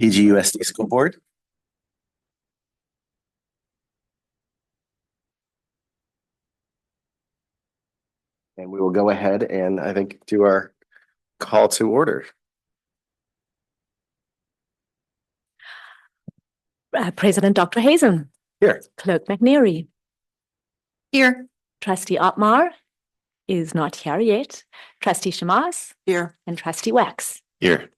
PGUSD School Board. And we will go ahead and I think do our call to order. President Dr. Hazen. Here. Clerk McNeary. Here. Trustee Otmar is not here yet. Trustee Shamas. Here. And Trustee Wax. Here.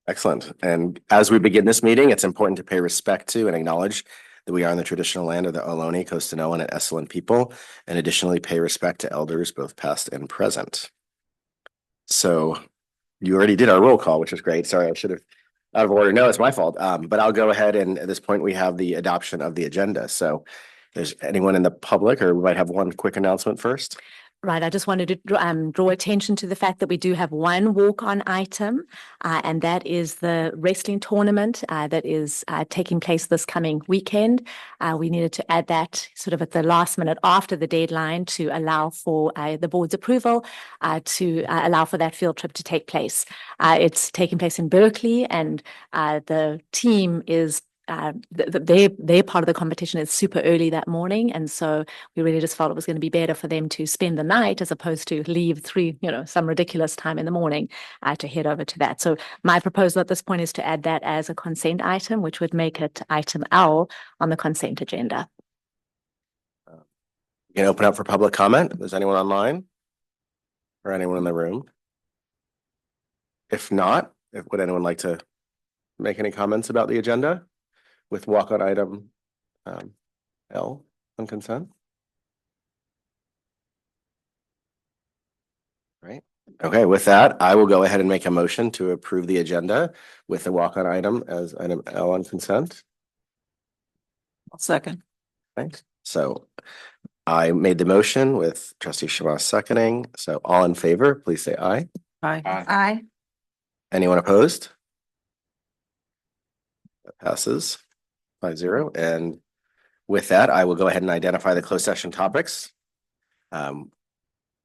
Excellent. And as we begin this meeting, it's important to pay respect to and acknowledge that we are on the traditional land of the Ohlone, Costanoan, and Esselen people, and additionally pay respect to elders, both past and present. So you already did our roll call, which is great. Sorry, I should have out of order. No, it's my fault. But I'll go ahead and at this point we have the adoption of the agenda. So if there's anyone in the public, or we might have one quick announcement first. Right. I just wanted to draw attention to the fact that we do have one walk-on item, and that is the wrestling tournament that is taking place this coming weekend. We needed to add that sort of at the last minute after the deadline to allow for the board's approval to allow for that field trip to take place. It's taking place in Berkeley, and the team is their part of the competition is super early that morning, and so we really just felt it was going to be better for them to spend the night as opposed to leave some ridiculous time in the morning to head over to that. So my proposal at this point is to add that as a consent item, which would make it item L on the consent agenda. You can open up for public comment. Is anyone online or anyone in the room? If not, would anyone like to make any comments about the agenda with walk-on item L on consent? Right. Okay, with that, I will go ahead and make a motion to approve the agenda with the walk-on item as item L on consent. I'll second. Thanks. So I made the motion with Trustee Shamas seconding. So all in favor, please say aye. Aye. Aye. Anyone opposed? That passes 5-0. And with that, I will go ahead and identify the closed session topics. Item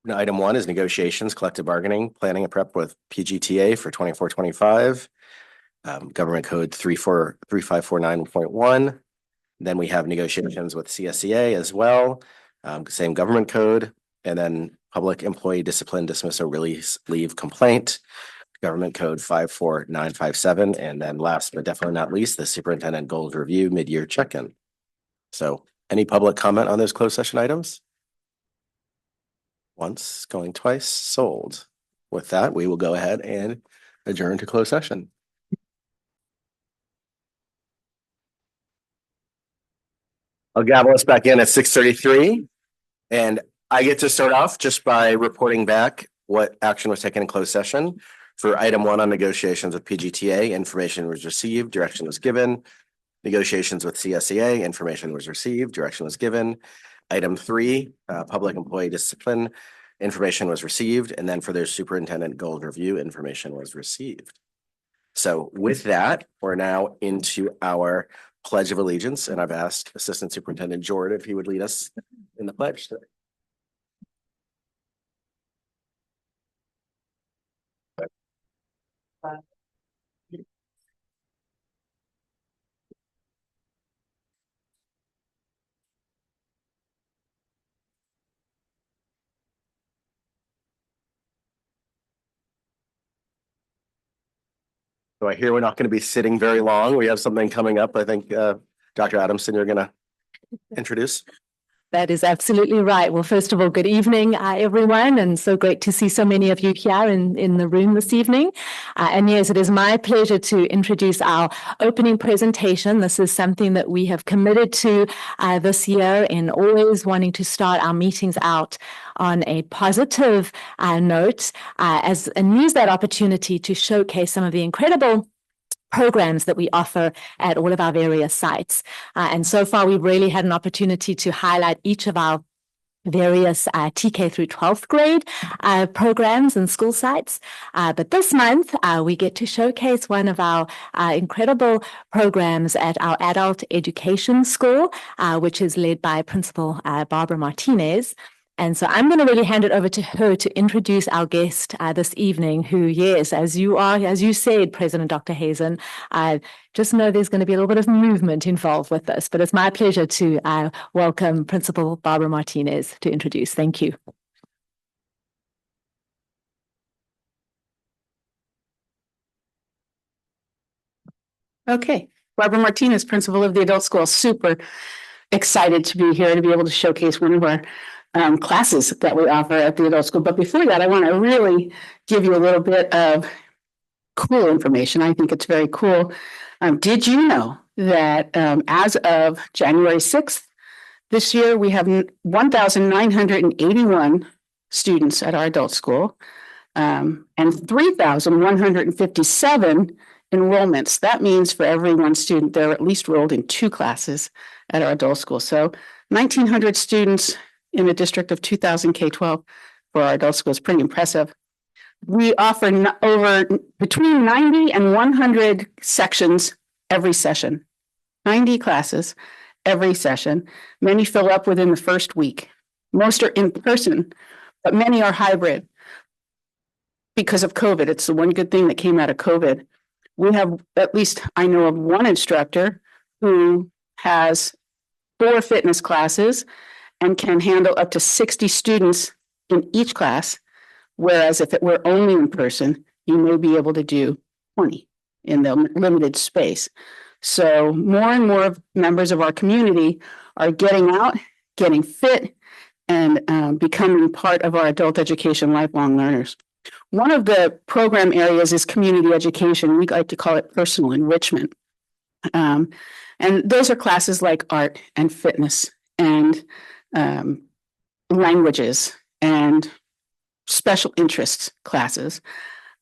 1 is negotiations, collective bargaining, planning and prep with PGTA for 24-25, government code 3549.1. Then we have negotiations with CSEA as well, same government code, and then public employee discipline, dismissal, release, leave, complaint, government code 54957, and then last but definitely not least, the superintendent goals review mid-year check-in. So any public comment on those closed session items? Once, going twice, sold. With that, we will go ahead and adjourn to closed session. I'll gavel us back in at 6:33, and I get to start off just by reporting back what action was taken in closed session. For item 1 on negotiations with PGTA, information was received, direction was given. Negotiations with CSEA, information was received, direction was given. Item 3, public employee discipline, information was received. And then for their superintendent goals review, information was received. So with that, we're now into our Pledge of Allegiance. And I've asked Assistant Superintendent Jordan if he would lead us in the pledge today. So I hear we're not going to be sitting very long. We have something coming up. I think, Dr. Adamson, you're going to introduce. That is absolutely right. Well, first of all, good evening, everyone, and so great to see so many of you here in the room this evening. And yes, it is my pleasure to introduce our opening presentation. This is something that we have committed to this year, in always wanting to start our meetings out on a positive note, and use that opportunity to showcase some of the incredible programs that we offer at all of our various sites. And so far, we've really had an opportunity to highlight each of our various TK through 12th grade programs and school sites. But this month, we get to showcase one of our incredible programs at our adult education school, which is led by Principal Barbara Martinez. And so I'm going to really hand it over to her to introduce our guest this evening, who, yes, as you said, President Dr. Hazen, I just know there's going to be a little bit of movement involved with this, but it's my pleasure to welcome Principal Barbara Martinez to introduce. Thank you. Okay, Barbara Martinez, principal of the adult school. Super excited to be here to be able to showcase one of our classes that we offer at the adult school. But before that, I want to really give you a little bit of cool information. I think it's very cool. Did you know that as of January 6th this year, we have 1,981 students at our adult school and 3,157 enrollments. That means for every one student, they're at least enrolled in 2 classes at our adult school. So 1,900 students in a district of 2,000 K-12 for our adult school is pretty impressive. We offer over between 90 and 100 sections every session, 90 classes every session. Many fill up within the first week. Most are in person, but many are hybrid because of COVID. It's the one good thing that came out of COVID. We have, at least I know of one instructor who has 4 fitness classes and can handle up to 60 students in each class. Whereas if it were only in person, you may be able to do 20 in the limited space. So more and more members of our community are getting out, getting fit, and becoming part of our adult education lifelong learners. One of the program areas is community education. We like to call it personal enrichment. And those are classes like art and fitness and languages and special interests classes.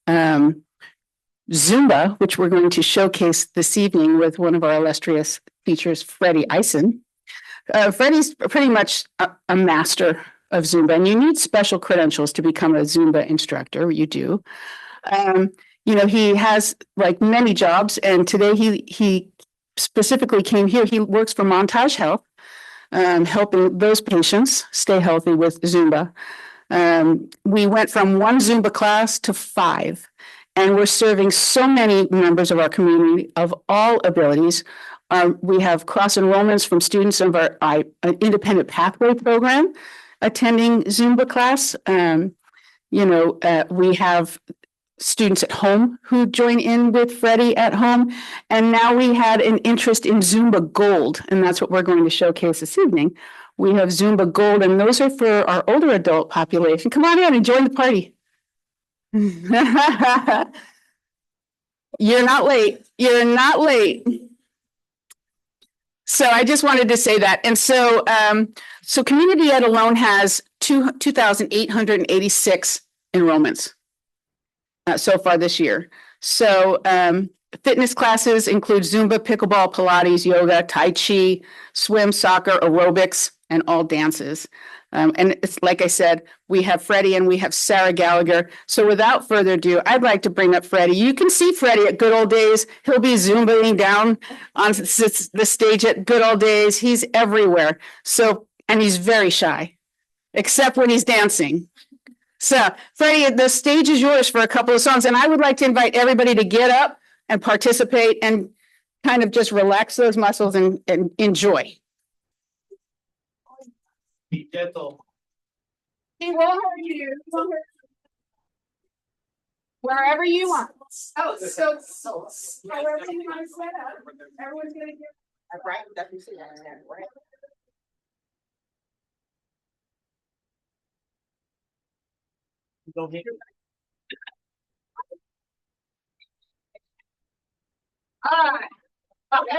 Zumba, which we're going to showcase this evening with one of our illustrious teachers, Freddie Eisen. Freddie's pretty much a master of Zumba, and you need special credentials to become a Zumba instructor. You do. He has like many jobs, and today he specifically came here. He works for Montage Health, helping those patients stay healthy with Zumba. We went from 1 Zumba class to 5, and we're serving so many members of our community of all abilities. We have cross enrollments from students of our independent pathway program attending Zumba class. We have students at home who join in with Freddie at home. And now we had an interest in Zumba Gold, and that's what we're going to showcase this evening. We have Zumba Gold, and those are for our older adult population. Come on in and join the party. You're not late. You're not late. So I just wanted to say that. And so, Community Ed alone has 2,886 enrollments so far this year. So fitness classes include Zumba, pickleball, Pilates, yoga, Tai Chi, swim, soccer, aerobics, and all dances. And it's like I said, we have Freddie and we have Sarah Gallagher. So without further ado, I'd like to bring up Freddie. You can see Freddie at Good Old Days. He'll be Zumbaing down on the stage at Good Old Days. He's everywhere. So, and he's very shy, except when he's dancing. So Freddie, the stage is yours for a couple of songs. And I would like to invite everybody to get up and participate and kind of just relax those muscles and enjoy. Be gentle. He will hurt you. Wherever you want. Oh, so however you want to set up. Everyone's gonna get right. Let me see that. Right. Don't hit it. All right. Okay.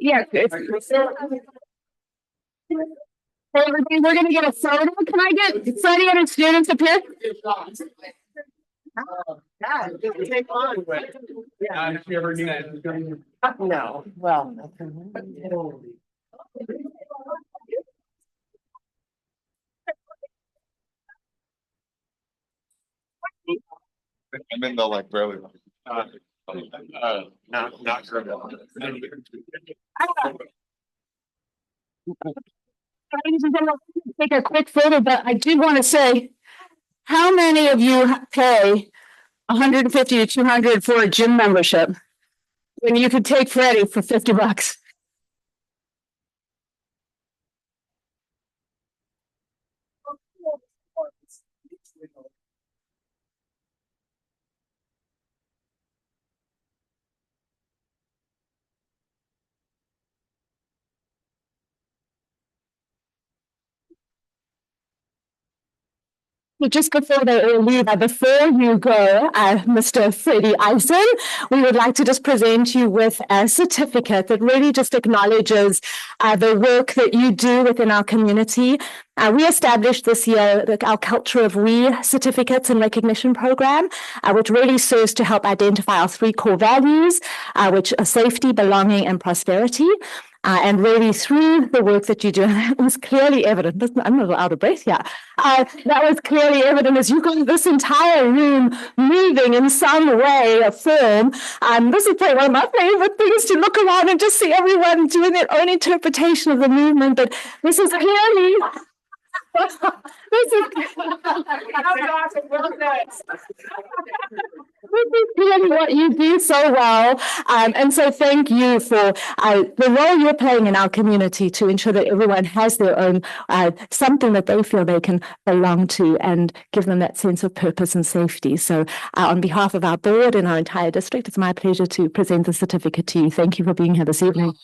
Yeah. Hey, we're gonna get a photo. Can I get any other students up here? No, well. I'm in the like barely. Not sure. Take a quick photo, but I do want to say, how many of you pay 150 to 200 for a gym membership when you could take Freddie for $50? Well, just before they all leave, before you go, Mr. Freddie Eisen, we would like to just present you with a certificate that really just acknowledges the work that you do within our community. We established this year our Culture of We certificates and recognition program, which really serves to help identify our three core values, which are safety, belonging, and prosperity. And really through the work that you do, it was clearly evident, I'm a little out of breath here, that was clearly evident as you got this entire room moving in some way or form. This is probably one of my favorite things to look around and just see everyone doing their own interpretation of the movement, but this is clearly... This is clearly what you do so well. And so thank you for the role you're playing in our community to ensure that everyone has their own something that they feel they can belong to and give them that sense of purpose and safety. So on behalf of our board and our entire district, it's my pleasure to present the certificate to you. Thank you for being here this evening.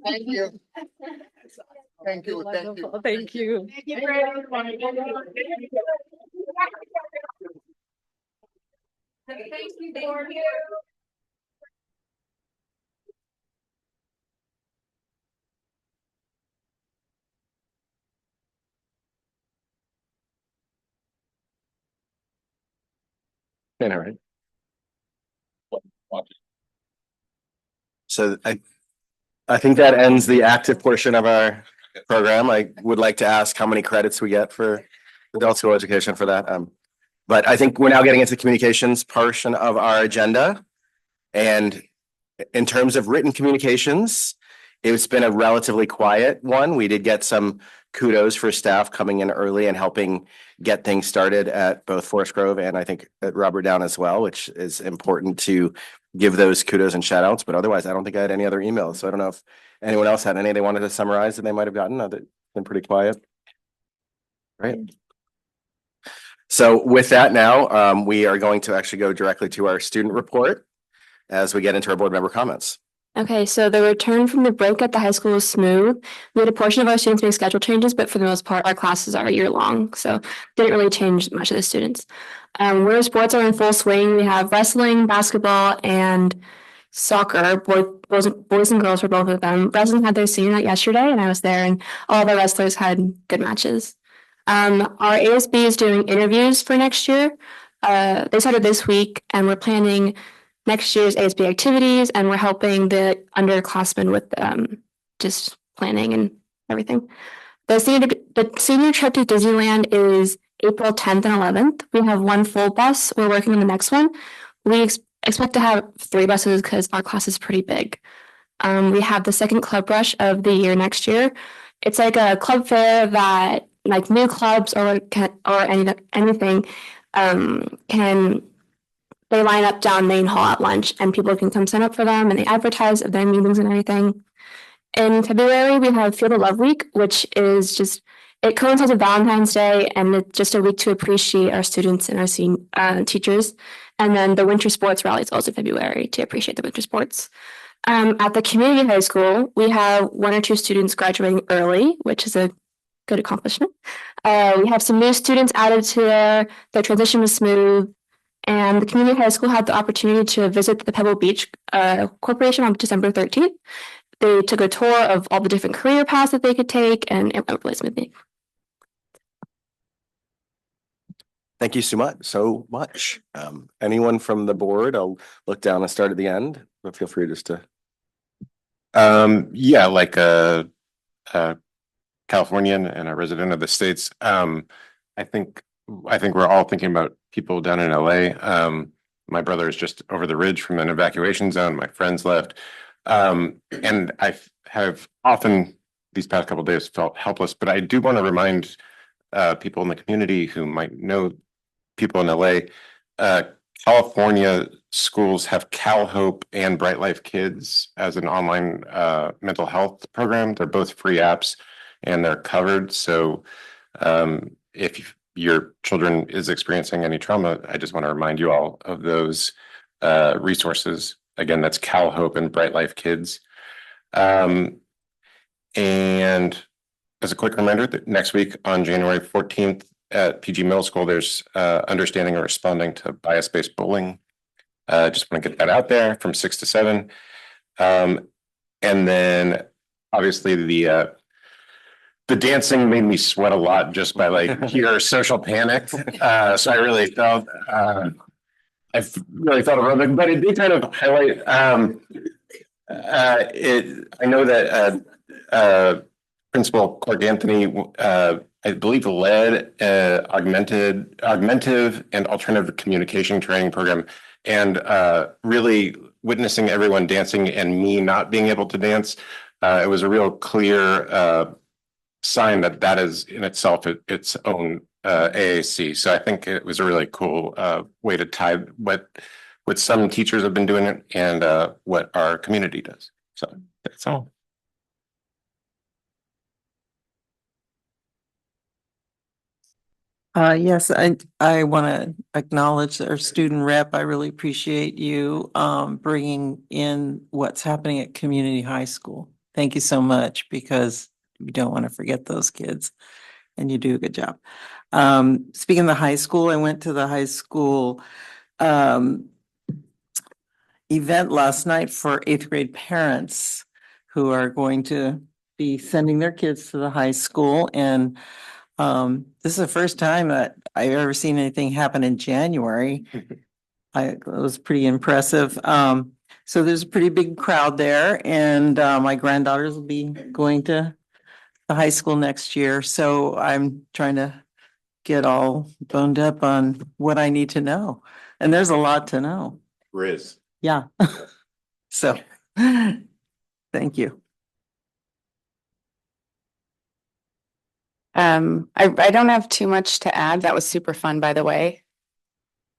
Thank you. Thank you. Thank you. Thank you. Yeah, right. So I think that ends the active portion of our program. I would like to ask how many credits we get for adult school education for that. But I think we're now getting into the communications portion of our agenda. And in terms of written communications, it's been a relatively quiet one. We did get some kudos for staff coming in early and helping get things started at both Forest Grove and I think at Robert Down as well, which is important to give those kudos and shout outs, but otherwise I don't think I had any other emails. So I don't know if anyone else had any they wanted to summarize that they might have gotten. They've been pretty quiet. Right. So with that now, we are going to actually go directly to our student report as we get into our board member comments. Okay, so the return from the break at the high school was smooth. We had a portion of our students make schedule changes, but for the most part, our classes are year long, so didn't really change much of the students. Winter sports are in full swing. We have wrestling, basketball, and soccer. Boys and girls for both of them. Wrestling had their senior night yesterday, and I was there, and all the wrestlers had good matches. Our ASB is doing interviews for next year. They started this week, and we're planning next year's ASB activities, and we're helping the underclassmen with just planning and everything. The senior trip to Disneyland is April 10th and 11th. We have one full bus. We're working on the next one. We expect to have 3 buses because our class is pretty big. We have the second club rush of the year next year. It's like a club fair that like new clubs or anything can they line up down main hall at lunch and people can come sign up for them and they advertise their meetings and everything. In February, we have Field of Love Week, which is just, it coincides with Valentine's Day and it's just a week to appreciate our students and our teachers. And then the winter sports rally is also February to appreciate the winter sports. At the community high school, we have 1 or 2 students graduating early, which is a good accomplishment. We have some new students added to their transition was smooth. And the community high school had the opportunity to visit the Pebble Beach Corporation on December 13th. They took a tour of all the different career paths that they could take, and it went really smoothly. Thank you so much. Anyone from the board? I'll look down and start at the end, but feel free just to. Yeah, like a Californian and a resident of the States. I think we're all thinking about people down in LA. My brother is just over the ridge from an evacuation zone. My friends left. And I have often these past couple of days felt helpless, but I do want to remind people in the community who might know people in LA, California schools have CalHope and Bright Life Kids as an online mental health program. They're both free apps and they're covered. So if your children is experiencing any trauma, I just want to remind you all of those resources. Again, that's CalHope and Bright Life Kids. And as a quick reminder, that next week on January 14th at PG Middle School, there's understanding and responding to bias-based bullying. Just want to get that out there from 6 to 7. And then obviously the dancing made me sweat a lot just by like pure social panic. So I really felt aerobic, but it did kind of highlight I know that Principal Clark Anthony I believe led augmentative and alternative communication training program, and really witnessing everyone dancing and me not being able to dance. It was a real clear sign that is in itself its own AAC. So I think it was a really cool way to tie what some teachers have been doing and what our community does. So that's all. Yes, I want to acknowledge our student rep. I really appreciate you bringing in what's happening at community high school. Thank you so much, because we don't want to forget those kids, and you do a good job. Speaking of the high school, I went to the high school event last night for 8th grade parents who are going to be sending their kids to the high school, and this is the first time that I've ever seen anything happen in January. It was pretty impressive. So there's a pretty big crowd there, and my granddaughters will be going to the high school next year. So I'm trying to get all boned up on what I need to know. And there's a lot to know. Riz. Yeah. So thank you. I don't have too much to add. That was super fun, by the way.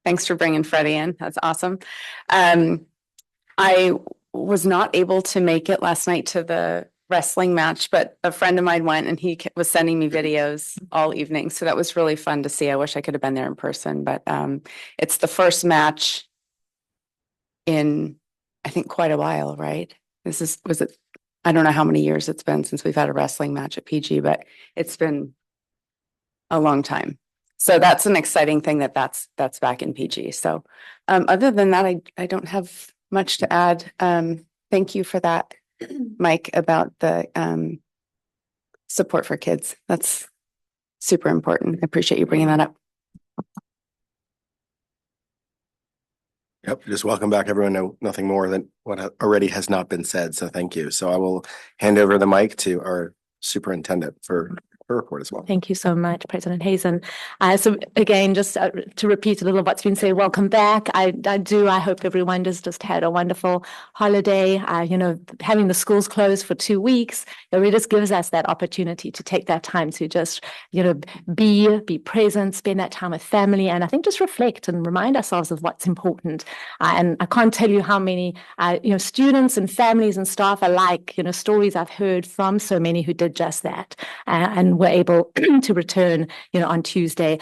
Thanks for bringing Freddie in. That's awesome. I was not able to make it last night to the wrestling match, but a friend of mine went and he was sending me videos all evening. So that was really fun to see. I wish I could have been there in person, but it's the first match in, I think, quite a while, right? Was it, I don't know how many years it's been since we've had a wrestling match at PG, but it's been a long time. So that's an exciting thing that's back in PG. So other than that, I don't have much to add. Thank you for that, Mike, about the support for kids. That's super important. I appreciate you bringing that up. Yep, just welcome back, everyone. No, nothing more than what already has not been said, so thank you. So I will hand over the mic to our superintendent for her report as well. Thank you so much, President Hazen. So again, just to repeat a little of what's been said, welcome back. I hope everyone just had a wonderful holiday. Having the schools closed for 2 weeks, it really just gives us that opportunity to take that time to just, be present, spend that time with family, and I think just reflect and remind ourselves of what's important. And I can't tell you how many, students and families and staff alike, stories I've heard from so many who did just that. And were able to return, on Tuesday,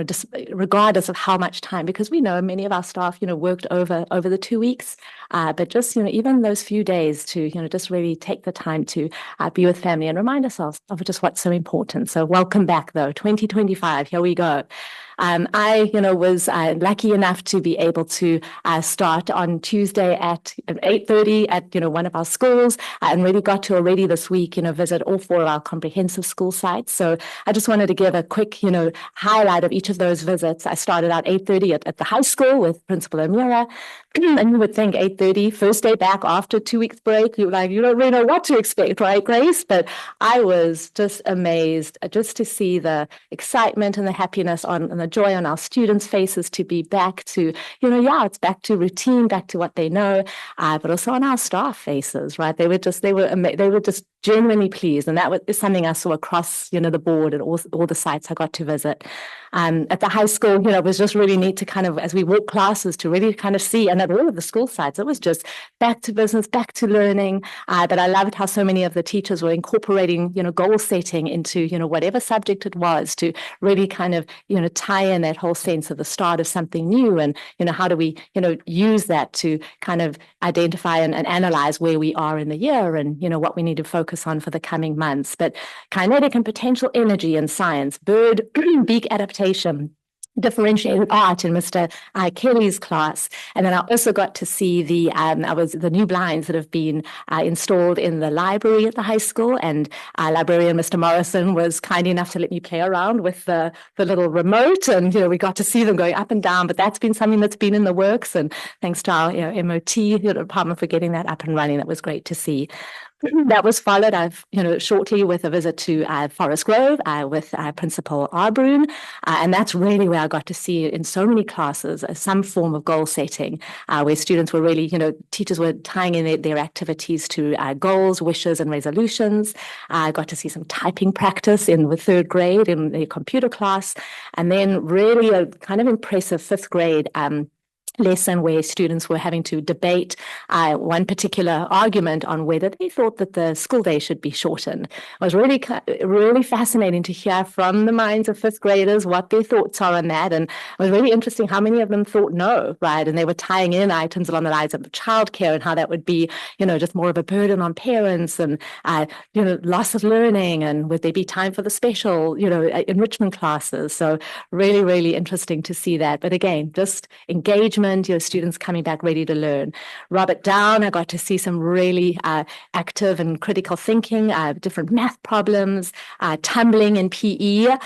just regardless of how much time, because we know many of our staff, worked over the 2 weeks, but just, even those few days to, just really take the time to be with family and remind ourselves of just what's so important. So welcome back though, 2025, here we go. I, was lucky enough to be able to start on Tuesday at 8:30 at, one of our schools, and really got to already this week, visit all 4 of our comprehensive school sites. So I just wanted to give a quick, highlight of each of those visits. I started out 8:30 at the high school with Principal Amira. And you would think 8:30, first day back after 2 weeks break, you don't really know what to expect, right, Grace? But I was just amazed just to see the excitement and the happiness and the joy on our students' faces to be back to, it's back to routine, back to what they know, but also on our staff faces, right? They were just genuinely pleased. And that is something I saw across, the board at all the sites I got to visit. At the high school, it was just really neat to kind of, as we walk classes, to really kind of see, and at all of the school sites, it was just back to business, back to learning. But I loved how so many of the teachers were incorporating, goal setting into, whatever subject it was, to really kind of, tie in that whole sense of the start of something new. And, how do we, use that to kind of identify and analyze where we are in the year and, what we need to focus on for the coming months. But kinetic and potential energy in science, bird beak adaptation, differentiated art in Mr. Kelly's class. And then I also got to see the new blinds that have been installed in the library at the high school. And librarian Mr. Morrison was kind enough to let me play around with the little remote. And, we got to see them going up and down, but that's been something that's been in the works. And thanks to our MOT department for getting that up and running. That was great to see. That was followed, shortly with a visit to Forest Grove with Principal Arbroon. And that's really where I got to see in so many classes some form of goal setting, where students were really, teachers were tying in their activities to goals, wishes, and resolutions. I got to see some typing practice in the 3rd grade in the computer class, and then really a kind of impressive 5th grade lesson where students were having to debate one particular argument on whether they thought that the school day should be shortened. It was really fascinating to hear from the minds of 5th graders what their thoughts are on that. And it was really interesting how many of them thought no, right? And they were tying in items along the lines of childcare and how that would be, just more of a burden on parents and, loss of learning, and would there be time for the special, enrichment classes. So really, really interesting to see that. But again, just engagement, students coming back ready to learn. Robert Down, I got to see some really active and critical thinking, different math problems, tumbling in PE,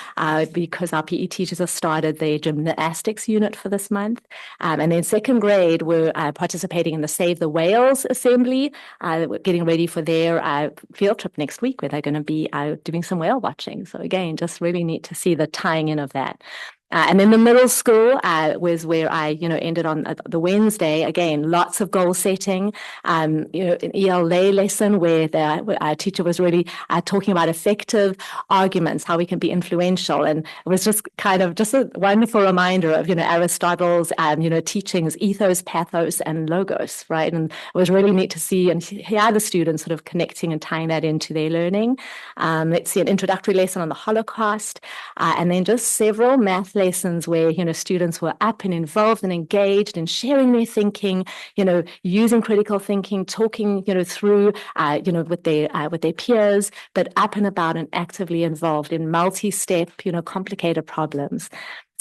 because our PE teachers have started the gymnastics unit for this month. And then 2nd grade were participating in the Save the Whales assembly, getting ready for their field trip next week, where they're going to be doing some whale watching. So again, just really neat to see the tying in of that. And then the middle school was where I, ended on the Wednesday. Again, lots of goal setting. An ELA lesson where our teacher was really talking about effective arguments, how we can be influential, and it was just kind of just a wonderful reminder of Aristotle's teachings, ethos, pathos, and logos, right? And it was really neat to see and hear the students sort of connecting and tying that into their learning. Let's see, an introductory lesson on the Holocaust, and then just several math lessons where students were up and involved and engaged in sharing their thinking, using critical thinking, talking through with their peers, but up and about and actively involved in multi-step complicated problems.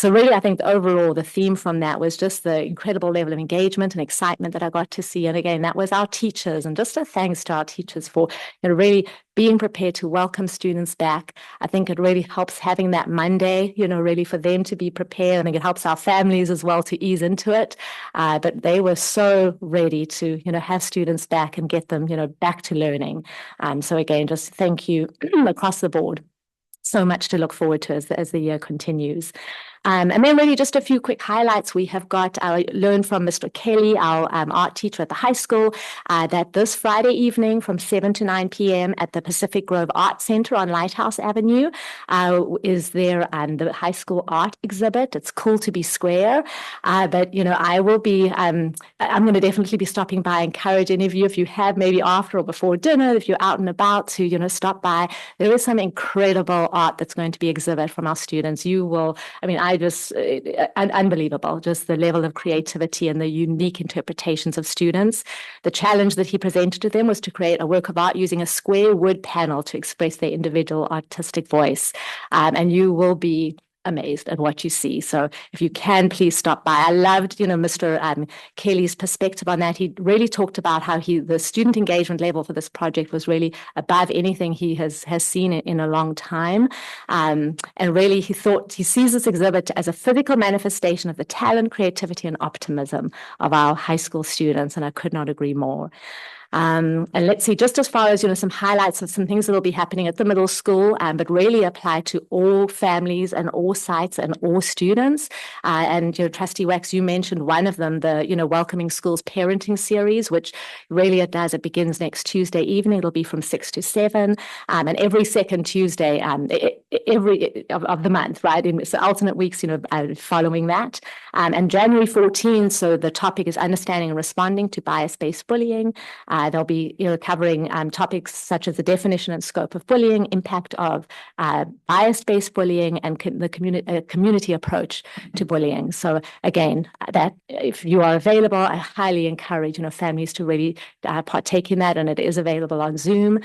So really, I think overall, the theme from that was just the incredible level of engagement and excitement that I got to see. And again, that was our teachers, and just a thanks to our teachers for really being prepared to welcome students back. I think it really helps having that Monday, really for them to be prepared. I think it helps our families as well to ease into it. But they were so ready to, have students back and get them, back to learning. So again, just thank you across the board. So much to look forward to as the year continues. And then really just a few quick highlights. We have got learned from Mr. Kelly, our art teacher at the high school, that this Friday evening from 7 to 9 p.m. at the Pacific Grove Art Center on Lighthouse Avenue is there the high school art exhibit. It's cool to be square, but I will be, I'm going to definitely be stopping by. I encourage any of you, if you have maybe after or before dinner, if you're out and about to, stop by. There is some incredible art that's going to be exhibited from our students. You will, unbelievable, just the level of creativity and the unique interpretations of students. The challenge that he presented to them was to create a work of art using a square wood panel to express their individual artistic voice. And you will be amazed at what you see. So if you can, please stop by. I loved, Mr. Kelly's perspective on that. He really talked about how the student engagement level for this project was really above anything he has seen in a long time. And really, he sees this exhibit as a physical manifestation of the talent, creativity, and optimism of our high school students. And I could not agree more. And let's see, just as far as, some highlights of some things that will be happening at the middle school, but really apply to all families and all sites and all students. And, Trustee Wax, you mentioned one of them, the, Welcoming Schools Parenting Series, which really it begins next Tuesday evening. It'll be from 6 to 7, and every second Tuesday, every of the month, right? So alternate weeks, following that. And January 14th, so the topic is understanding and responding to bias-based bullying. They'll be covering topics such as the definition and scope of bullying, impact of bias-based bullying, and the community approach to bullying. So again, that if you are available, I highly encourage families to really partake in that, and it is available on Zoom.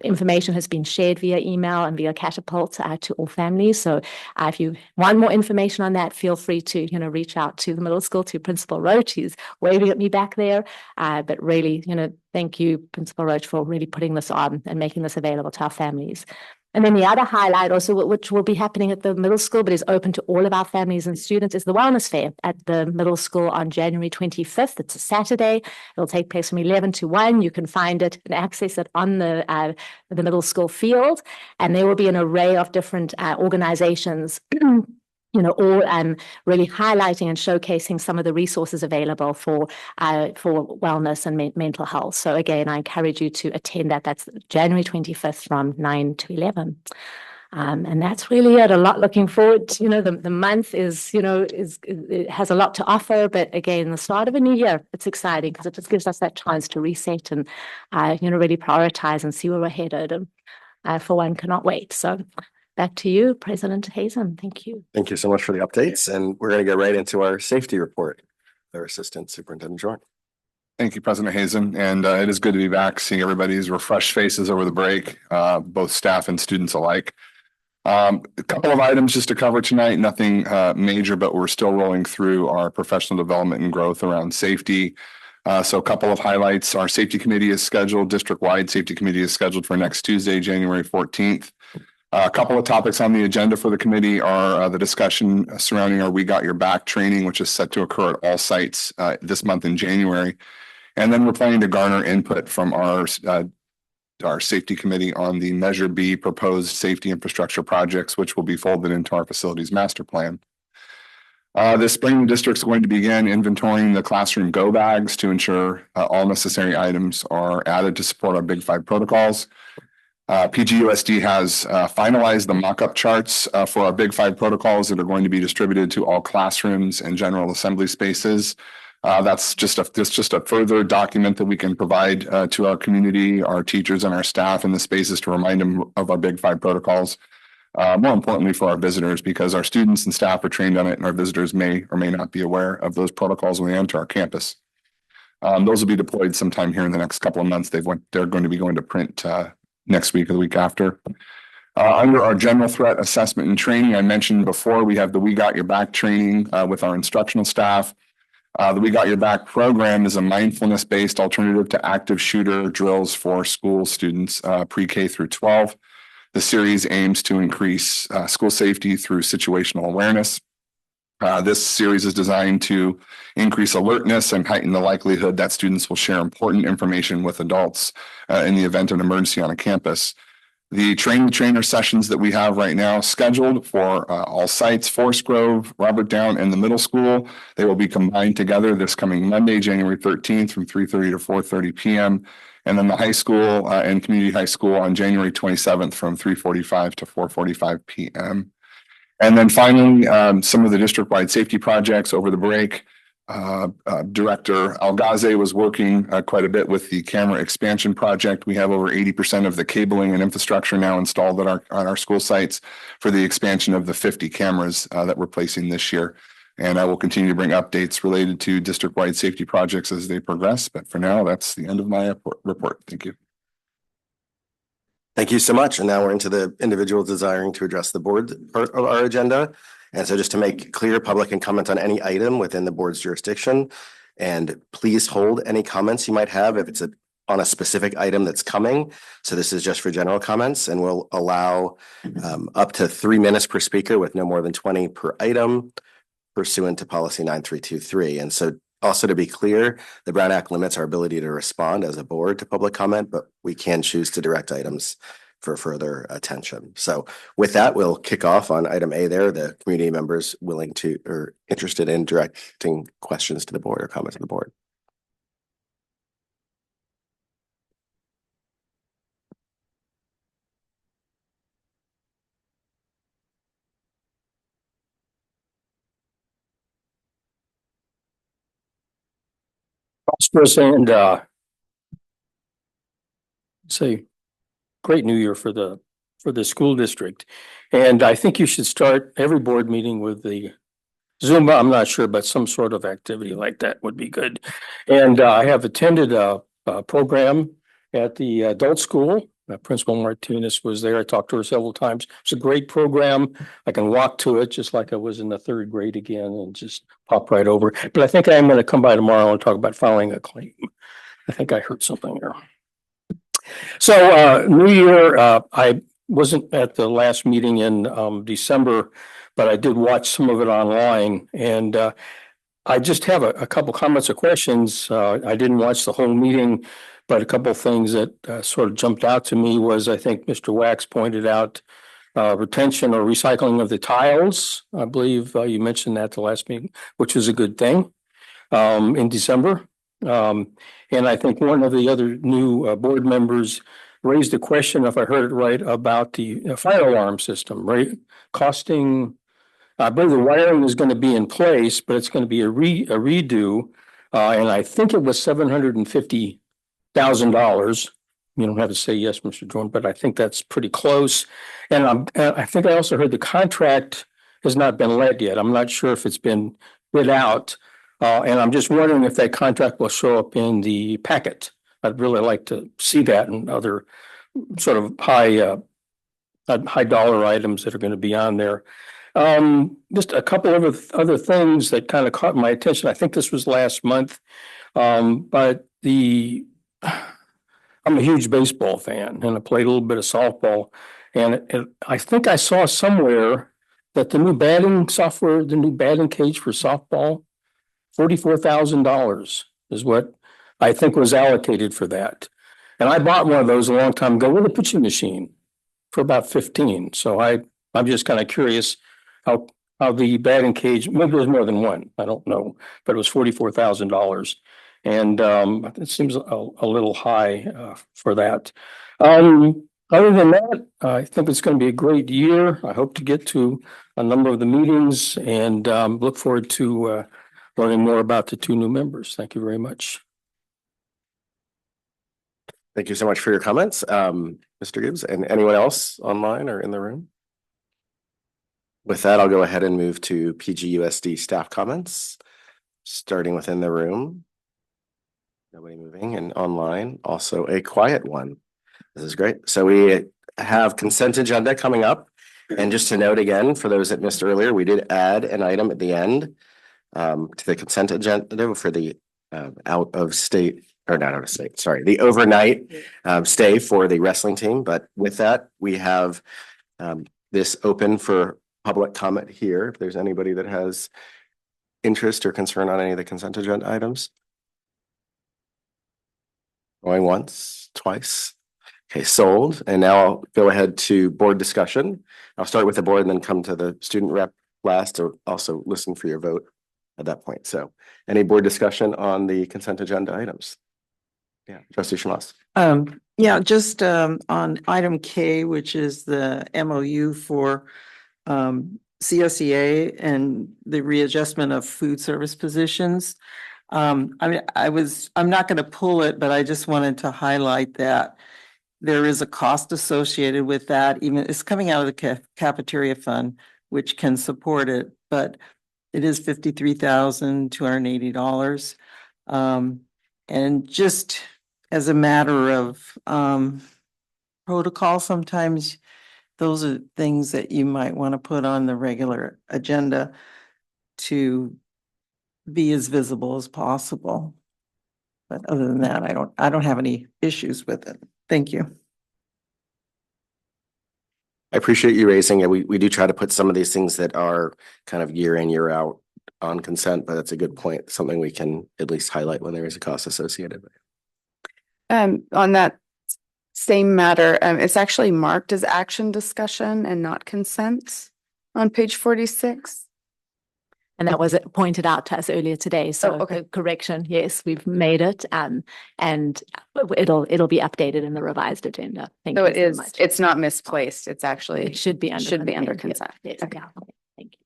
Information has been shared via email and via Catapult to all families. So if you want more information on that, feel free to reach out to the middle school, to Principal Roach. He's waving at me back there, but really thank you, Principal Roach, for really putting this on and making this available to our families. And then the other highlight also, which will be happening at the middle school, but is open to all of our families and students, is the Wellness Fair at the middle school on January 25th. It's a Saturday. It'll take place from 11 to 1. You can find it and access it on the middle school field. And there will be an array of different organizations all really highlighting and showcasing some of the resources available for wellness and mental health. So again, I encourage you to attend that. That's January 25th from 9 to 11. And that's really it. A lot looking forward to, the month is, it has a lot to offer, but again, the start of a new year, it's exciting because it just gives us that chance to reset and, really prioritize and see where we're headed. And for one, cannot wait. So back to you, President Hazen. Thank you. Thank you so much for the updates. And we're going to get right into our safety report. Our Assistant Superintendent Jordan. Thank you, President Hazen. And it is good to be back, seeing everybody's refreshed faces over the break, both staff and students alike. A couple of items just to cover tonight, nothing major, but we're still rolling through our professional development and growth around safety. So a couple of highlights. Our safety committee is scheduled, district-wide safety committee is scheduled for next Tuesday, January 14th. A couple of topics on the agenda for the committee are the discussion surrounding our We Got Your Back training, which is set to occur at all sites this month in January. And then we're planning to garner input from our safety committee on the Measure B proposed safety infrastructure projects, which will be folded into our facilities master plan. This spring, the district's going to begin inventorying the classroom go bags to ensure all necessary items are added to support our Big Five protocols. PGUSD has finalized the mock-up charts for our Big Five protocols that are going to be distributed to all classrooms and general assembly spaces. That's just a further document that we can provide to our community, our teachers and our staff in the spaces to remind them of our Big Five protocols. More importantly for our visitors, because our students and staff are trained on it and our visitors may or may not be aware of those protocols when they enter our campus. Those will be deployed sometime here in the next couple of months. They're going to be going to print next week or the week after. Under our general threat assessment and training, I mentioned before, we have the We Got Your Back training with our instructional staff. The We Got Your Back program is a mindfulness-based alternative to active shooter drills for school students pre-K through 12. The series aims to increase school safety through situational awareness. This series is designed to increase alertness and heighten the likelihood that students will share important information with adults in the event of an emergency on a campus. The trainer sessions that we have right now scheduled for all sites, Forest Grove, Robert Down, and the middle school, they will be combined together this coming Monday, January 13th from 3:30 to 4:30 p.m. And then the high school and community high school on January 27th from 3:45 to 4:45 p.m. And then finally, some of the district-wide safety projects over the break. Director Algaze was working quite a bit with the camera expansion project. We have over 80% of the cabling and infrastructure now installed on our school sites for the expansion of the 50 cameras that we're placing this year. And I will continue to bring updates related to district-wide safety projects as they progress. But for now, that's the end of my report. Thank you. Thank you so much. And now we're into the individuals desiring to address the board part of our agenda. And so just to make clear, public can comment on any item within the board's jurisdiction. And please hold any comments you might have if it's on a specific item that's coming. So this is just for general comments, and we'll allow up to 3 minutes per speaker with no more than 20 per item pursuant to policy 9323. And so also to be clear, the Brown Act limits our ability to respond as a board to public comment, but we can choose to direct items for further attention. So with that, we'll kick off on item A there, the community members willing to or interested in directing questions to the board or comments to the board. Prosperous and say great new year for the school district. And I think you should start every board meeting with the Zumba. I'm not sure, but some sort of activity like that would be good. And I have attended a program at the adult school. Principal Martinez was there. I talked to her several times. It's a great program. I can walk to it just like I was in the third grade again and just pop right over. But I think I'm going to come by tomorrow and talk about filing a claim. I think I heard something there. So New Year, I wasn't at the last meeting in December, but I did watch some of it online. And I just have a couple comments or questions. I didn't watch the whole meeting, but a couple of things that sort of jumped out to me was, I think Mr. Wax pointed out retention or recycling of the tiles. I believe you mentioned that the last meeting, which was a good thing in December. And I think one of the other new board members raised a question, if I heard it right, about the fire alarm system, right? Costing, I believe the wiring is going to be in place, but it's going to be a redo. And I think it was $750,000. You don't have to say yes, Mr. Jordan, but I think that's pretty close. And I think I also heard the contract has not been let yet. I'm not sure if it's been bid out. And I'm just wondering if that contract will show up in the packet. I'd really like to see that and other sort of high dollar items that are going to be on there. Just a couple of other things that kind of caught my attention. I think this was last month. But I'm a huge baseball fan and I played a little bit of softball. And I think I saw somewhere that the new batting software, the new batting cage for softball, $44,000 is what I think was allocated for that. And I bought one of those a long time ago with a pitching machine for about 15. So I'm just kind of curious how of the batting cage. Maybe there's more than one. I don't know, but it was $44,000. And it seems a little high for that. Other than that, I think it's going to be a great year. I hope to get to a number of the meetings and look forward to learning more about the two new members. Thank you very much. Thank you so much for your comments, Mr. Gibbs, and anyone else online or in the room? With that, I'll go ahead and move to PGUSD staff comments, starting within the room. Nobody moving, and online, also a quiet one. This is great. So we have consent agenda coming up. And just to note again, for those that missed earlier, we did add an item at the end to the consent agenda for the out of state, or not out of state, sorry, the overnight stay for the wrestling team. But with that, we have this open for public comment here. If there's anybody that has interest or concern on any of the consent agenda items. Going once, twice. Okay, sold. And now I'll go ahead to board discussion. I'll start with the board and then come to the student rep last, or also listen for your vote at that point. So any board discussion on the consent agenda items? Yeah, trustee Shamas. Yeah, just on item K, which is the MOU for CSEA and the readjustment of food service positions. I mean, I'm not going to pull it, but I just wanted to highlight that there is a cost associated with that. Even it's coming out of the cafeteria fund, which can support it, but it is $53,280. And just as a matter of protocol, sometimes those are things that you might want to put on the regular agenda to be as visible as possible. But other than that, I don't have any issues with it. Thank you. I appreciate you raising it. We do try to put some of these things that are kind of year in, year out on consent, but that's a good point. Something we can at least highlight when there is a cost associated with it. On that same matter, it's actually marked as action discussion and not consent on page 46. And that was pointed out to us earlier today. So okay. Correction, yes, we've made it, and it'll be updated in the revised agenda. Thank So you it so is, much. it's not misplaced. It's actually, It should be under consent. Yes, Okay. yeah. Thank you.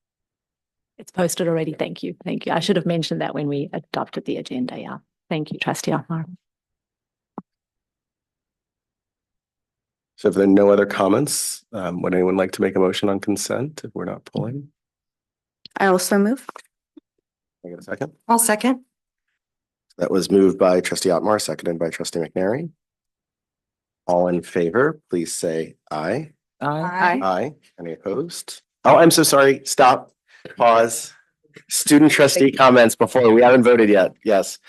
It's posted already. Thank you. Thank you. I should have mentioned that when we adopted the agenda. Yeah. Thank you, Trustee Otmar. So if there are no other comments, would anyone like to make a motion on consent if we're not pulling? I also move. Can I get a second? I'll second. That was moved by trustee Otmar, seconded by trustee McNary. All in favor, please say aye. Aye. Aye. Any opposed? Oh, I'm so sorry. Stop. Pause. Student trustee comments before we haven't voted yet. Yes.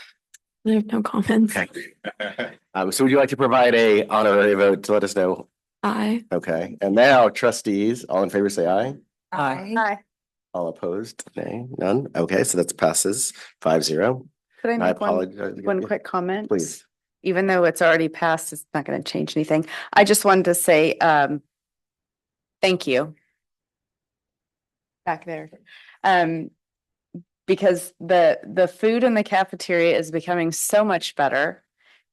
I have no comments. Okay. So would you like to provide a honorary vote to let us know? Aye. Okay. And now trustees, all in favor, say aye. Aye. All opposed? Nay, none. Okay, so that's passes 5-0. Could I I make apologize. one quick comment? Please. Even though it's already passed, it's not going to change anything. I just wanted to say, thank you. Back there. Because the food in the cafeteria is becoming so much better.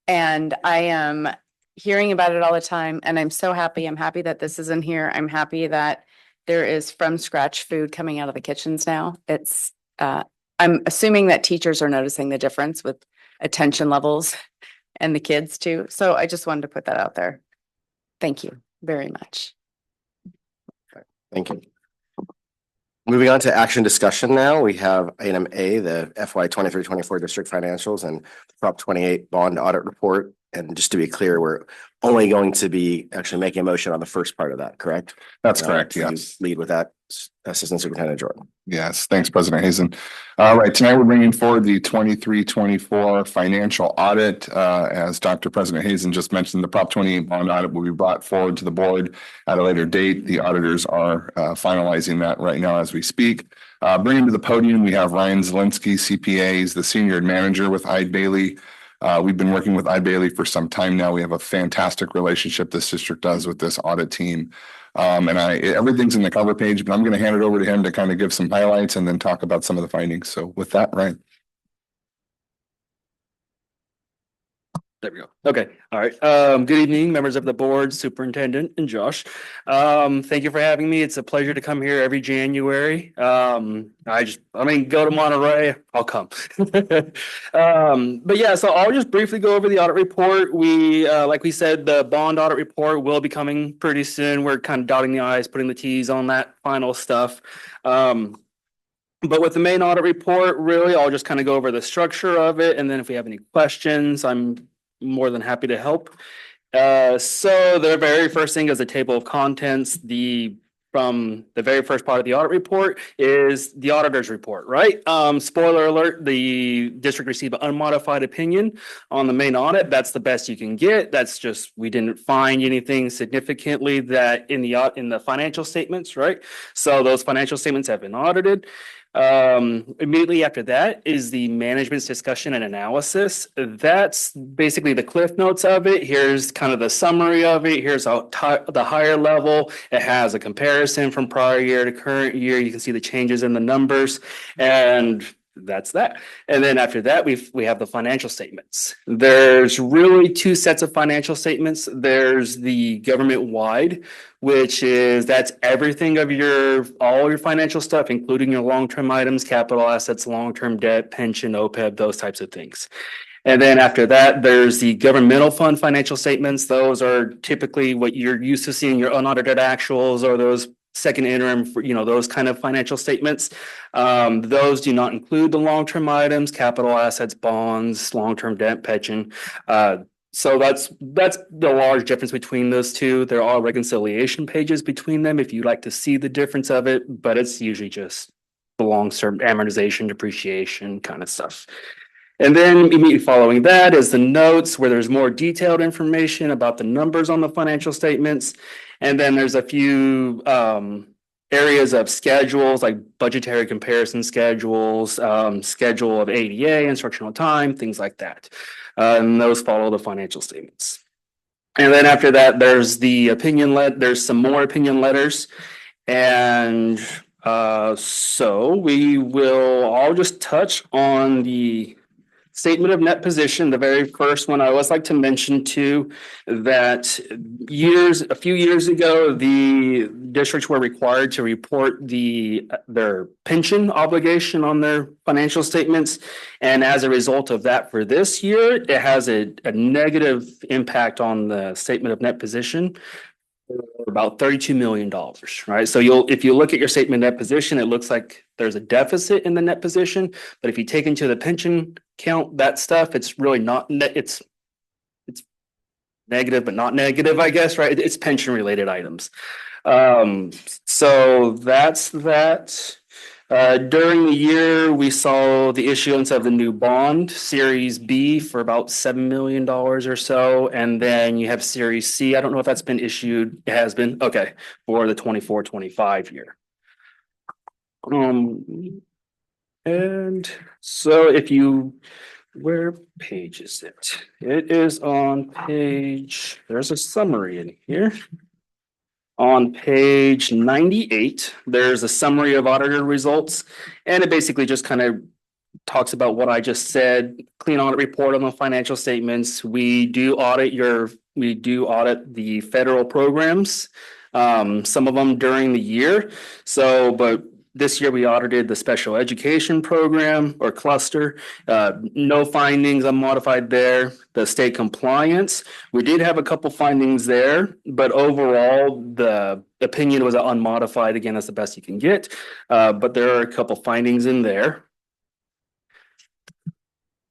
And I am hearing about it all the time, and I'm so happy. I'm happy that this is in here. I'm happy that there is from scratch food coming out of the kitchens now. It's I'm assuming that teachers are noticing the difference with attention levels and the kids too. So I just wanted to put that out there. Thank you very much. Thank you. Moving on to action discussion now, we have item A, the FY 23-24 district financials and Prop 28 bond audit report. And just to be clear, we're only going to be actually making a motion on the first part of that, correct? That's correct, You yes. Lead with that, Assistant Superintendent Jordan. Yes, thanks, President Hazen. All right, tonight we're bringing forward the 23-24 financial audit. As Dr. President Hazen just mentioned, the Prop 28 bond audit will be brought forward to the board at a later date. The auditors are finalizing that right now as we speak. Bringing to the podium, we have Ryan Zielinski, CPA, is the senior manager with Hyde Bailey. We've been working with iBailey for some time now. We have a fantastic relationship this district does with this audit team. Everything's in the cover page, but I'm going to hand it over to him to kind of give some highlights and then talk about some of the findings. So with that, Ryan. There we go. Okay. All right. Good evening, members of the board, superintendent and Josh. Thank you for having me. It's a pleasure to come here every January. Go to Monterey, I'll come. But yeah, so I'll just briefly go over the audit report. Like we said, the bond audit report will be coming pretty soon. We're kind of dotting the i's, putting the t's on that final stuff. But with the main audit report, really, I'll just kind of go over the structure of it. And then if we have any questions, I'm more than happy to help. So the very first thing is a table of contents. From the very first part of the audit report is the auditor's report, right? Spoiler alert, the district received an unmodified opinion on the main audit. That's the best you can get. That's just, we didn't find anything significantly that in the financial statements, right? So those financial statements have been audited. Immediately after that is the management's discussion and analysis. That's basically the cliff notes of it. Here's kind of the summary of it. Here's the higher level. It has a comparison from prior year to current year. You can see the changes in the numbers, and that's that. And then after that, we have the financial statements. There's really two sets of financial statements. There's the government-wide, that's everything of all your financial stuff, including your long-term items, capital assets, long-term debt, pension, OPEB, those types of things. And then after that, there's the governmental fund financial statements. Those are typically what you're used to seeing, your unaudited actuals or those second interim, those kind of financial statements. Those do not include the long-term items, capital assets, bonds, long-term debt, pension. So that's the large difference between those two. There are reconciliation pages between them if you'd like to see the difference of it, but it's usually just the long-term amortization, depreciation kind of stuff. And then immediately following that is the notes where there's more detailed information about the numbers on the financial statements. And then there's a few areas of schedules like budgetary comparison schedules, schedule of ADA, instructional time, things like that. And those follow the financial statements. And then after that, there's the there's some more opinion letters. And I'll just touch on the statement of net position, the very first one. I always like to mention too that a few years ago, the districts were required to report their pension obligation on their financial statements. And as a result of that for this year, it has a negative impact on the statement of net position. About $32 million, right? So if you look at your statement net position, it looks like there's a deficit in the net position, but if you take into the pension count that stuff, it's really not net. It's negative, but not negative, I guess, right? It's pension related items. So that's that. During the year, we saw the issuance of the new bond, Series B, for about $7 million or so. And then you have Series C. I don't know if that's been issued. It has been. Okay. For the 24-25 year. And so where page is it? It is on page, there's a summary in here. On page 98, there's a summary of auditor results, and it basically just kind of talks about what I just said. Clean audit report on the financial statements. We do audit the federal programs, some of them during the year. But this year we audited the special education program or cluster. No findings unmodified there. The state compliance, we did have a couple findings there, but overall the opinion was unmodified. Again, that's the best you can get. But there are a couple findings in there.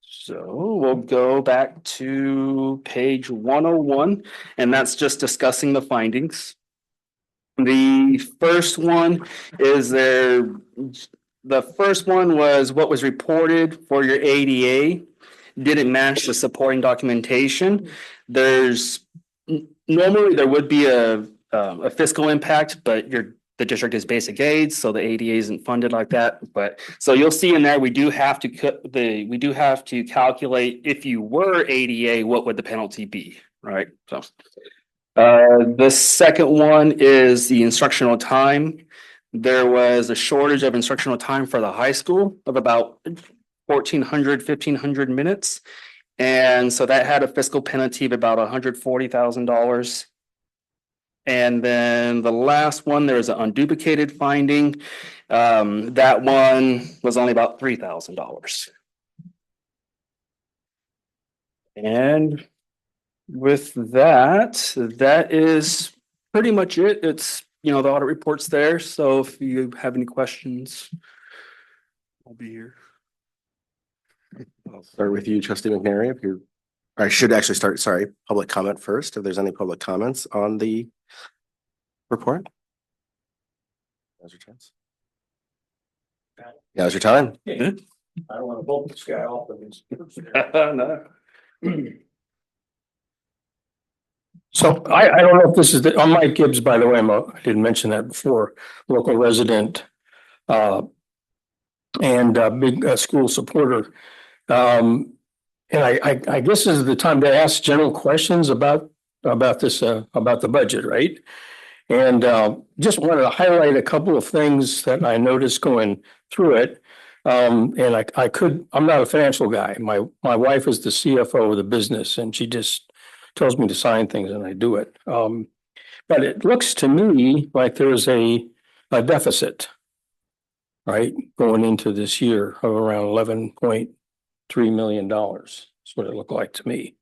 So we'll go back to page 101, and that's just discussing the findings. The first one was what was reported for your ADA didn't match the supporting documentation. Normally there would be a fiscal impact, but your the district is basic aids, so the ADA isn't funded like that. But so you'll see in there, we do have to calculate if you were ADA, what would the penalty be, right? So the second one is the instructional time. There was a shortage of instructional time for the high school of about 1,400 minutes. And so that had a fiscal penalty of about $140,000. And then the last one, there's an unduplicated finding. That one was only about $3,000. And with that, that is pretty much it. It's, the audit report's there. So if you have any questions, I'll be here. I'll start with you, Trustee McNary, I should actually start, sorry, public comment first, if there's any public comments on the report. Now's your chance. Now's your time. I don't want to vote this guy off. No. So I don't know if this is I'm Mike Gibbs, by the way. I didn't mention that before, local resident and big school supporter. And I guess this is the time to ask general questions about this, about the budget, right? And just wanted to highlight a couple of things that I noticed going through it. And I'm not a financial guy. My wife is the CFO of the business, and she just tells me to sign things and I do it. But it looks to me like there's a deficit, right, going into this year of around $11.3 million. That's what it looked like to me.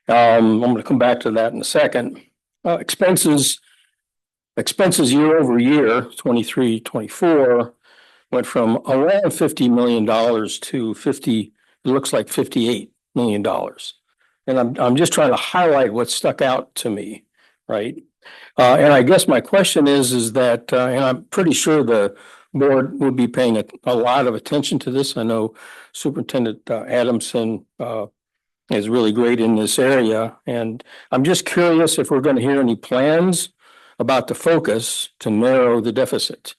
I'm going to come back to that in a second. Expenses year over year, 23, 24, went from around $50 million to it looks like $58 million. And I'm just trying to highlight what stuck out to me, right? And I guess my question is that, and I'm pretty sure the board would be paying a lot of attention to this. I know Superintendent Adamson is really great in this area. And I'm just curious if we're going to hear any plans about the focus to narrow the deficit.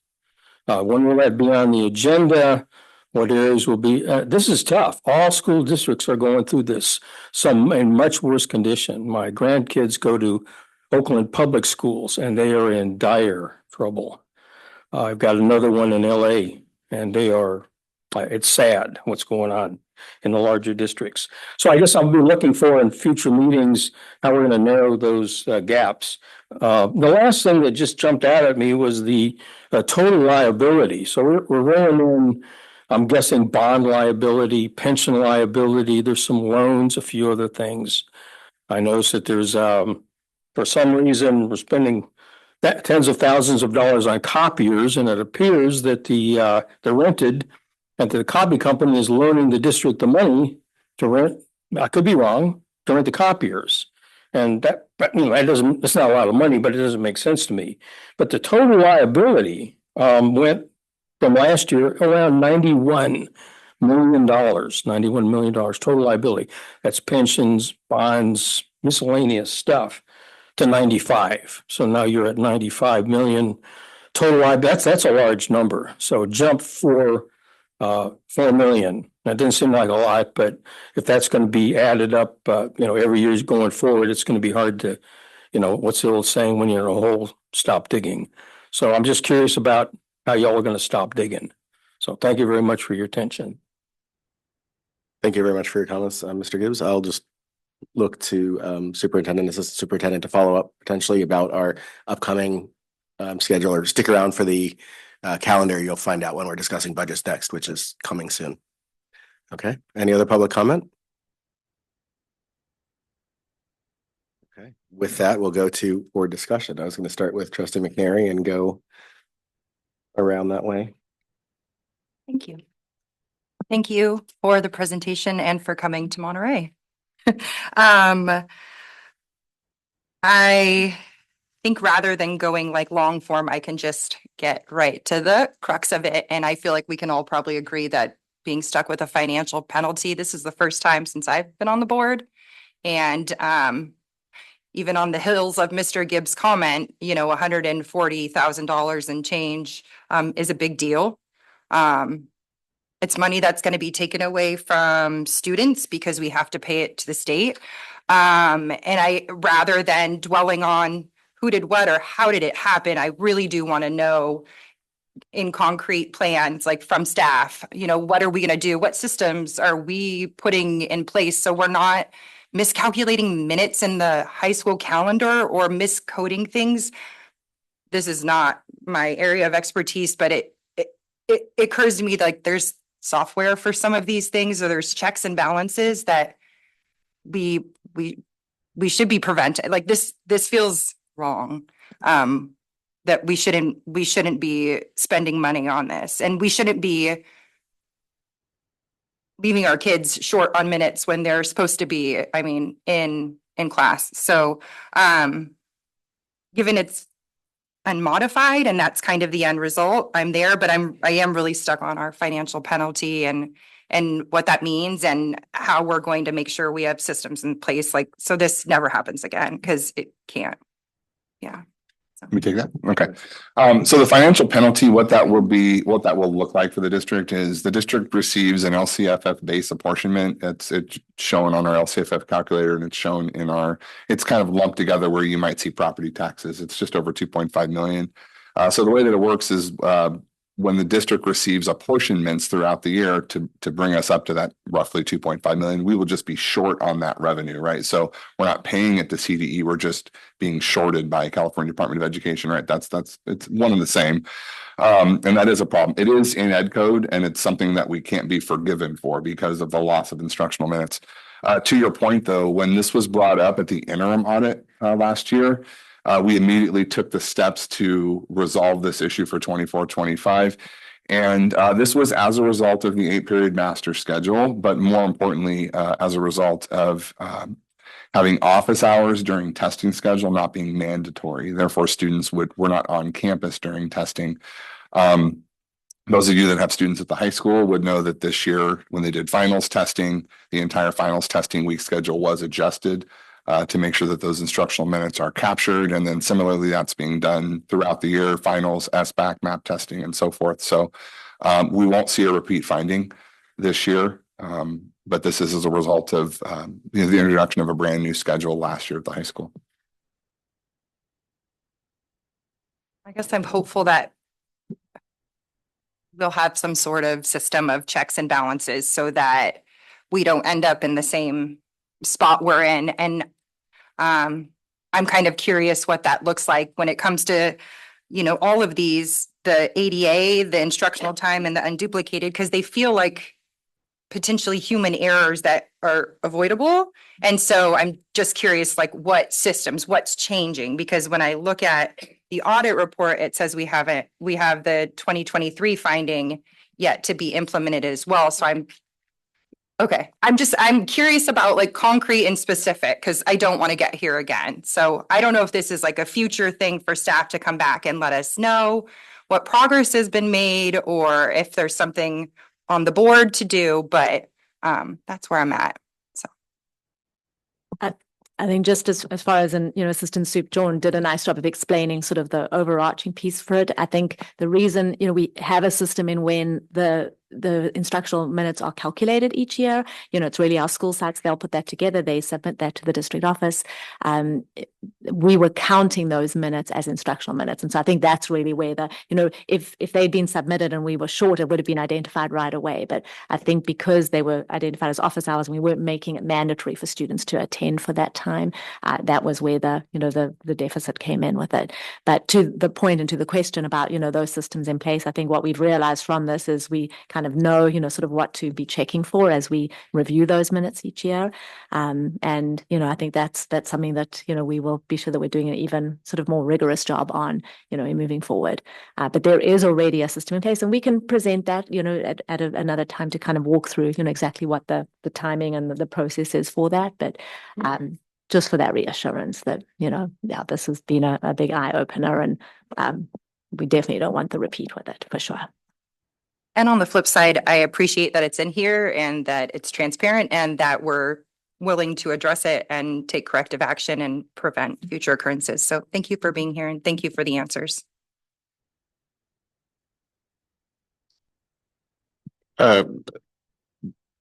When will that be on the agenda? What areas will be, this is tough. All school districts are going through this, some in much worse condition. My grandkids go to Oakland Public Schools and they are in dire trouble. I've got another one in LA and it's sad what's going on in the larger districts. So I guess I'll be looking for in future meetings how we're going to narrow those gaps. The last thing that just jumped out at me was the total liability. So we're rolling in, I'm guessing, bond liability, pension liability. There's some loans, a few other things. I noticed that there's, for some reason, we're spending tens of thousands of dollars on copiers, and it appears that they're rented, and the copy company is loaning the district the money to rent. I could be wrong, to rent the copiers. And that it's not a lot of money, but it doesn't make sense to me. But the total liability went from last year around $91 million total liability. That's pensions, bonds, miscellaneous stuff, to 95. So now you're at 95 million total liability. That's a large number. So jump for 4 million. That didn't seem like a lot, but if that's going to be added up, every year going forward, it's going to be hard to, what's the old saying, when you're in a hole, stop digging. So I'm just curious about how y'all are going to stop digging. So thank you very much for your attention. Thank you very much for your comments, Mr. Gibbs. I'll just look to Superintendent, Assistant Superintendent to follow up potentially about our upcoming schedule, or stick around for the calendar. You'll find out when we're discussing budgets next, which is coming soon. Okay, any other public comment? Okay, with that, we'll go to board discussion. I was going to start with Trustee McNary and go around that way. Thank you. Thank you for the presentation and for coming to Monterey. I think rather than going like long form, I can just get right to the crux of it. And I feel like we can all probably agree that being stuck with a financial penalty, this is the first time since I've been on the board. And even on the heels of Mr. Gibbs' comment, $140,000 and change is a big deal. It's money that's going to be taken away from students because we have to pay it to the state. And rather than dwelling on who did what or how did it happen, I really do want to know in concrete plans, like from staff, what are we going to do? What systems are we putting in place so we're not miscalculating minutes in the high school calendar or miscoding things? This is not my area of expertise, but it occurs to me like there's software for some of these things, or there's checks and balances that we should be prevented. Like this feels wrong. That we shouldn't be spending money on this, and we shouldn't be leaving our kids short on minutes when they're supposed to be, in class. So, given it's unmodified and that's kind of the end result, I'm there, but I am really stuck on our financial penalty and what that means and how we're going to make sure we have systems in place, like, so this never happens again, because it can't. Yeah. Let me take that. Okay. So the financial penalty, what that will look like for the district is the district receives an LCFF base apportionment. It's shown on our LCFF calculator, and it's shown in it's kind of lumped together where you might see property taxes. It's just over 2.5 million. So the way that it works is when the district receives apportionments throughout the year to bring us up to that roughly 2.5 million, we will just be short on that revenue, right? So we're not paying it to CDE, we're just being shorted by California Department of Education, right? It's one and the same. And that is a problem. It is in ed code, and it's something that we can't be forgiven for because of the loss of instructional minutes. To your point though, when this was brought up at the interim audit last year, we immediately took the steps to resolve this issue for 24-25. And this was as a result of the 8-period master schedule, but more importantly, as a result of having office hours during testing schedule not being mandatory. Therefore, students were not on campus during testing. Those of you that have students at the high school would know that this year, when they did finals testing, the entire finals testing week schedule was adjusted to make sure that those instructional minutes are captured. And then similarly, that's being done throughout the year, finals, SBAC, map testing, and so forth. So we won't see a repeat finding this year, but this is as a result of the introduction of a brand new schedule last year at the high school. I guess I'm hopeful that we'll have some sort of system of checks and balances so that we don't end up in the same spot we're in. And I'm kind of curious what that looks like when it comes to, all of these, the ADA, the instructional time, and the unduplicated, because they feel like potentially human errors that are avoidable. And so I'm just curious, like, what systems, what's changing? Because when I look at the audit report, it says we have the 2023 finding yet to be implemented as well. So I'm curious about like concrete and specific, because I don't want to get here again. So I don't know if this is like a future thing for staff to come back and let us know what progress has been made, or if there's something on the board to do, but that's where I'm at. So I think just as far as Assistant Soup John did a nice job of explaining sort of the overarching piece for it. I think the reason, we have a system in when the instructional minutes are calculated each year, it's really our school sites, they'll put that together, they submit that to the district office. We were counting those minutes as instructional minutes. And so I think that's really where if they'd been submitted and we were short, it would have been identified right away. But I think because they were identified as office hours and we weren't making it mandatory for students to attend for that time, that was where the deficit came in with it. But to the point and to the question about, those systems in place, I think what we've realized from this is we kind of know, sort of what to be checking for as we review those minutes each year. And, I think that's something that, we will be sure that we're doing an even sort of more rigorous job on, in moving forward. But there is already a system in place, and we can present that, at another time to kind of walk through, exactly what the timing and the process is for that. But just for that reassurance that, this has been a big eye opener, and we definitely don't want the repeat with it, for sure. And on the flip side, I appreciate that it's in here and that it's transparent and that we're, willing to address it and take corrective action and prevent future occurrences. So thank you for being here and thank you for the answers.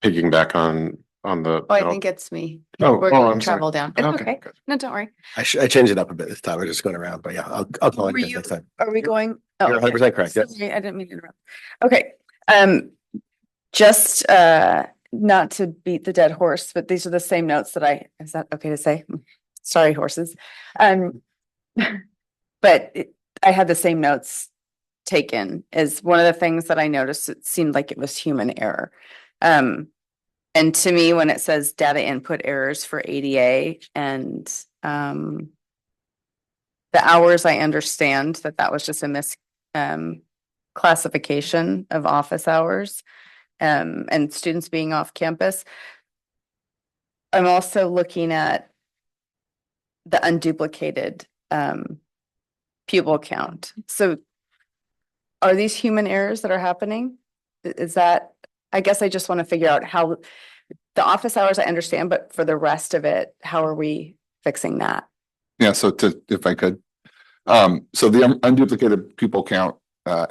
Picking back on the. Oh, I think it's me. Oh, We're oh, going I'm sorry. travel down. It's Okay, okay. good. No, don't worry. I changed it up a bit this time. We're just going around, but yeah, I'll call Were it you- next time. Are we going? You're 100% correct. Yes. Sorry, I didn't mean to interrupt. Okay, just not to beat the dead horse, but these are the same notes that is that okay to say? Sorry, horses. But I had the same notes taken as one of the things that I noticed, it seemed like it was human error. And to me, when it says data input errors for ADA and the hours, I understand that was just a classification of office hours and students being off campus. I'm also looking at the unduplicated pupil count. So are these human errors that are happening? Is that, I guess I just want to figure out how the office hours I understand, but for the rest of it, how are we fixing that? Yeah, so if I could, so the unduplicated pupil count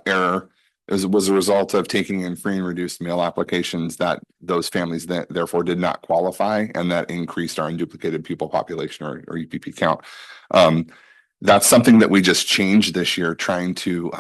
error was a result of taking in free and reduced meal applications that those families that therefore did not qualify, and that increased our unduplicated pupil population or UPP count. That's something that we just changed this year, trying to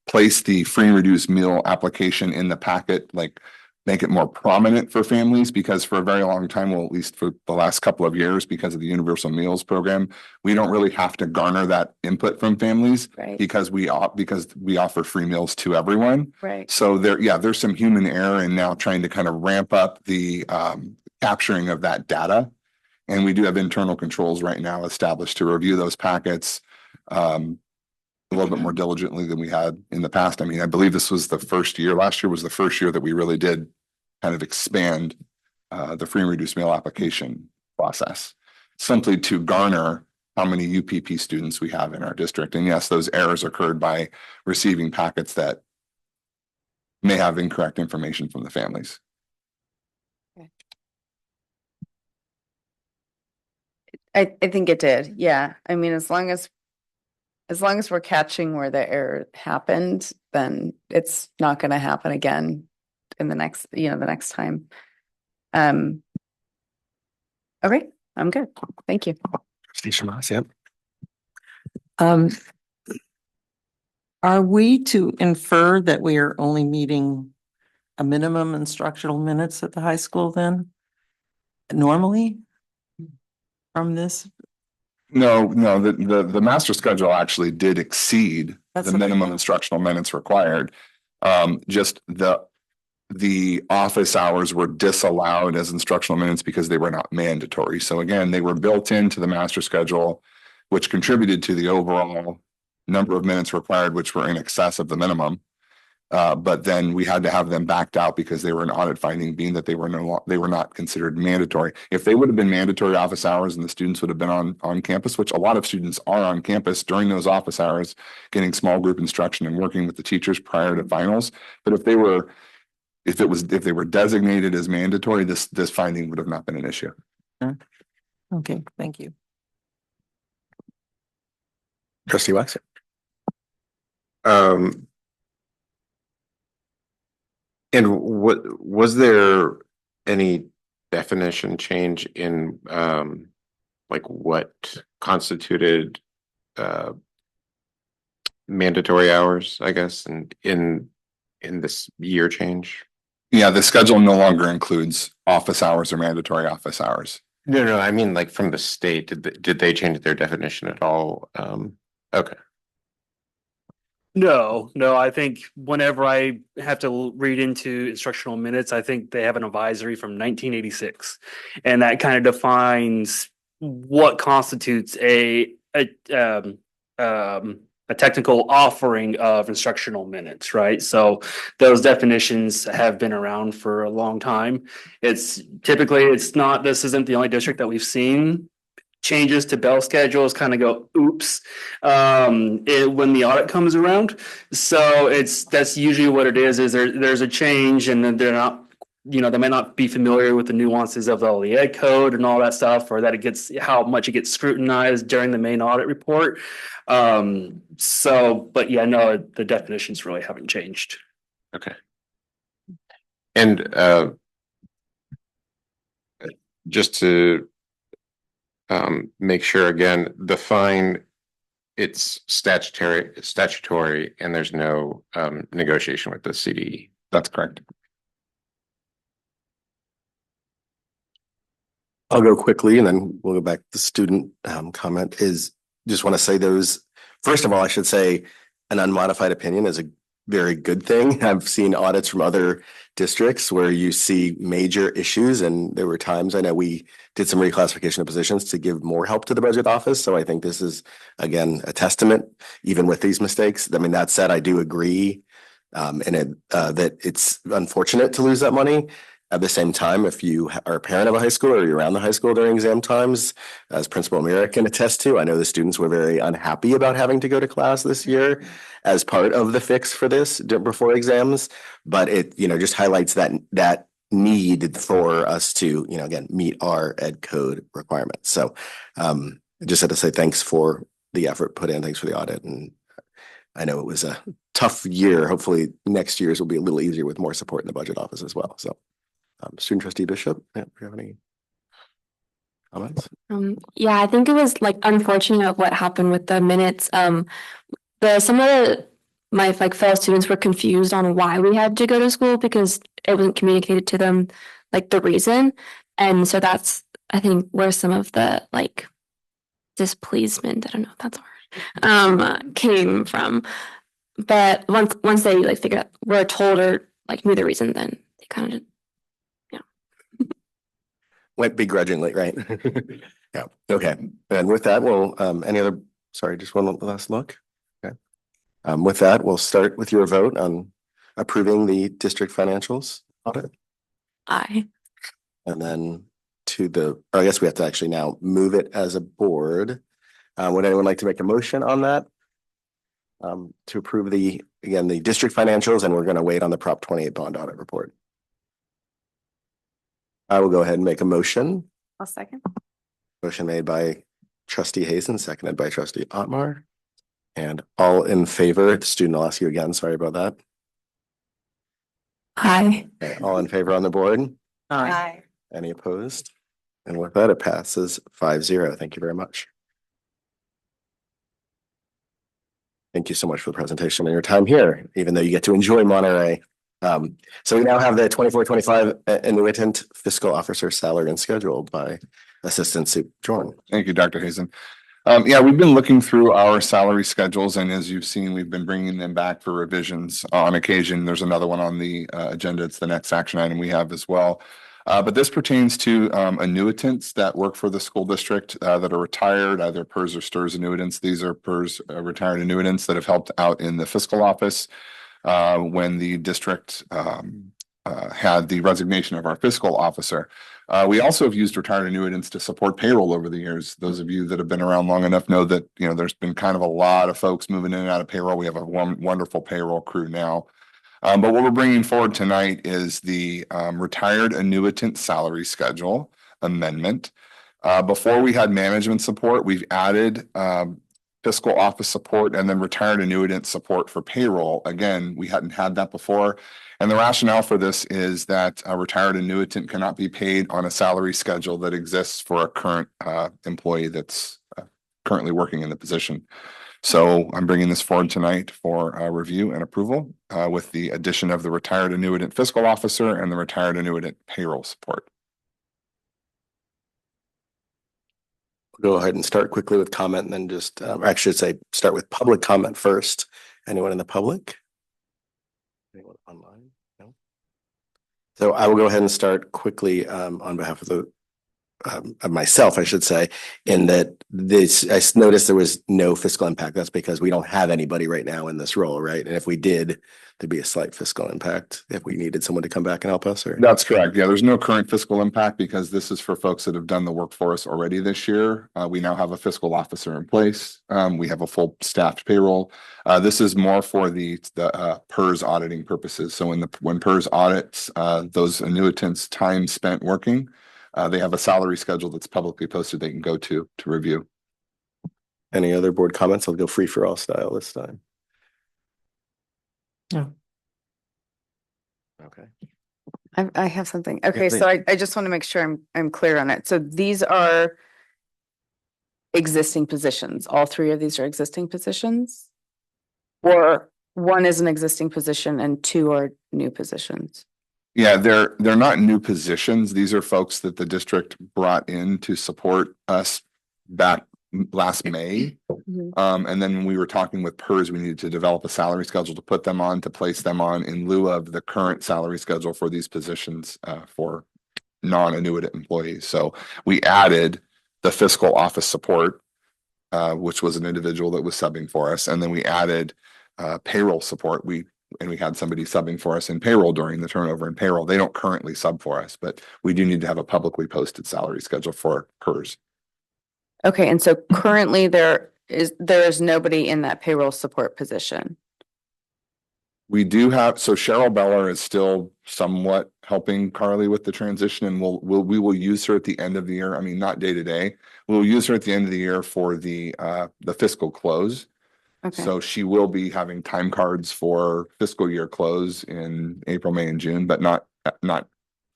place the free and reduced meal application in the packet, like make it more prominent for families, because for a very long time, well, at least for the last couple of years, because of the universal meals program, we don't really have to garner that input from families, Right. because we offer free meals to everyone. Right. So there's some human error in now trying to kind of ramp up the capturing of that data. And we do have internal controls right now established to review those packets a little bit more diligently than we had in the past. I mean, I believe this was the first year, last year was the first year that we really did kind of expand the free and reduced meal application process, simply to garner how many UPP students we have in our district. And yes, those errors occurred by receiving packets that may have incorrect information from the families. I think it did. Yeah. I mean, as long as we're catching where the error happened, then it's not going to happen again in the next time. Okay, I'm good. Thank you. Are we to infer that we are only meeting a minimum instructional minutes at the high school then? Normally? From this? No, the master schedule actually did exceed That's the what I minimum thought. instructional minutes required. Just the office hours were disallowed as instructional minutes because they were not mandatory. So again, they were built into the master schedule, which contributed to the overall number of minutes required, which were in excess of the minimum. But then we had to have them backed out because they were an audit finding, being that they were not considered mandatory. If they would have been mandatory office hours and the students would have been on campus, which a lot of students are on campus during those office hours, getting small group instruction and working with the teachers prior to finals. But if they were designated as mandatory, this finding would have not been an issue. Okay, thank you. Trustee Waxer. And what was there any definition change in like what constituted mandatory hours, I guess, and in this year change? Yeah, the schedule no longer includes office hours or mandatory office hours. No, I mean like from the state, did they change their definition at all? Okay. No, I think whenever I have to read into instructional minutes, I think they have an advisory from 1986. And that kind of defines what constitutes a technical offering of instructional minutes, right? So those definitions have been around for a long time. This isn't the only district that we've seen changes to bell schedules kind of go oops when the audit comes around. So that's usually what it is there's a change and then they're not they may not be familiar with the nuances of the ed code and all that stuff, or that how much it gets scrutinized during the main audit report. But yeah, no, the definitions really haven't changed. Okay. And just to make sure again, the fine, it's statutory, and there's no negotiation with the CDE. That's correct. I'll go quickly and then we'll go back to the student comment is just want to say those, first of all, I should say an unmodified opinion is a very good thing. I've seen audits from other districts where you see major issues, and there were times I know we did some reclassification of positions to give more help to the budget office. So I think this is, again, a testament, even with these mistakes. I mean, that said, I do agree that it's unfortunate to lose that money. At the same time, if you are a parent of a high school or you're around the high school during exam times, as Principal Amira can attest to, I know the students were very unhappy about having to go to class this year as part of the fix for this before exams. But it, just highlights that need for us to, again, meet our ed code requirements. So just had to say thanks for the effort put in. Thanks for the audit. And I know it was a tough year. Hopefully next year's will be a little easier with more support in the budget office as well. So. Student trustee Bishop, do you have any comments? Yeah, I think it was like unfortunate what happened with the minutes. Some of my fellow students were confused on why we had to go to school because it wasn't communicated to them like the reason. And so that's, I think, where some of the displeasement, I don't know if that's a word, came from. But once they figured out, were told or knew the reason, then they kind of just went begrudgingly, right? Yeah. Okay. And with that, we'll just one last look. Okay. With that, we'll start with your vote on approving the district financials audit. Aye. And then I guess we have to actually now move it as a board. Would anyone like to make a motion on that? To approve the district financials, and we're going to wait on the Prop 28 bond audit report. I will go ahead and make a motion. I'll second. Motion made by trustee Hazen, seconded by trustee Otmar. And all in favor, the student, I'll ask you again, sorry about that. Aye. Okay, all in favor on the board? Aye. Any opposed? And with that, it passes 5-0. Thank you very much. Thank you so much for the presentation and your time here, even though you get to enjoy Monterey. So we now have the 24-25 annuitant fiscal officer salary and schedule by Assistant Sup Jordan. Thank you, Dr. Hazen. Yeah, we've been looking through our salary schedules, and as you've seen, we've been bringing them back for revisions on occasion. There's another one on the agenda. It's the next action item we have as well. But this pertains to annuitants that work for the school district that are retired, either PERS or STIRS annuitants. These are PERS retired annuitants that have helped out in the fiscal office when the district had the resignation of our fiscal officer. We also have used retired annuitants to support payroll over the years. Those of you that have been around long enough know that, there's been kind of a lot of folks moving in and out of payroll. We have a wonderful payroll crew now. But what we're bringing forward tonight is the retired annuitant salary schedule amendment. Before we had management support, we've added fiscal office support and then retired annuitant support for payroll. Again, we hadn't had that before. And the rationale for this is that a retired annuitant cannot be paid on a salary schedule that exists for a current employee that's currently working in the position. So I'm bringing this forward tonight for review and approval with the addition of the retired annuitant fiscal officer and the retired annuitant payroll support. Go ahead and start quickly with comment and then just, I should say, start with public comment first. Anyone in the public? Anyone online? No. So I will go ahead and start quickly on behalf of the myself, I should say, in that this, I noticed there was no fiscal impact. That's because we don't have anybody right now in this role, right? And if we did, there'd be a slight fiscal impact if we needed someone to come back and help us, or? That's correct. Yeah, there's no current fiscal impact because this is for folks that have done the work for us already this year. We now have a fiscal officer in place. We have a full staffed payroll. This is more for the PERS auditing purposes. So when PERS audits those annuitants' time spent working, they have a salary schedule that's publicly posted they can go to review. Any other board comments? I'll go free for all style this time. No. Okay. I have something. Okay, please. so I just want to make sure I'm clear on it. So these are existing positions. All three of these are existing positions? Or one is an existing position and two are new positions? Yeah, they're not new positions. These are folks that the district brought in to support us back last May. And then when we were talking with PERS, we needed to develop a salary schedule to put them on, to place them on in lieu of the current salary schedule for these positions for non-annuitant employees. So we added the fiscal office support, which was an individual that was subbing for us. And then we added payroll support. We had somebody subbing for us in payroll during the turnover in payroll. They don't currently sub for us, but we do need to have a publicly posted salary schedule for PERS. Okay, and so currently there is nobody in that payroll support position. We do have, so Cheryl Beller is still somewhat helping Carly with the transition, and we will use her at the end of the year. I mean, not day to day. We'll use her at the end of the year for the fiscal close. Okay. So she will be having time cards for fiscal year close in April, May, and June, but not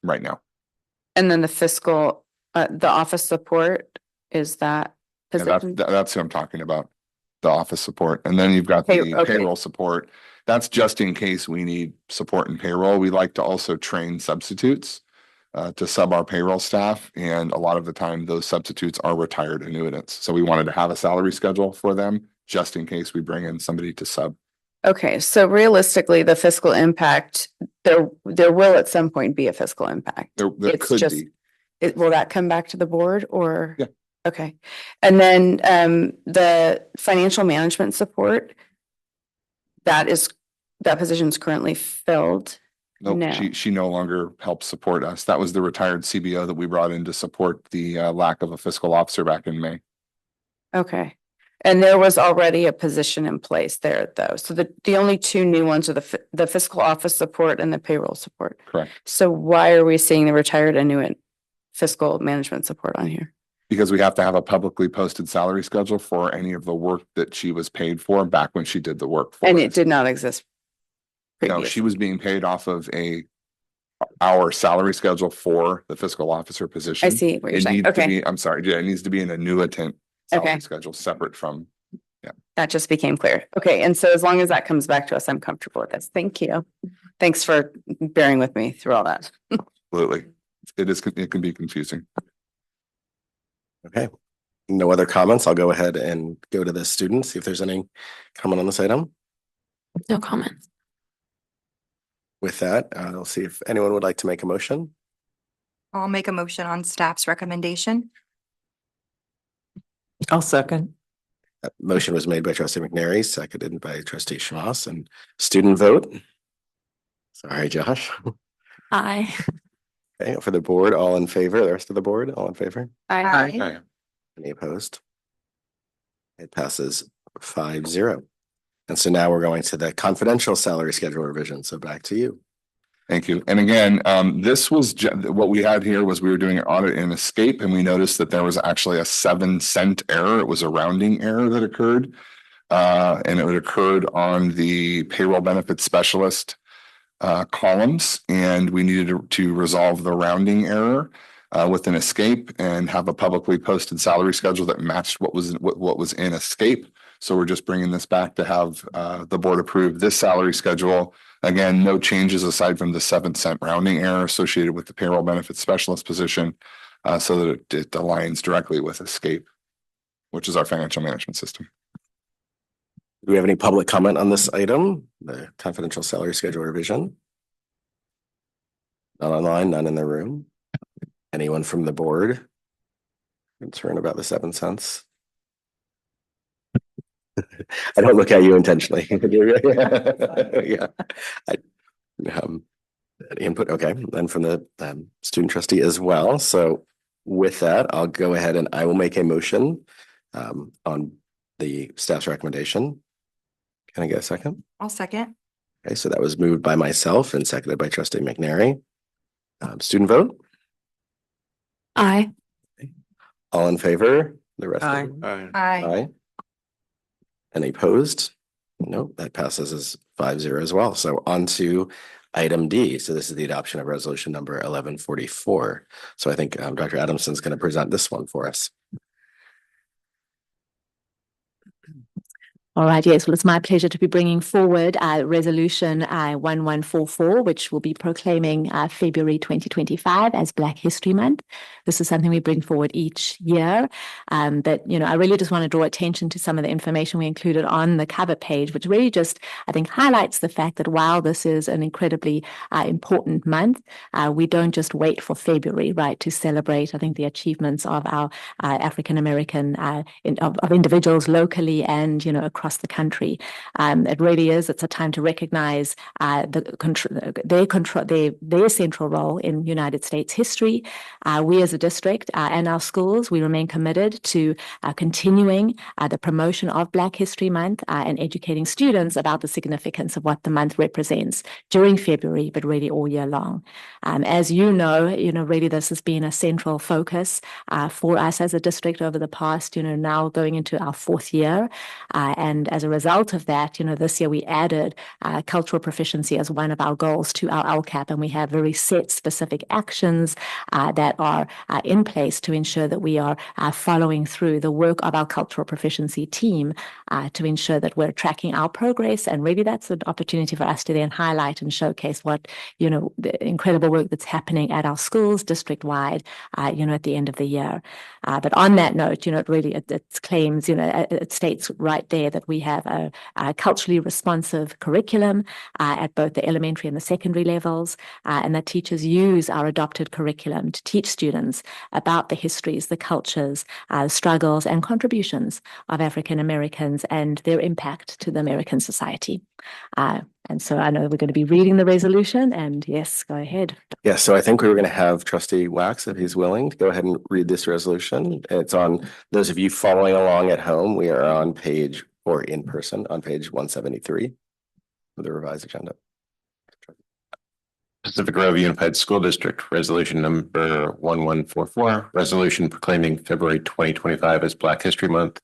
right now. And then the fiscal, the office support, is that Yeah, position? that's who I'm talking about, the office support. And then you've got the Okay. payroll support. That's just in case we need support in payroll. We like to also train substitutes to sub our payroll staff. And a lot of the time those substitutes are retired annuitants. So we wanted to have a salary schedule for them just in case we bring in somebody to sub. Okay, so realistically, the fiscal impact, there will at some point be a fiscal impact. There It's could just- be. Will that come back to the board or? Yeah. Okay, and then the financial management support, that position is currently filled. Nope, No. she no longer helps support us. That was the retired CBO that we brought in to support the lack of a fiscal officer back in May. Okay, and there was already a position in place there though. So the only two new ones are the fiscal office support and the payroll support. Correct. So why are we seeing the retired annuitant fiscal management support on here? Because we have to have a publicly posted salary schedule for any of the work that she was paid for back when she did the work for And us. it did not exist. No, previously. she was being paid off of our salary schedule for the fiscal officer position. I see what you're It saying. needs to Okay, be, I'm sorry, yeah, it needs to be an annuitant salary Okay. schedule separate from, that just became clear. Okay, and so as long as that comes back to us, I'm comfortable with this. Thank you. Thanks for bearing with me through all that. absolutely. It can be confusing. Okay. No other comments. I'll go ahead and go to the students, see if there's any comment on this item. No comments. With that, I'll see if anyone would like to make a motion. I'll make a motion on staff's recommendation. I'll second. That motion was made by trustee McNary, seconded by trustee Schmass, and student vote. Sorry, Josh. Aye. Okay, for the board, all in favor, the rest of the board, all in favor? Aye. Any opposed? It passes 5-0. And so now we're going to the confidential salary schedule revision. So back to you. Thank you. And again, this was what we had here was we were doing an audit in Escape, and we noticed that there was actually a 7-cent error. It was a rounding error that occurred. And it occurred on the payroll benefit specialist columns, and we needed to resolve the rounding error with an Escape and have a publicly posted salary schedule that matched what was in Escape. So we're just bringing this back to have the board approve this salary schedule. Again, no changes aside from the 7-cent rounding error associated with the payroll benefit specialist position, so that it aligns directly with Escape, which is our financial management system. Do we have any public comment on this item, the confidential salary schedule revision? None online, none in the room. Anyone from the board Concern about the 7 cents. I don't look at you intentionally. Yeah. Um, Input, okay, then from the student trustee as well. So with that, I'll go ahead and I will make a motion on the staff's recommendation. Can I get a second? I'll second. Okay, so that was moved by myself and seconded by trustee McNary. Student vote, Aye. all in favor? The rest. Aye. Aye. Aye. Any opposed? No, that passes as 5-0 as well. So on to item D. So this is the adoption of resolution number 1144. So I think Dr. Adamson's going to present this one for us. All right, yes, well, it's my pleasure to be bringing forward resolution 1144, which will be proclaiming February 2025 as Black History Month. This is something we bring forward each year. But, I really just want to draw attention to some of the information we included on the cover page, which really just, I think, highlights the fact that while this is an incredibly important month, we don't just wait for February, right, to celebrate, I think, the achievements of our African-American, of individuals locally and, across the country. It really is. It's a time to recognize their central role in United States history. We as a district and our schools, we remain committed to continuing the promotion of Black History Month and educating students about the significance of what the month represents during February, but really all year long. As really this has been a central focus for us as a district over the past, now going into our 4th year. And as a result of that, this year we added cultural proficiency as one of our goals to our LCAP, and we have very set specific actions that are in place to ensure that we are following through the work of our cultural proficiency team to ensure that we're tracking our progress. And really that's an opportunity for us to then highlight and showcase what, the incredible work that's happening at our schools district-wide, at the end of the year. But on that note, it claims, it states right there that we have a culturally responsive curriculum at both the elementary and the secondary levels, and that teachers use our adopted curriculum to teach students about the histories, the cultures, struggles, and contributions of African Americans and their impact to the American society. And so I know we're going to be reading the resolution, and yes, go ahead. Yeah, so I think we were going to have trustee Wax, if he's willing, to go ahead and read this resolution. It's on those of you following along at home. We are on page, or in person, on page 173 of the revised agenda. Pacific Grove Unified School District, resolution number 1144, resolution proclaiming February 2025 as Black History Month.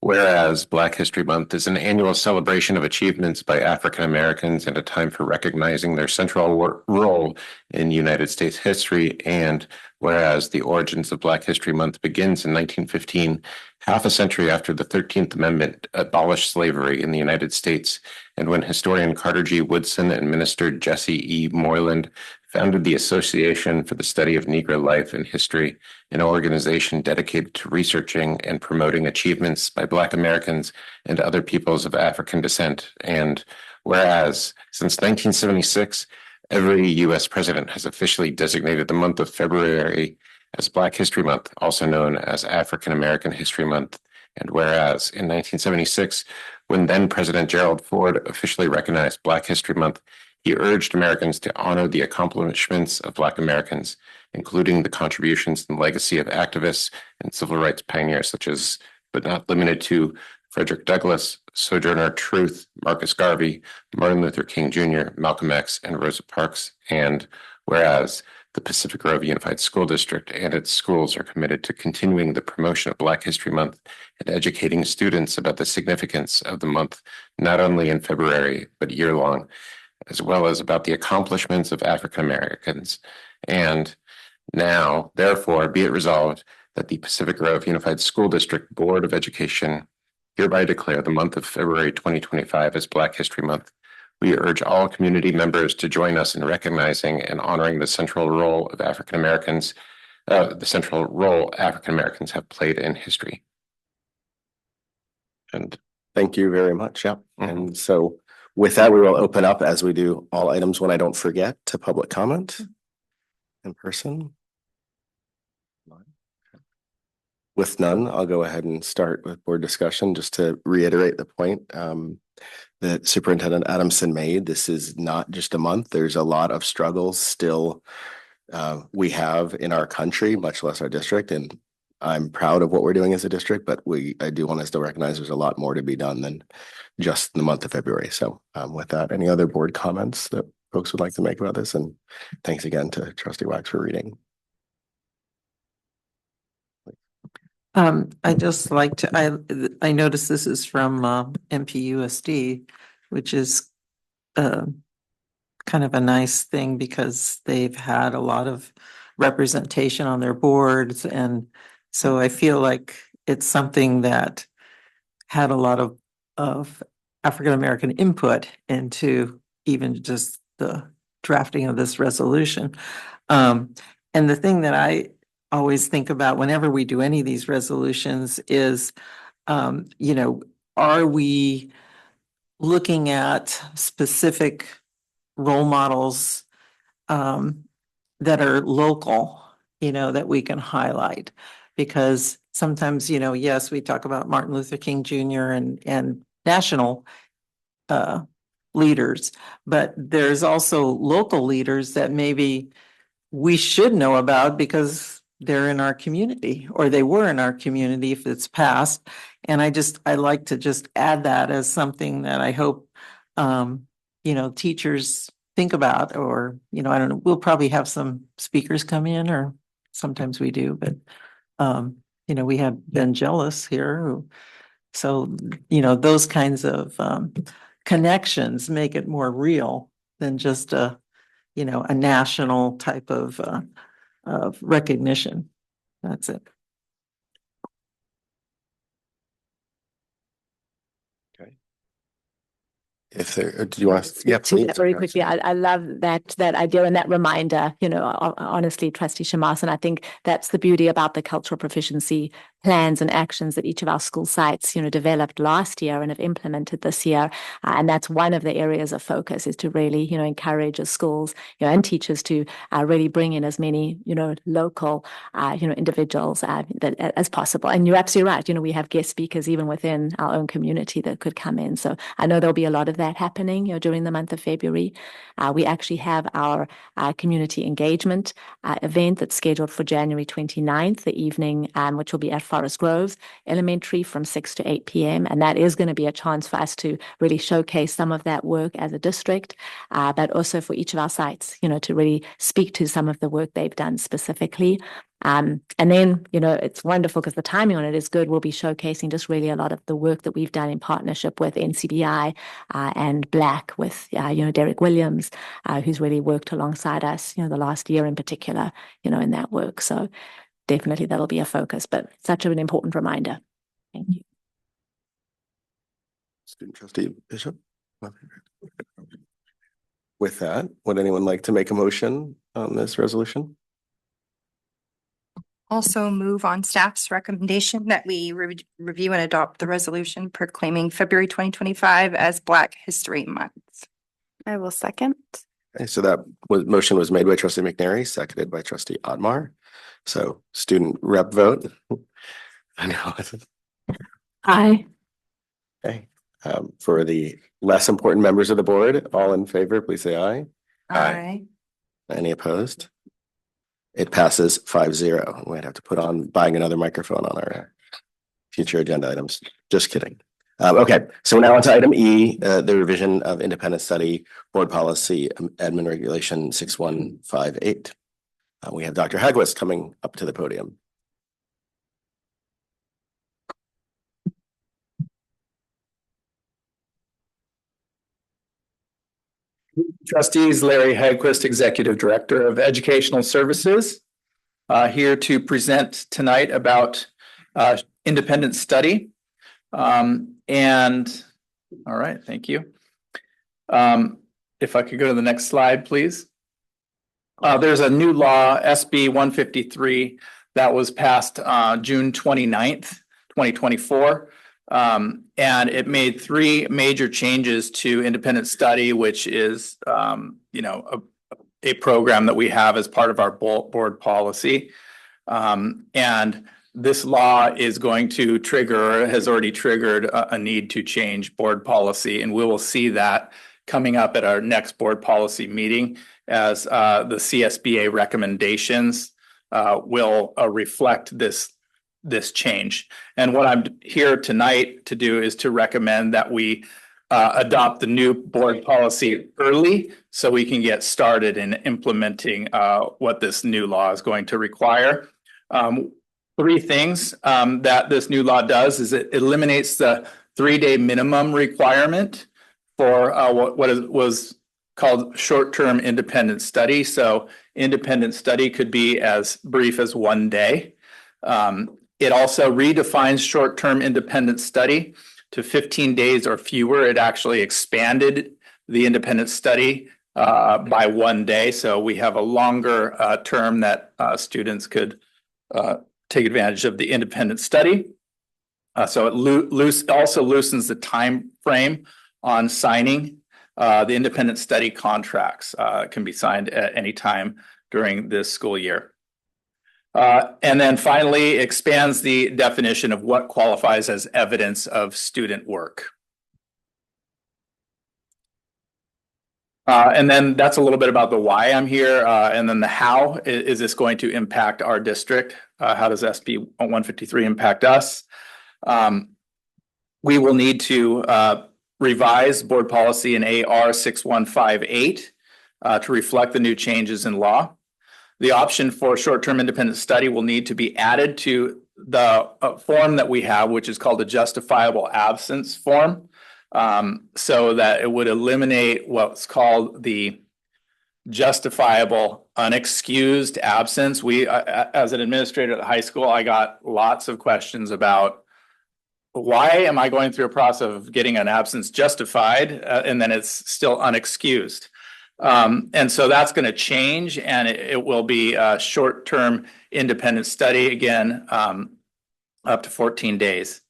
Whereas Black History Month is an annual celebration of achievements by African Americans and a time for recognizing their central role in United States history. And whereas the origins of Black History Month begins in 1915, half a century after the 13th Amendment abolished slavery in the United States, and when historian Carter G. Woodson and minister Jesse E. Moyland founded the Association for the Study of Negro Life and History, an organization dedicated to researching and promoting achievements by Black Americans and other peoples of African descent. And whereas since 1976, every U.S. president has officially designated the month of February as Black History Month, also known as African American History Month. And whereas in 1976, when then President Gerald Ford officially recognized Black History Month, he urged Americans to honor the accomplishments of Black Americans, including the contributions and legacy of activists and civil rights pioneers such as, but not limited to, Frederick Douglass, Sojourner Truth, Marcus Garvey, Martin Luther King Jr., Malcolm X, and Rosa Parks. And whereas the Pacific Grove Unified School District and its schools are committed to continuing the promotion of Black History Month and educating students about the significance of the month, not only in February, but year-long, as well as about the accomplishments of African Americans. And now, therefore, be it resolved that the Pacific Grove Unified School District Board of Education hereby declare the month of February 2025 as Black History Month. We urge all community members to join us in recognizing and honoring the central role of African Americans, African Americans have played in history. And thank you very much. Yeah. And so with that, we will open up, as we do all items when I don't forget, to public comment in person. with none, I'll go ahead and start with board discussion just to reiterate the point that Superintendent Adamson made. This is not just a month. There's a lot of struggles still we have in our country, much less our district. And I'm proud of what we're doing as a district, but I do want to still recognize there's a lot more to be done than just the month of February. So with that, any other board comments that folks would like to make about this? And thanks again to Trustee Wax for reading. I just like to, I noticed this is from MPUSD, which is kind of a nice thing because they've had a lot of representation on their boards. And so I feel like it's something that had a lot of African-American input into even just the drafting of this resolution. And the thing that I always think about whenever we do any of these resolutions is, you know, are we looking at specific role models that are local, you know, that we can highlight? Because sometimes, you know, yes, we talk about Martin Luther King Jr. and national leaders, but there's also local leaders that maybe we should know about because they're in our community or they were in our community if it's passed. And I like to just add that as something that I hope, you know, teachers think about, or, you know, I don't know, we'll probably have some speakers come in, or sometimes we do, but, you know, we have Ben Jealous here. So, you know, those kinds of connections make it more real than just a, you know, a national type of recognition. That's it. If there, do you want to? Yeah, To that please. very quickly, I love that idea and that reminder, you know, honestly, Trustee Shamas, and I think that's the beauty about the cultural proficiency plans and actions that each of our school sites, you know, developed last year and have implemented this year. And that's one of the areas of focus, is to really, you know, encourage as schools, you know, and teachers to really bring in as many, you know, local, you know, individuals as possible. And you're absolutely right. You know, we have guest speakers even within our own community that could come in. So I know there'll be a lot of that happening, you know, during the month of February. We actually have our community engagement event that's scheduled for January 29th, the evening, which will be at Forest Grove Elementary from 6 to 8 p.m. And that is going to be a chance for us to really showcase some of that work as a district, but also for each of our sites, you know, to really speak to some of the work they've done specifically. And then, you know, it's wonderful because the timing on it is good. We'll be showcasing just really a lot of the work that we've done in partnership with NCBI and Black with, you know, Derek Williams, who's really worked alongside us, you know, the last year in particular, you know, in that work. So definitely that'll be a focus, but such an important reminder. Thank you. Student Trustee Bishop. With that, would anyone like to make a motion on this resolution? Also move on staff's recommendation that we review and adopt the resolution proclaiming February 2025 as Black History Month. I will second. Okay, so that motion was made by Trustee McNary, seconded by Trustee Otmar. So student rep vote. I know. Aye. Okay. For the less important members of the board, all in favor, please say aye. Aye. Any opposed? It passes 5-0. We'd have to put on buying another microphone on our future agenda items. Just kidding. Okay, so now on to item E, the revision of independent study board policy admin regulation 6158. We have Dr. Hagwist coming up to the podium. Trustees, Larry Hagquist, Executive Director of Educational Services, here to present tonight about independent study. And all right, thank you. If I could go to the next slide, please. There's a new law, SB 153, that was passed June 29th, 2024. And it made 3 major changes to independent study, which is, you know, a program that we have as part of our board policy. And this law is going to trigger, or has already triggered a need to change board policy, and we will see that coming up at our next board policy meeting as the CSBA recommendations will reflect this change. And what I'm here tonight to do is to recommend that we adopt the new board policy early so we can get started in implementing what this new law is going to require. Three things that this new law does is it eliminates the 3-day minimum requirement for was called short-term independent study. So independent study could be as brief as 1 day. It also redefines short-term independent study to 15 days or fewer. It actually expanded the independent study by 1 day. So we have a longer term that students could take advantage of the independent study. So it also loosens the time frame on signing the independent study contracts. Can be signed at any time during this school year. And then finally expands the definition of what qualifies as evidence of student work. And then that's a little bit about the why I'm here. And then the how is this going to impact our district? How does SB 153 impact us? We will need to revise board policy in AR 6158 to reflect the new changes in law. The option for short-term independent study will need to be added to the form that we have, which is called a justifiable absence form, so that it would eliminate what's called the justifiable unexcused absence. We, as an administrator at the high school, I got lots of questions about why am I going through a process of getting an absence justified and then it's still unexcused. And so that's going to change, and it will be a short-term independent study again, up to 14 days.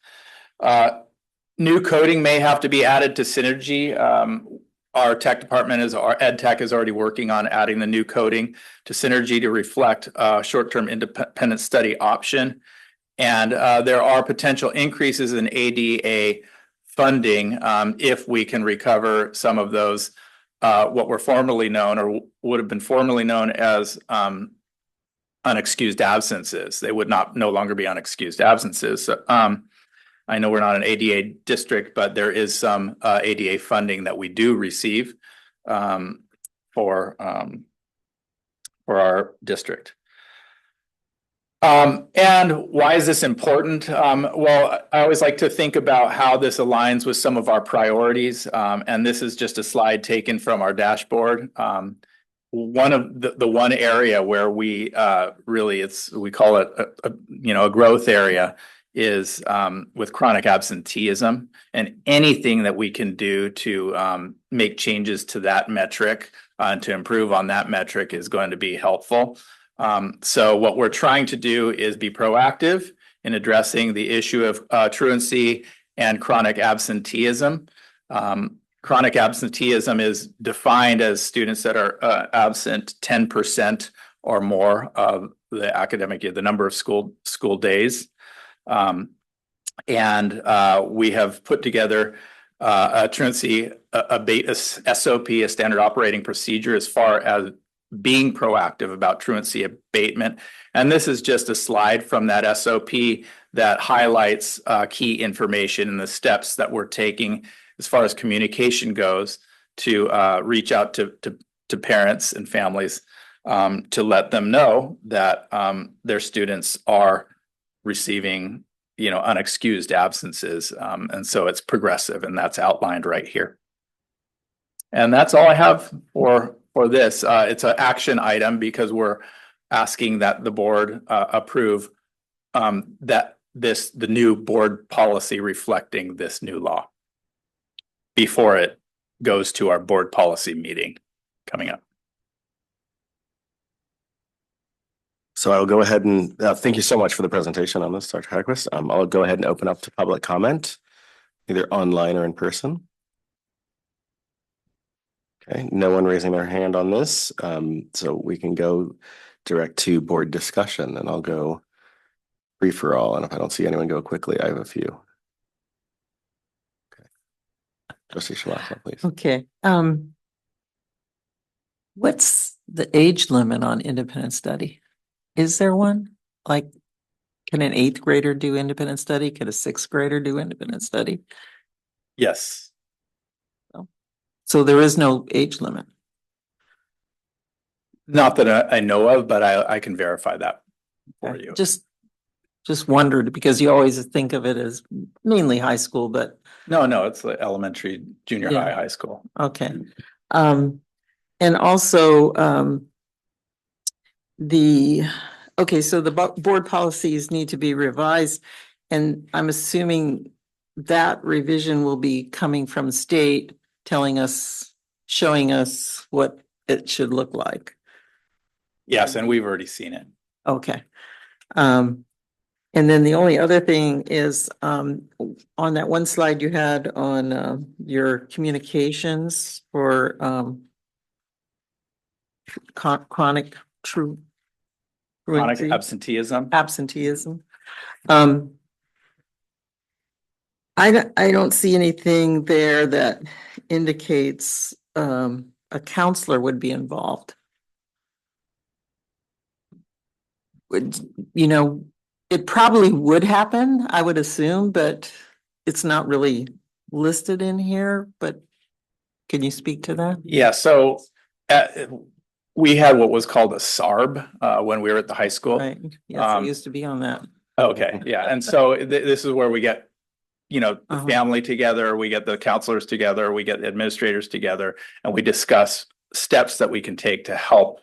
New coding may have to be added to Synergy. Our tech department our ed tech is already working on adding the new coding to Synergy to reflect short-term independent study option. And there are potential increases in ADA funding if we can recover some of those what were formerly known or would have been formerly known as unexcused absences. They would no longer be unexcused absences. So, I know we're not an ADA district, but there is some ADA funding that we do receive for our district. And why is this important? Well, I always like to think about how this aligns with some of our priorities. And this is just a slide taken from our dashboard. One of the one area where we really we call it a growth area is with chronic absenteeism, and anything that we can do to make changes to that metric and to improve on that metric is going to be helpful. So what we're trying to do is be proactive in addressing the issue of truancy and chronic absenteeism. Chronic absenteeism is defined as students that are absent 10% or more of the academic year, the number of school days. And we have put together a truancy SOP, a standard operating procedure, as far as being proactive about truancy abatement. And this is just a slide from that SOP that highlights key information and the steps that we're taking as far as communication goes to reach out to parents and families to let them know that their students are receiving unexcused absences. And so it's progressive, and that's outlined right here. And that's all I have for this. It's an action item because we're asking that the board approve the new board policy reflecting this new law before it goes to our board policy meeting coming up. So I'll go ahead and thank you so much for the presentation on this, Dr. Hagquist. I'll go ahead and open up to public comment, either online or in person. Okay, no one raising their hand on this, so we can go direct to board discussion, and I'll go free for all. And if I don't see anyone go quickly, I have a few. Okay. Trustee Shalata, please. Okay, what's the age limit on independent study? Is there one? Like, can an eighth grader do independent study? Could a sixth grader do independent study? Yes. So there is no age limit. Not that I know of, but I can verify that for you. Just wondered, because you always think of it as mainly high school, but No, it's like elementary, junior Yeah. high, high school. okay. And also, so the board policies need to be revised. And I'm assuming that revision will be coming from state, telling us, showing us what it should look like. Yes, and we've already seen it. Okay. And then the only other thing is, on that one slide you had on, your communications for, chronic Chronic truancy, absenteeism. absenteeism. I don't see anything there that indicates, a counselor would be involved. You know, it probably would happen, I would assume, but it's not really listed in here, but can you speak to that? Yeah, so we had what was called a SARB when we were at the high school. Right, yes, I used to be on that. Okay, yeah, and so this is where we get, the Uh-huh. family together, we get the counselors together, we get administrators together, and we discuss steps that we can take to help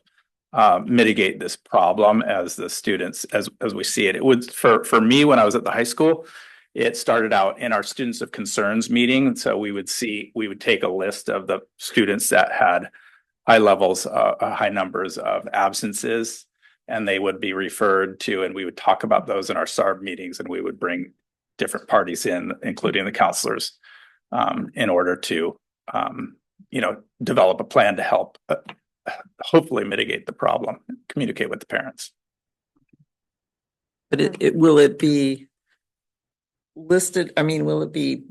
mitigate this problem as the students, as we see it. It would, for me, when I was at the high school, it started out in our students of concerns meeting. So we would take a list of the students that had high levels, high numbers of absences, and they would be referred to, and we would talk about those in our SARB meetings, and we would bring different parties in, including the counselors, in order to, develop a plan to help hopefully mitigate the problem, communicate with the parents. But will it be listed? I mean, will it be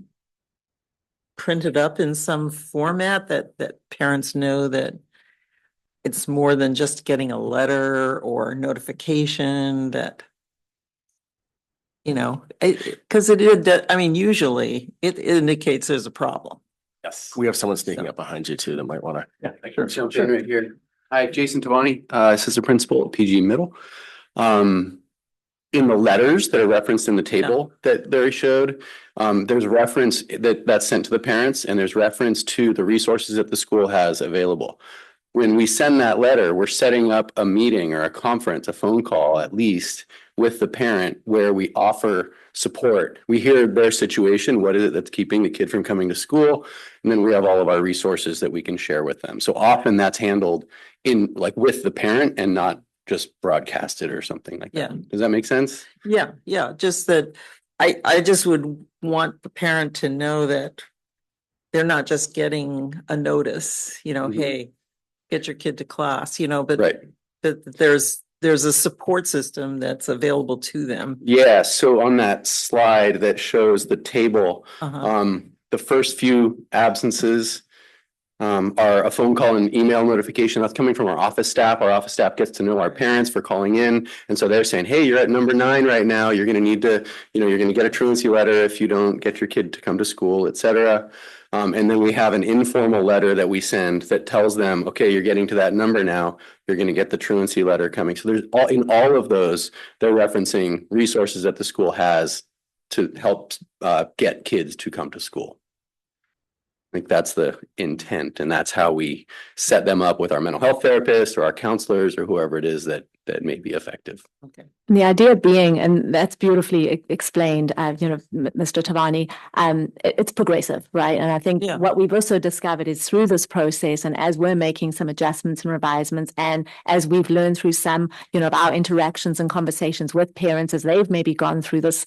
printed up in some format that parents know that it's more than just getting a letter or notification that, because usually it indicates there's a problem. Yes. We have someone sneaking up behind you too that might want to. Yeah, sure. Jump in right here. Hi, Jason Tavani, assistant principal at PG Middle. In the letters that are referenced in the table that Larry showed, there's reference that's sent to the parents, and there's reference to the resources that the school has available. When we send that letter, we're setting up a meeting or a conference, a phone call at least, with the parent where we offer support. We hear their situation, what is it that's keeping the kid from coming to school? And then we have all of our resources that we can share with them. So often that's handled with the parent and not just broadcasted or something like that. Yeah. Does that make sense? Yeah, just that I just would want the parent to know that they're not just getting a notice, hey, get your kid to class, but Right. that there's a support system that's available to them. Yeah, so on that slide that shows the table, Uh-huh. the first few absences are a phone call and email notification that's coming from our office staff. Our office staff gets to know our parents for calling in. And so they're saying, hey, you're at number 9 right now. You're going to need to, you're going to get a truancy letter if you don't get your kid to come to school, et cetera. And then we have an informal letter that we send that tells them, okay, you're getting to that number now. You're going to get the truancy letter coming. So there's all of those, they're referencing resources that the school has to help get kids to come to school. I think that's the intent, and that's how we set them up with our mental health therapist or our counselors or whoever it is that may be effective. Okay. And the idea being, and that's beautifully explained, Mr. Tavani, it's progressive, right? And I think what we've also discovered is through this process, and as we're making some adjustments and revisements, and as we've learned through some, of our interactions and conversations with parents, as they've maybe gone through this,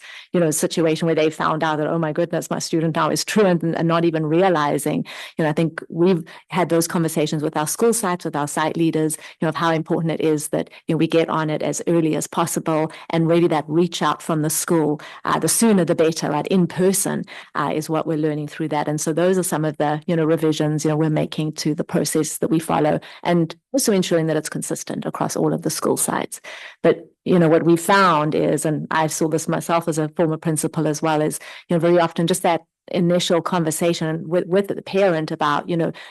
situation where they found out that, oh my goodness, my student now is truant and not even realizing, I think we've had those conversations with our school sites, with our site leaders, of how important it is that, we get on it as early as possible, and really that reach out from the school, the sooner the better, right? In person is what we're learning through that. And so those are some of the, revisions, we're making to the process that we follow, and also ensuring that it's consistent across all of the school sites. But what we found is, and I saw this myself as a former principal as well, is, very often just that initial conversation with the parent about,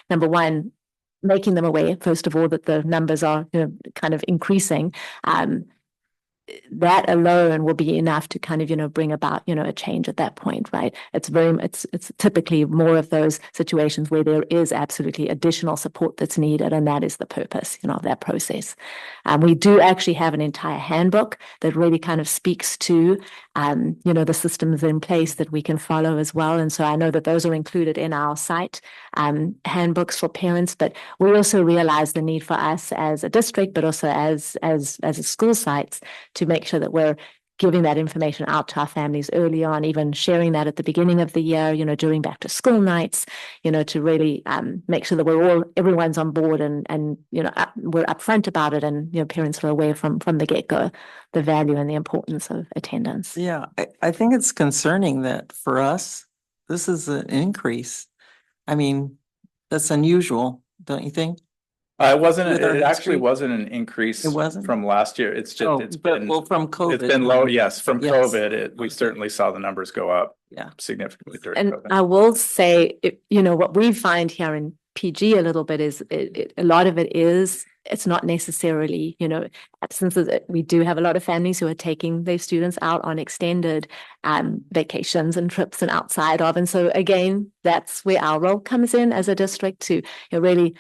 number one, making them aware, first of all, that the numbers are, kind of increasing. That alone will be enough to kind of, bring about, a change at that point, right? It's typically more of those situations where there is absolutely additional support that's needed, and that is the purpose, of that process. We do actually have an entire handbook that really kind of speaks to, the systems in place that we can follow as well. And so I know that those are included in our site handbooks for parents, but we also realize the need for us as a district, but also as a school sites, to make sure that we're giving that information out to our families early on, even sharing that at the beginning of the year, during back to school nights, to really make sure that everyone's on board, and we're upfront about it, and parents are aware from the get-go the value and the importance of attendance. Yeah, I think it's concerning that for us, this is an increase. I mean, that's unusual, don't you think? It actually wasn't an increase. It wasn't? From last year. It's just, it's been. Well, from COVID. It's been low, yes, from Yes. COVID, we certainly saw the numbers go up. Yeah. Significantly during And COVID. I will say, what we find here in PG a little bit is a lot of it is, it's not necessarily, absences. We do have a lot of families who are taking their students out on extended vacations and trips and outside of. And so again, that's where our role comes in as a district to really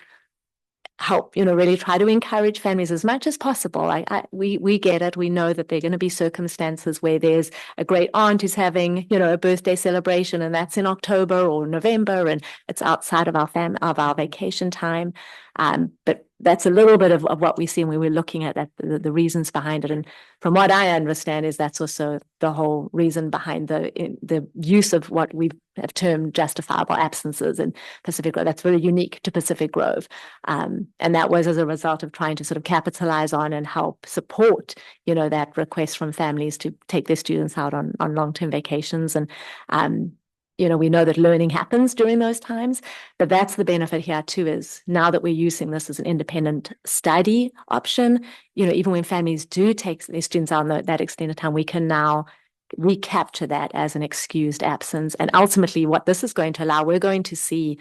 help, really try to encourage families as much as possible. We get it. We know that there are going to be circumstances where there's a great aunt who's having, a birthday celebration, and that's in October or November, and it's outside of our vacation time. But that's a little bit of what we see when we're looking at that, the reasons behind it. And from what I understand is that's also the whole reason behind the use of what we have termed justifiable absences in Pacific Grove. That's very unique to Pacific Grove. And that was as a result of trying to sort of capitalize on and help support, that request from families to take their students out on long-term vacations. And we know that learning happens during those times, but that's the benefit here too, is now that we're using this as an independent study option, even when families do take their students out on that extended time, we can now recapture that as an excused absence. And ultimately what this is going to allow, we're going to see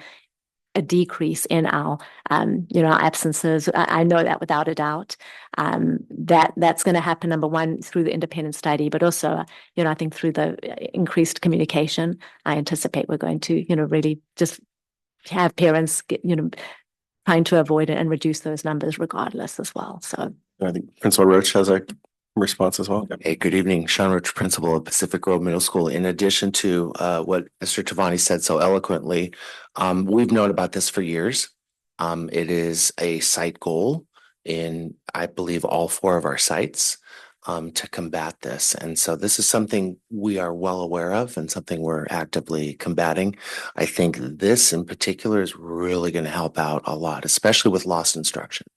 a decrease in our, our absences. I know that without a doubt. That's going to happen, number one, through the independent study, but also, I think through the increased communication. I anticipate we're going to, really just have parents get, trying to avoid it and reduce those numbers regardless as well. So I think Principal Roach has a response as well. Hey, good evening. Sean Roach, principal of Pacific Grove Middle School. In addition to what Mr. Tavani said so eloquently, we've known about this for years. It is a site goal in, I believe, all 4 of our sites to combat this. And so this is something we are well aware of and something we're actively combating. I think this in particular is really going to help out a lot, especially with lost instruction.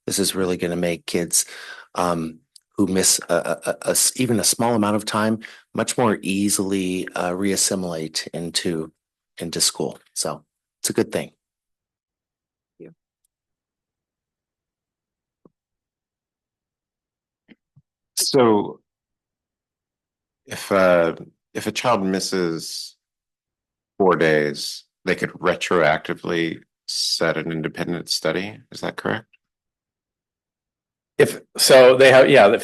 This is really going to make kids who miss even a small amount of time much more easily reassimilate into school. So it's a good thing. So if a child misses 4 days, they could retroactively set an independent study. Is that correct? If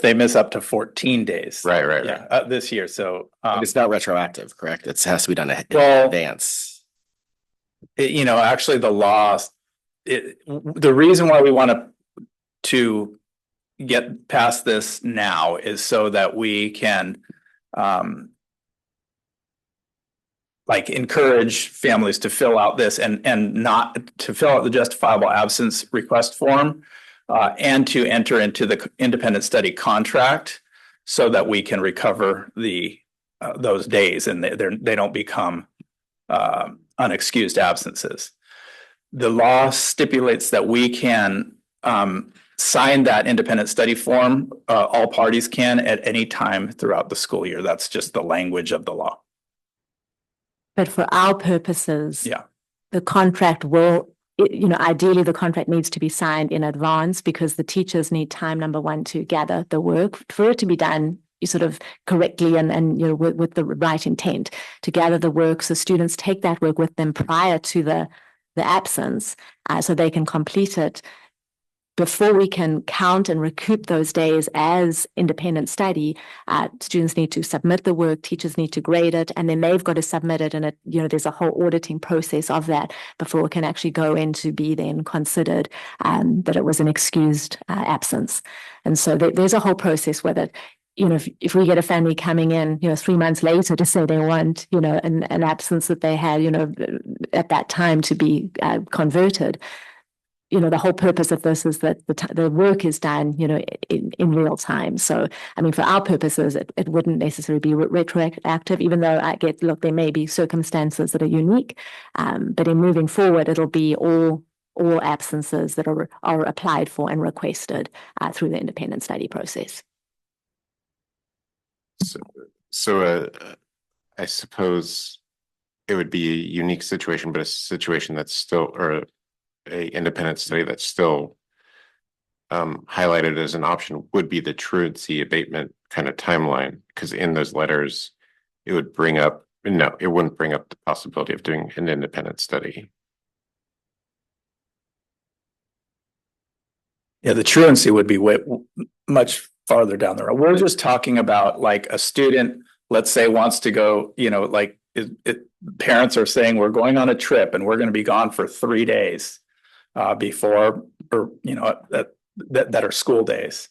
they miss up to 14 days. Right. Yeah, this year. So It's not retroactive, correct? It has to be done in Well, advance. Actually the law, the reason why we want to get past this now is so that we can encourage families to fill out this and not to fill out the justifiable absence request form and to enter into the independent study contract so that we can recover those days and they don't become unexcused absences. The law stipulates that we can sign that independent study form. All parties can at any time throughout the school year. That's just the language of the law. But for our purposes. Yeah. The contract will, ideally the contract needs to be signed in advance because the teachers need time, number one, to gather the work for it to be done sort of correctly and with the right intent to gather the work. So students take that work with them prior to the absence, so they can complete it. Before we can count and recoup those days as independent study, students need to submit the work, teachers need to grade it, and then they've got to submit it. And there's a whole auditing process of that before it can actually go in to be then considered that it was an excused absence. And so there's a whole process with it. If we get a family coming in, 3 months later to say they want, an absence that they had, at that time to be converted. The whole purpose of this is that the work is done, in real time. So, I mean, for our purposes, it wouldn't necessarily be retroactive, even though there may be circumstances that are unique. But in moving forward, it'll be all absences that are applied for and requested through the independent study process. So I suppose it would be a unique situation, but a situation that's still, or a independent study that's still highlighted as an option would be the truancy abatement kind of timeline, because in those letters, it would bring up, no, it wouldn't bring up the possibility of doing an independent study. Yeah, the truancy would be much farther down the road. We're just talking about like a student, let's say, wants to go, parents are saying we're going on a trip and we're going to be gone for 3 days before, or, that are school days.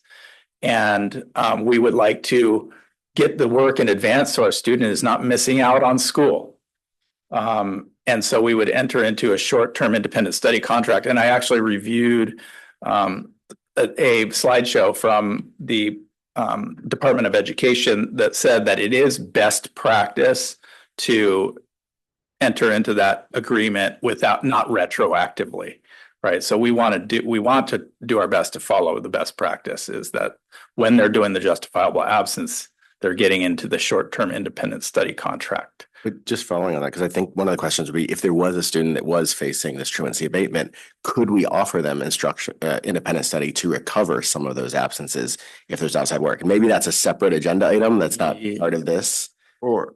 And we would like to get the work in advance so our student is not missing out on school. And so we would enter into a short-term independent study contract. And I actually reviewed a slideshow from the Department of Education that said that it is best practice to enter into that agreement without, not retroactively, right? So we want to do our best to follow the best practice, is that when they're doing the justifiable absence, they're getting into the short-term independent study contract. But just following on that, because I think one of the questions would be, if there was a student that was facing this truancy abatement, could we offer them independent study to recover some of those absences if there's outside work? And maybe that's a separate agenda item that's not part of this. Or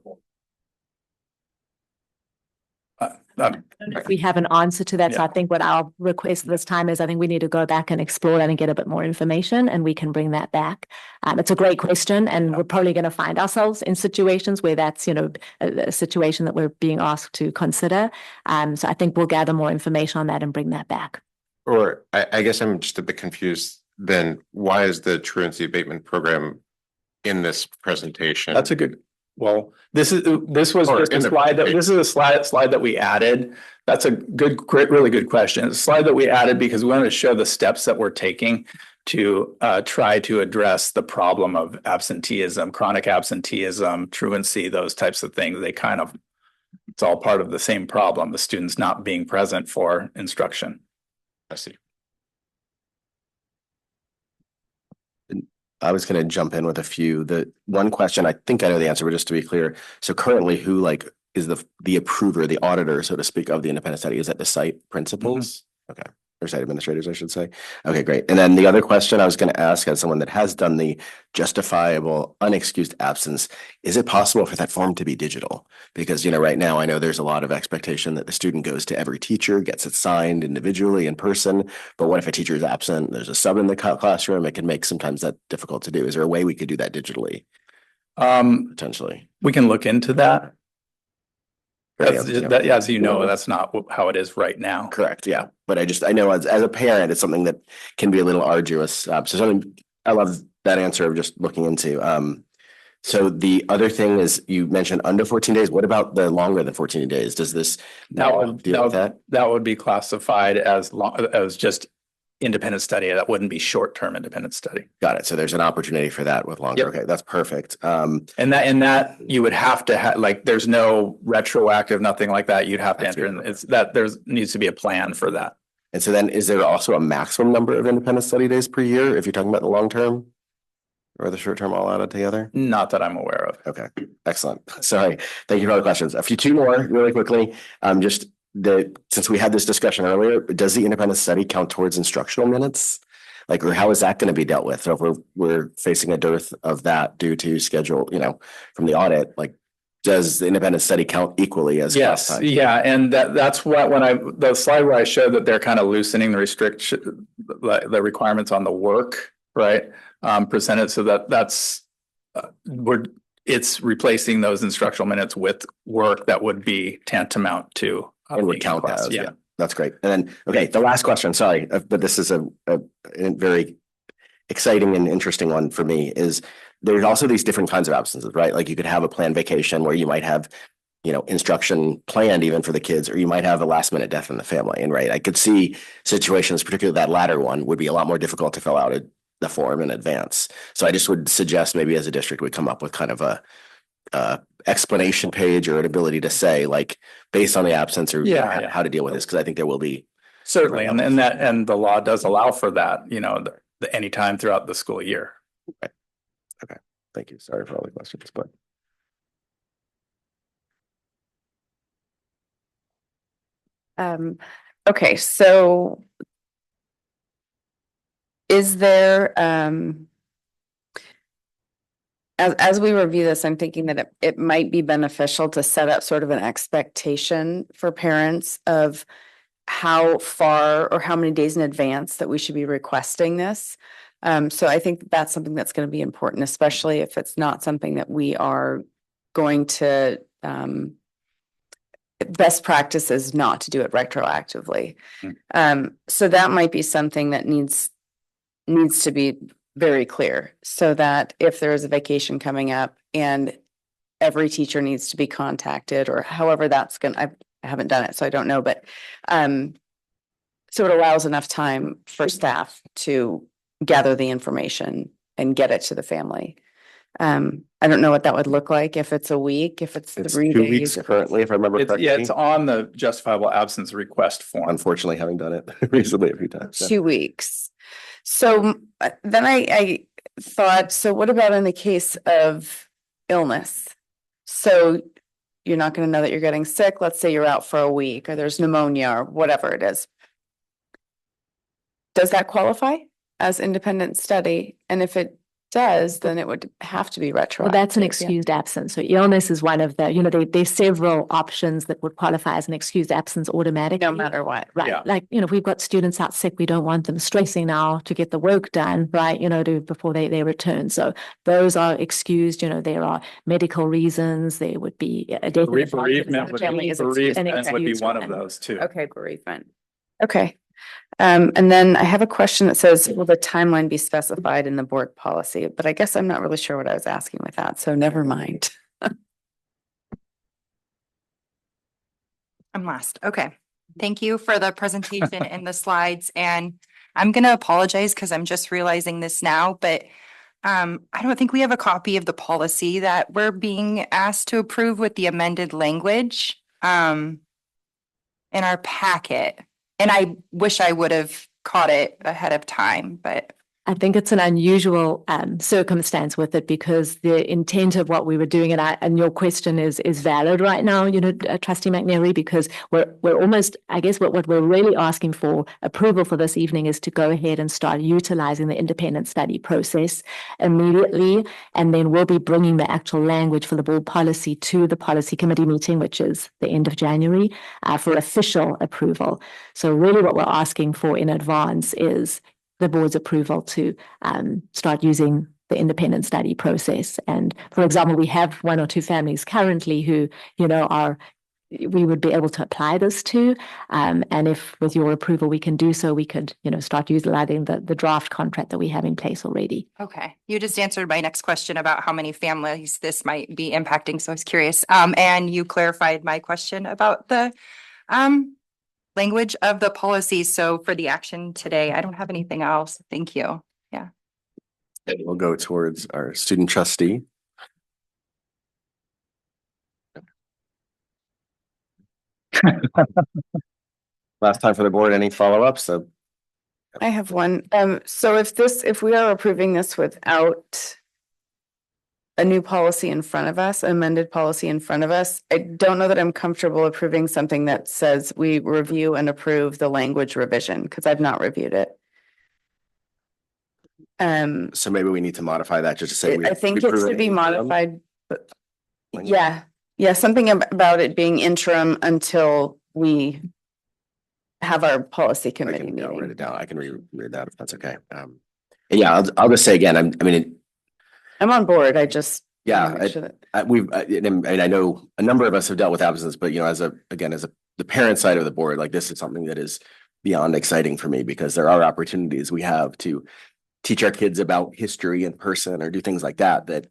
if we have an answer to that. Yeah. So I think what our request this time is, I think we need to go back and explore that and get a bit more information, and we can bring that back. It's a great question, and we're probably going to find ourselves in situations where that's, a situation that we're being asked to consider. So I think we'll gather more information on that and bring that back. Or I guess I'm just a bit confused then. Why is the truancy abatement program in this presentation? That's a good. Well, this was just a slide that this is a slide that we added. That's a great, really good question. It's a slide that we added because we wanted to show the steps that we're taking to try to address the problem of absenteeism, chronic absenteeism, truancy, those types of things. It's all part of the same problem, the students not being present for instruction. I see. I was going to jump in with a few. The one question, I think I know the answer, but just to be clear. So currently, who is the approver, the auditor, so to speak, of the independent study? Is that the site principals? Okay. Or site administrators, I should say. Okay, great. And then the other question I was going to ask, as someone that has done the justifiable unexcused absence, is it possible for that form to be digital? Because, right now I know there's a lot of expectation that the student goes to every teacher, gets it signed individually in person. But what if a teacher is absent? There's a sub in the classroom. It can make sometimes that difficult to do. Is there a way we could do that digitally? Potentially. We can look into that. As you know, Yeah. that's not how it is right now. Correct. Yeah. But I know as a parent, it's something that can be a little arduous. So something I love that answer of just looking into. So the other thing is, you mentioned under 14 days. What about the longer than 14 days? Does this deal with that? That would be classified as just independent study. That wouldn't be short-term independent study. Got it. So there's an opportunity for that with longer. Yep. Okay, that's perfect. And that you would have to have, there's no retroactive, nothing like that. You'd have to enter in. Needs to be a plan for that. And so then is there also a maximum number of independent study days per year if you're talking about the long term? Or the short term all added together? Not that I'm aware of. Okay, excellent. Sorry. Thank you for all the questions. Two more really quickly. Just since we had this discussion earlier, does the independent study count towards instructional minutes? Like, or how is that going to be dealt with? So if we're facing a dearth of that due to schedule, from the audit, like, does the independent study count equally as class Yes, time? yeah, and that's what, the slide where I showed that they're kind of loosening the restriction, the requirements on the work, right? Presented so that's, it's replacing those instructional minutes with work that would be tantamount to. And would count class, as, yeah. That's great. And then, okay, the last question, sorry, but this is a very exciting and interesting one for me is there's also these different kinds of absences, right? Like you could have a planned vacation where you might have, instruction planned even for the kids, or you might have a last minute death in the family. And right, I could see situations, particularly that latter one, would be a lot more difficult to fill out the form in advance. So I just would suggest maybe as a district, we come up with kind of a explanation page or an ability to say like based on the absence or how to deal with this, because I think there will be. Certainly, and the law does allow for that, the anytime throughout the school year. Okay. Thank you. Sorry for all the questions, but. Okay, so is there, as we review this, I'm thinking that it might be beneficial to set up sort of an expectation for parents of how far or how many days in advance that we should be requesting this. So I think that's something that's going to be important, especially if it's not something that we are going to, best practice is not to do it retroactively. So that might be something that needs to be very clear, so that if there is a vacation coming up and every teacher needs to be contacted, or however that's I haven't done it, so I don't know, but so it allows enough time for staff to gather the information and get it to the family. I don't know what that would look like, if it's a week, if it's 3 2 days. weeks currently, if I remember correctly. Yeah, it's on the justifiable absence request form. Unfortunately, having done it recently a few times. 2 weeks. So then I thought, so what about in the case of illness? So you're not going to know that you're getting sick. Let's say you're out for a week, or there's pneumonia, or whatever it is. Does that qualify as independent study? And if it does, then it would have to be retroactive. Well, that's an excused absence. So illness is one of the, there's several options that would qualify as an excused absence automatically. No matter what. Right. Yeah. Like, if we've got students out sick, we don't want them stressing now to get the work done, right, before they return. So those are excused, there are medical reasons, there would be a death. Bereavement would be one of those too. Okay, bereavement. Okay. And then I have a question that says, will the timeline be specified in the board policy? But I guess I'm not really sure what I was asking with that, so never mind. I'm last. Okay. Thank you for the presentation and the slides. And I'm going to apologize because I'm just realizing this now, but I don't think we have a copy of the policy that we're being asked to approve with the amended language in our packet. And I wish I would have caught it ahead of time, but. I think it's an unusual circumstance with it, because the intent of what we were doing, and your question is valid right now, Trustee McNary, because we're almost, I guess what we're really asking for approval for this evening is to go ahead and start utilizing the independent study process immediately, and then we'll be bringing the actual language for the board policy to the policy committee meeting, which is the end of January, for official approval. So really what we're asking for in advance is the board's approval to start using the independent study process. And for example, we have 1 or 2 families currently who, we would be able to apply this to. And if with your approval we can do so, we could, start utilizing the draft contract that we have in place already. Okay. You just answered my next question about how many families this might be impacting. So I was curious. And you clarified my question about the language of the policy. So for the action today, I don't have anything else. Thank you. Yeah. And we'll go towards our student trustee. Last time for the board, any follow-ups? So I have one. So if we are approving this without a new policy in front of us, amended policy in front of us, I don't know that I'm comfortable approving something that says we review and approve the language revision, because I've not reviewed it. so maybe we need to modify that just to say. I think we it approve should be interim. modified, but yeah, something about it being interim until we have our policy I committee can write meeting. it down. I can read that if that's okay. Yeah, I'll just say again, I'm on board. I just. wanna make sure that- and I know a number of us have dealt with absences, but as the parent side of the board, like this is something that is beyond exciting for me because there are opportunities we have to teach our kids about history in person or do things like that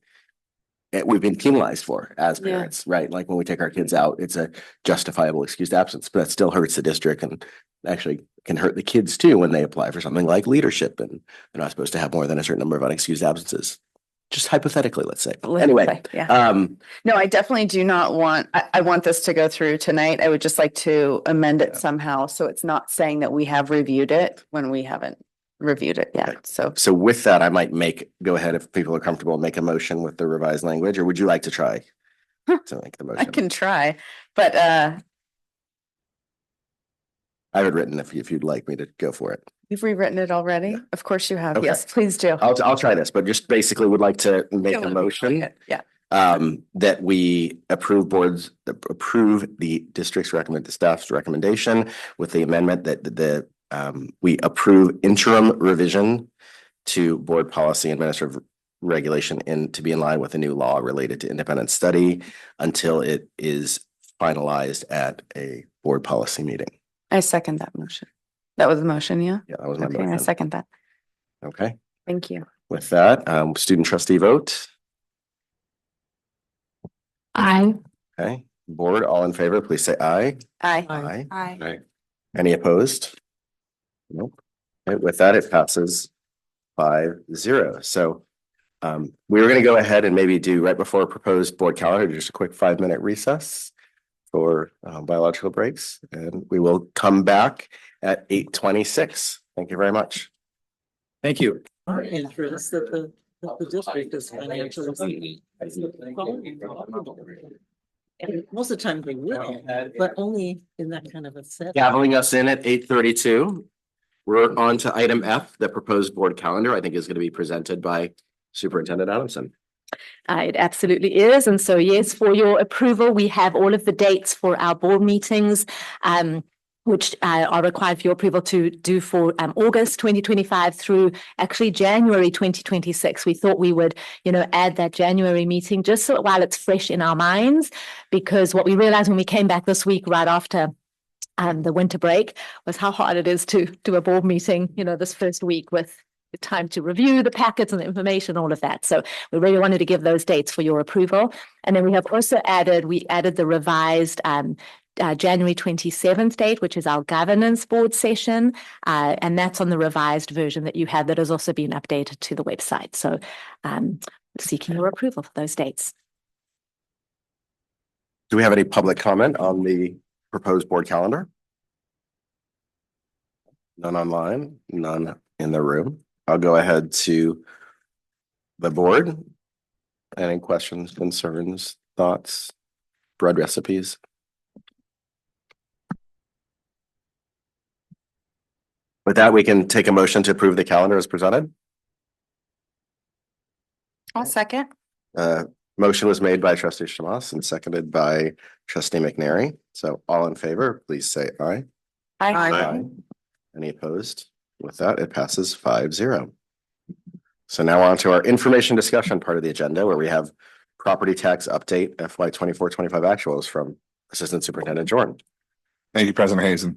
we've been penalized for as Yeah. parents, right? Like when we take our kids out, it's a justifiable excused absence, but that still hurts the district and actually can hurt the kids too when they apply for something like leadership and they're not supposed to have more than a certain number of unexcused absences. Just hypothetically, let's say. Anyway, Yeah. No, I definitely do not want, I want this to go through tonight. I would just like to amend it somehow. So it's not saying that we have reviewed it when we haven't reviewed it yet. So with that, I might go ahead if people are comfortable, make a motion with the revised language, or would you like to try to make the I motion? can try, but I have it written if you'd like me to go for it. you've rewritten it already? Of course you have. Okay. Yes, please do. I'll try this, but just basically would like to make a motion Yeah. that we approve the district's staff's recommendation with the amendment that we approve interim revision to board policy and administrative regulation to be in line with the new law related to independent study until it is finalized at a board policy meeting. I second that motion. That was the motion, yeah? Yeah, that was my Okay, I motion. second that. Okay, Thank you. with that, student trustee vote. Aye. Okay, board, all in favor, please say aye. Aye. Aye. Aye. Any opposed? Nope. Okay, with that, it passes 5-0. So we were going to go ahead and maybe do right before proposed board calendar, just a quick 5-minute recess for biological breaks, and we will come back at 8:26. Thank you very much. Thank you. Our interest that the district is financially. And most of the time they will, but only in that kind of a set. Gaveling us in at 8:32. We're on to item F, the proposed board calendar, I think is going to be presented by Superintendent Adamson. It absolutely is. And so, yes, for your approval, we have all of the dates for our board meetings, which are required for your approval to do for August 2025 through actually January 2026. We thought we would, add that January meeting just so while it's fresh in our minds, because what we realized when we came back this week right after the winter break was how hard it is to do a board meeting, this first week with the time to review the packets and the information, all of that. So we really wanted to give those dates for your approval. And then we have also added the revised January 27th date, which is our governance board session. And that's on the revised version that you have that has also been updated to the website. So seeking your approval for those dates. Do we have any public comment on the proposed board calendar? None online, none in the room. I'll go ahead to the board. Any questions, concerns, thoughts, bread recipes? With that, we can take a motion to approve the calendar as presented. I'll second. Motion was made by trustee Shamas and seconded by trustee McNary. So all in favor, please say aye. Aye. Any opposed? With that, it passes 5-0. So now on to our information discussion part of the agenda where we have property tax update FY 24-25 actuals from Assistant Superintendent Jordan. Thank you, President Hazen.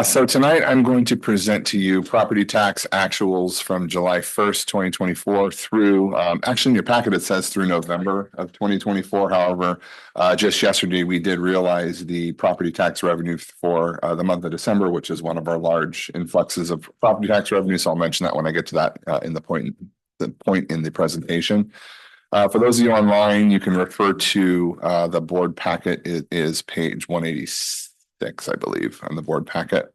So tonight I'm going to present to you property tax actuals from July 1st, 2024 through, actually in your packet, it says through November of 2024. However, just yesterday, we did realize the property tax revenue for the month of December, which is one of our large influxes of property tax revenue. So I'll mention that when I get to that in the point in the presentation. For those of you online, you can refer to the board packet. It is page 186 6, I believe, on the board packet.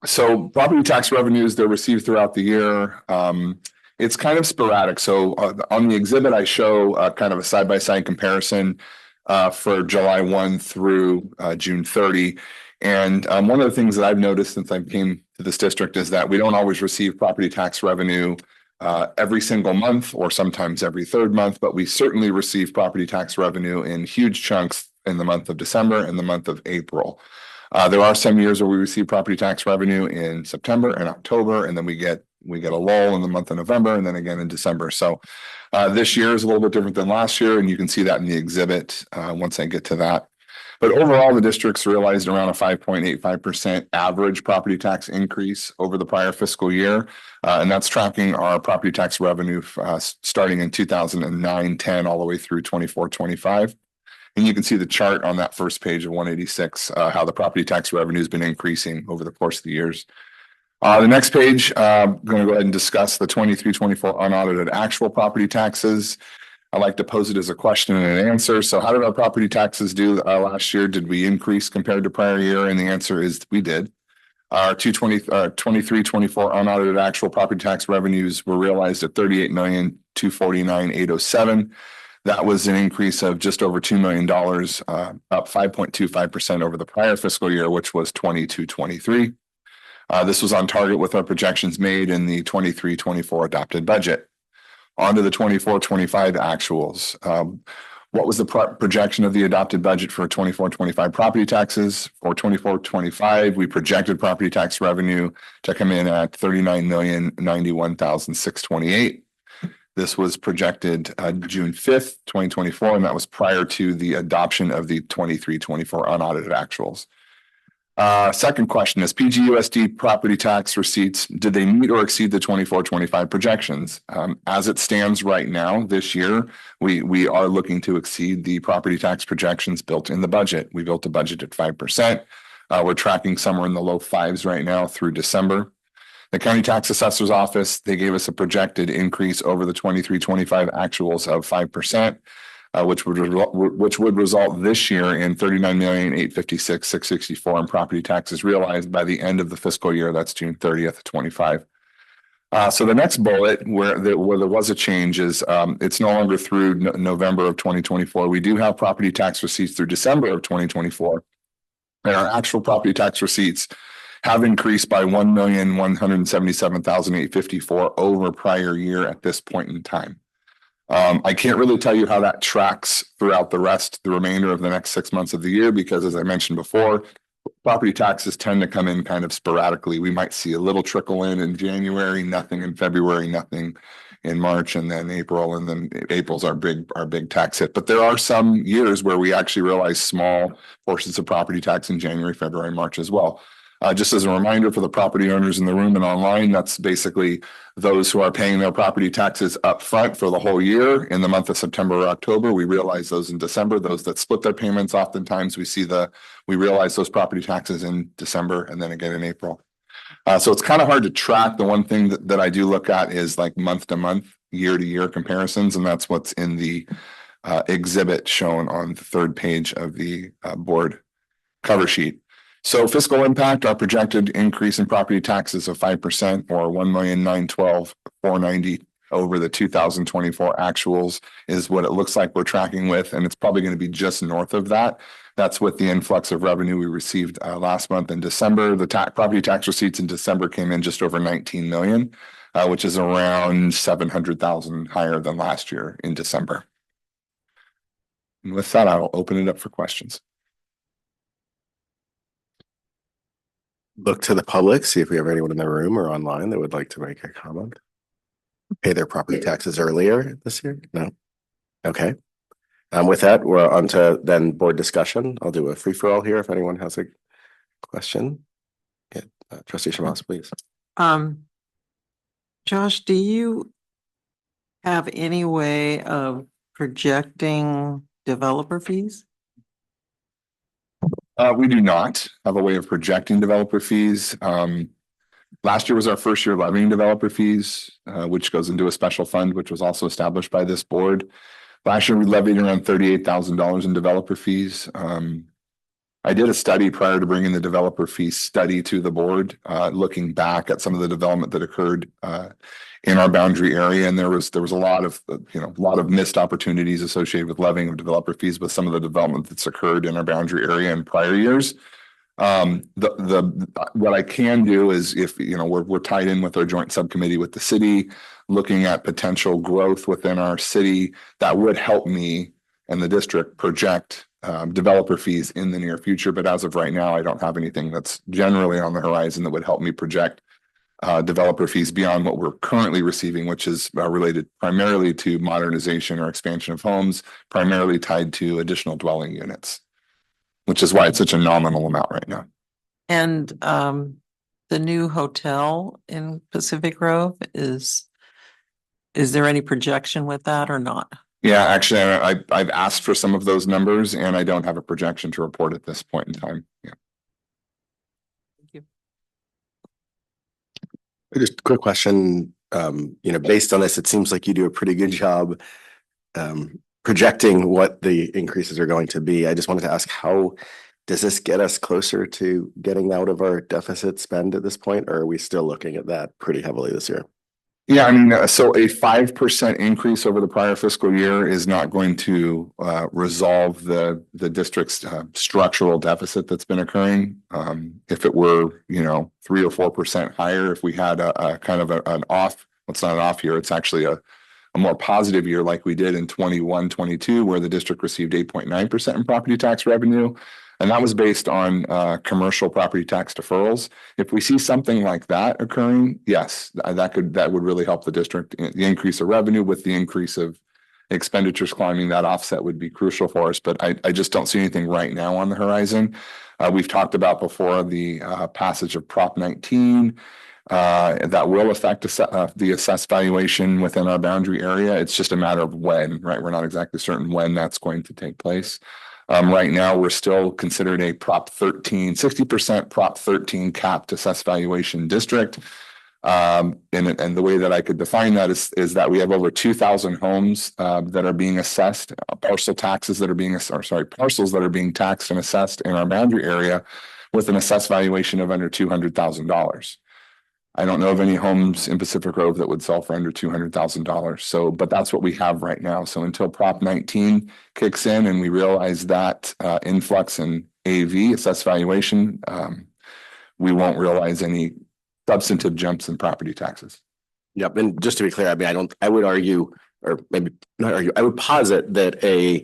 So property tax revenues, they're received throughout the year. It's kind of sporadic. So on the exhibit, I show kind of a side-by-side comparison for July 1 through June 30. And one of the things that I've noticed since I came to this district is that we don't always receive property tax revenue every single month or sometimes every third month, but we certainly receive property tax revenue in huge chunks in the month of December and the month of April. There are some years where we receive property tax revenue in September and October, and then we get a lull in the month of November and then again in December. So this year is a little bit different than last year, and you can see that in the exhibit once I get to that. But overall, the districts realized around a 5.85% average property tax increase over the prior fiscal year. And that's tracking our property tax revenue starting in 2009-10 all the way through 24-25. And you can see the chart on that first page of 186, how the property tax revenue has been increasing over the course of the years. The next page, I'm going to go ahead and discuss the 23-24 unaudited actual property taxes. I like to pose it as a question and an answer. So how did our property taxes do last year? Did we increase compared to prior year? And the answer is we did. Our 23-24 unaudited actual property tax revenues were realized at $38,249,807. That was an increase of just over $2 million, up 5.25% over the prior fiscal year, which was 22-23. This was on target with our projections made in the 23-24 adopted budget. On to the 24-25 actuals. What was the projection of the adopted budget for 24-25 property taxes? For 24-25, we projected property tax revenue to come in at $39,091,628. This was projected June 5th, 2024, and that was prior to the adoption of the 23-24 unaudited actuals. Second question is PGUSD property tax receipts, did they meet or exceed the 24-25 projections? As it stands right now, this year, we are looking to exceed the property tax projections built in the budget. We built a budget at 5%. We're tracking somewhere in the low 5s right now through December. The County Tax Assessor's Office, they gave us a projected increase over the 23-25 actuals of 5%. Which would result this year in $39,856,664 in property taxes realized by the end of the fiscal year. That's June 30th, 25. So the next bullet where there was a change is it's no longer through November of 2024. We do have property tax receipts through December of 2024, and our actual property tax receipts have increased by $1,177,854 over prior year at this point in time. I can't really tell you how that tracks throughout the remainder of the next 6 months of the year, because as I mentioned before, property taxes tend to come in kind of sporadically. We might see a little trickle in January, nothing in February, nothing in March, and then April, and then April's our big tax hit. But there are some years where we actually realize small portions of property tax in January, February, March as well. Just as a reminder for the property owners in the room and online, that's basically those who are paying their property taxes up front for the whole year in the month of September or October. We realize those in December. Those that split their payments, oftentimes we realize those property taxes in December and then again in April. So it's kind of hard to track. The one thing that I do look at is like month to month, year to year comparisons, and that's what's in the exhibit shown on the third page of the board cover sheet. So fiscal impact, our projected increase in property taxes of 5% or $1,912,490 over the 2024 actuals is what it looks like we're tracking with, and it's probably going to be just north of that. That's with the influx of revenue we received last month in December. The property tax receipts in December came in just over 19 million, which is around 700,000 higher than last year in December. And with that, I'll open it up for questions. Look to the public, see if we have anyone in the room or online that would like to make a comment. Pay their property taxes earlier this year? No. Okay. With that, we're on to then board discussion. I'll do a free for all here if anyone has a question. Yeah, Trustee Shamos, please. Josh, do you have any way of projecting developer fees? We do not have a way of projecting developer fees. Last year was our first year levying developer fees, which goes into a special fund, which was also established by this board. Last year, we levied around $38,000 in developer fees. I did a study prior to bringing the developer fee study to the board, looking back at some of the development that occurred in our boundary area, and there was a lot of a lot of missed opportunities associated with levying of developer fees with some of the development that's occurred in our boundary area in prior years. What I can do is, if we're tied in with our joint subcommittee with the city, looking at potential growth within our city, that would help me and the district project developer fees in the near future. But as of right now, I don't have anything that's generally on the horizon that would help me project developer fees beyond what we're currently receiving, which is related primarily to modernization or expansion of homes, primarily tied to additional dwelling units, which is why it's such a nominal amount right now. And the new hotel in Pacific Grove is there any projection with that or not? Yeah, actually, I've asked for some of those numbers and I don't have a projection to report at this point in time. Yeah. Thank you. Just a quick question, based on this, it seems like you do a pretty good job projecting what the increases are going to be. I just wanted to ask, how does this get us closer to getting out of our deficit spend at this point, or are we still looking at that pretty heavily this year? Yeah, I mean, so a 5% increase over the prior fiscal year is not going to resolve the district's structural deficit that's been occurring. If it were, 3 or 4% higher, if we had a kind of an off, it's not an off year, it's actually a more positive year like we did in 21-22, where the district received 8.9% in property tax revenue. And that was based on commercial property tax deferrals. If we see something like that occurring, yes, that would really help the district. The increase of revenue with the increase of expenditures climbing, that offset would be crucial for us. But I just don't see anything right now on the horizon. We've talked about before the passage of Prop 19 that will affect the assessed valuation within our boundary area. It's just a matter of when, right? We're not exactly certain when that's going to take place. Right now, we're still considered a Prop 13, 60% Prop 13 capped assessed valuation district. And the way that I could define that is that we have over 2,000 homes that are being assessed, parcels that are being taxed and assessed in our boundary area with an assessed valuation of under $200,000. I don't know of any homes in Pacific Grove that would sell for under $200,000. So, but that's what we have right now. So until Prop 19 kicks in and we realize that influx in AV, assessed valuation, we won't realize any substantive jumps in property taxes. Yep. And just to be clear, I would argue, or maybe not argue, I would posit that a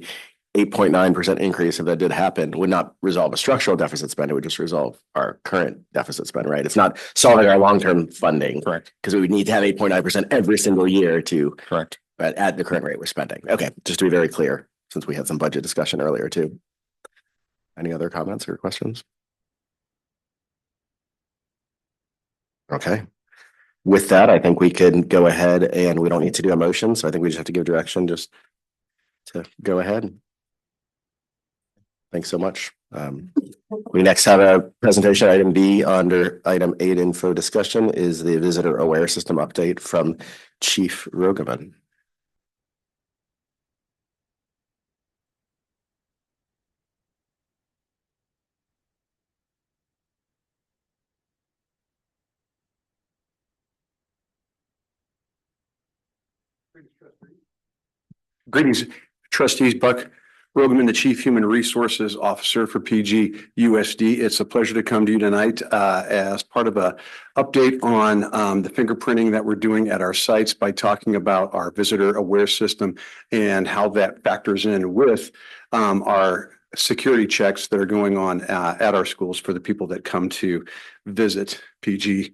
8.9% increase, if that did happen, would not resolve a structural deficit spend. It would just resolve our current deficit spend, right? It's not solving our long-term funding. Correct. Because we would need to have 8.9% every single year to. Correct. But at the current rate we're spending. Okay, just to be very clear, since we had some budget discussion earlier too. Any other comments or questions? Okay. With that, I think we can go ahead, and we don't need to do a motion. So I think we just have to give direction just to go ahead. Thanks so much. We next have a presentation, item B, under item 8, info discussion, is the visitor aware system update from Chief Rogaman. Greetings, trustees. Buck Rogaman, the Chief Human Resources Officer for PGUSD. It's a pleasure to come to you tonight as part of a update on the fingerprinting that we're doing at our sites by talking about our visitor aware system and how that factors in with our security checks that are going on at our schools for the people that come to visit PG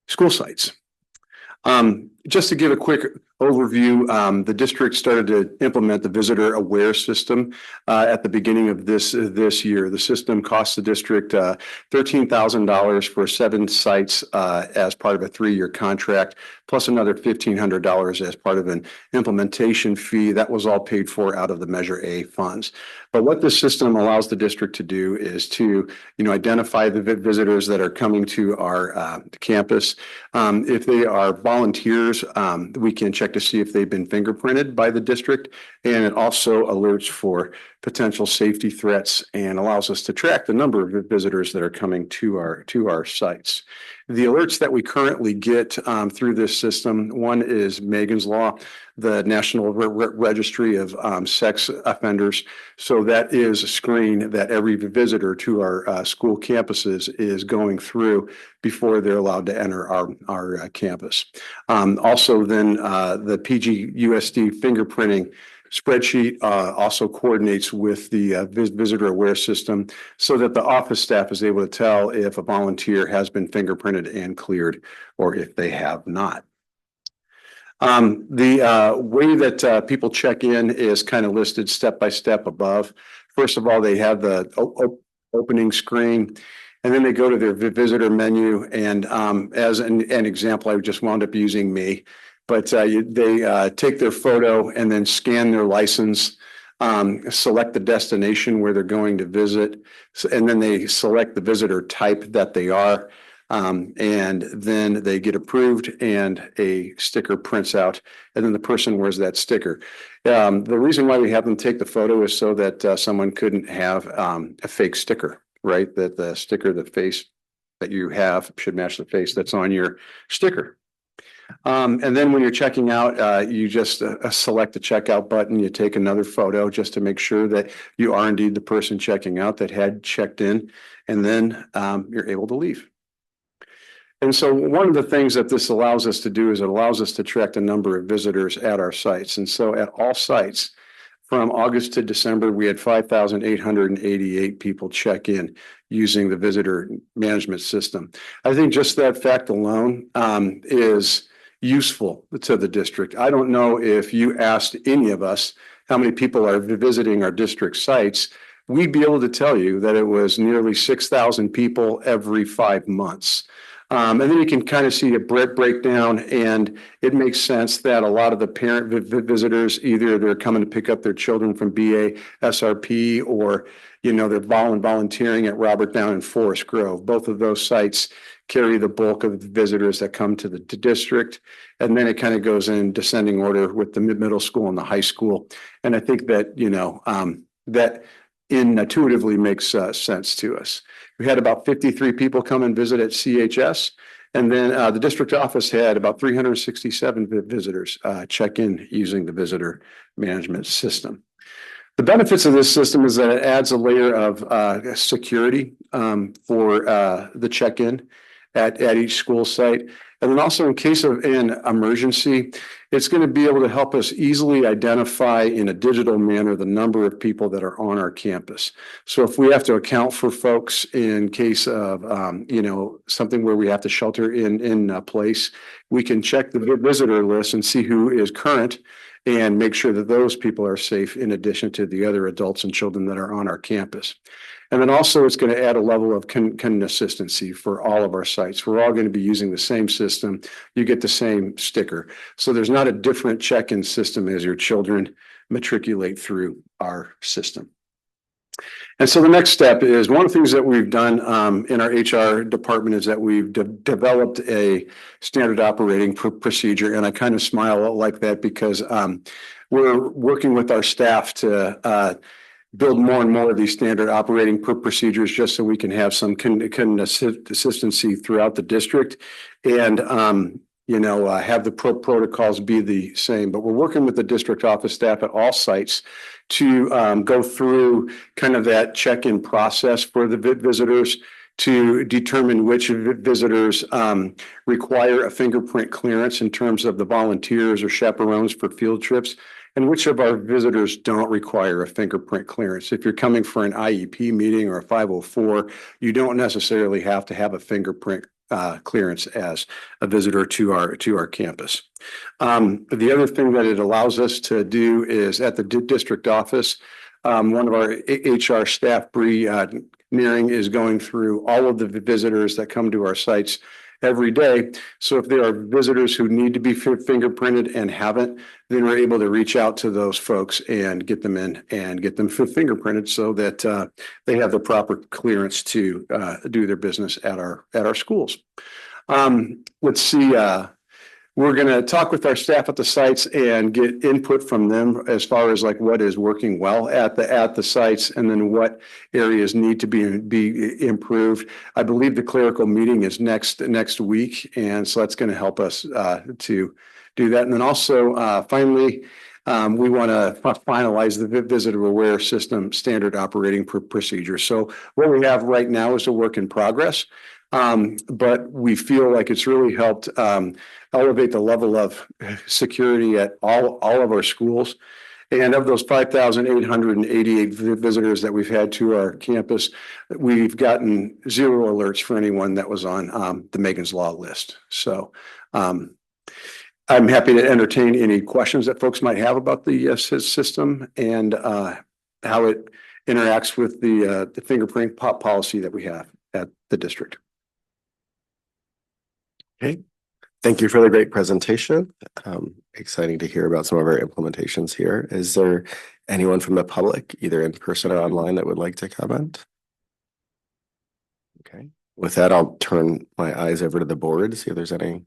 school sites. Just to give a quick overview, the district started to implement the visitor aware system at the beginning of this year. The system cost the district $13,000 for 7 sites as part of a 3-year contract, plus another $1,500 as part of an implementation fee. That was all paid for out of the Measure A funds. But what this system allows the district to do is to, identify the visitors that are coming to our campus. If they are volunteers, we can check to see if they've been fingerprinted by the district, and it also alerts for potential safety threats and allows us to track the number of visitors that are coming to our sites. The alerts that we currently get through this system, one is Megan's Law, the National Registry of Sex Offenders. So that is a screen that every visitor to our school campuses is going through before they're allowed to enter our campus. Also then the PGUSD fingerprinting spreadsheet also coordinates with the visitor aware system so that the office staff is able to tell if a volunteer has been fingerprinted and cleared or if they have not. The way that people check in is kind of listed step by step above. First of all, they have the opening screen, and then they go to their visitor menu. And as an example, I just wound up using me. But they take their photo and then scan their license, select the destination where they're going to visit, and then they select the visitor type that they are, and then they get approved and a sticker prints out, and then the person wears that sticker. The reason why we have them take the photo is so that someone couldn't have a fake sticker, right? That the sticker, the face that you have should match the face that's on your sticker. And then when you're checking out, you just select the checkout button. You take another photo just to make sure that you are indeed the person checking out that had checked in, and then you're able to leave. And so one of the things that this allows us to do is it allows us to track the number of visitors at our sites. And so at all sites, from August to December, we had 5,888 people check in using the visitor management system. I think just that fact alone is useful to the district. I don't know if you asked any of us how many people are visiting our district sites, we'd be able to tell you that it was nearly 6,000 people every 5 months. And then you can kind of see a breakdown, and it makes sense that a lot of the parent visitors, either they're coming to pick up their children from BA, SRP, or, you know, they're volunteering at Robert Down and Forest Grove. Both of those sites carry the bulk of the visitors that come to the district. And then it kind of goes in descending order with the middle school and the high school. And I think that, you know, that intuitively makes sense to us. We had about 53 people come and visit at CHS. And then the district office had about 367 visitors check in using the visitor management system. The benefits of this system is that it adds a layer of security for the check-in at each school site. And then also in case of an emergency, it's going to be able to help us easily identify in a digital manner the number of people that are on our campus. So if we have to account for folks in case of, you know, something where we have to shelter in place, we can check the visitor list and see who is current and make sure that those people are safe in addition to the other adults and children that are on our campus. And then also it's going to add a level of consistency for all of our sites. We're all going to be using the same system. You get the same sticker. So there's not a different check-in system as your children matriculate through our system. And so the next step is one of the things that we've done in our HR department is that we've developed a standard operating procedure. And I kind of smile like that because we're working with our staff to build more and more of these standard operating procedures just so we can have some consistency throughout the district and, you know, have the protocols be the same. But we're working with the district office staff at all sites to go through kind of that check-in process for the visitors to determine which visitors require a fingerprint clearance in terms of the volunteers or chaperones for field trips, and which of our visitors don't require a fingerprint clearance. If you're coming for an IEP meeting or a 504, you don't necessarily have to have a fingerprint clearance as a visitor to our campus. The other thing that it allows us to do is at the district office, one of our HR staff, Bree Nearing, is going through all of the visitors that come to our sites every day. So if there are visitors who need to be fingerprinted and haven't, then we're able to reach out to those folks and get them in and get them fingerprinted so that they have the proper clearance to do their business at our schools. Let's see. we're going to talk with our staff at the sites and get input from them as far as like what is working well at the sites and then what areas need to be improved. I believe the clerical meeting is next week, and so that's going to help us to do that. And then also finally, we want to finalize the visitor aware system standard operating procedure. So what we have right now is a work in progress. But we feel like it's really helped elevate the level of security at all of our schools. And of those 5,888 visitors that we've had to our campus, we've gotten 0 alerts for anyone that was on the Megan's Law list. So I'm happy to entertain any questions that folks might have about the system and how it interacts with the fingerprint policy that we have at the district. Okay, thank you for the great presentation. Exciting to hear about some of our implementations here. Is there anyone from the public, either in person or online, that would like to comment? Okay, with that, I'll turn my eyes over to the board to see if there's any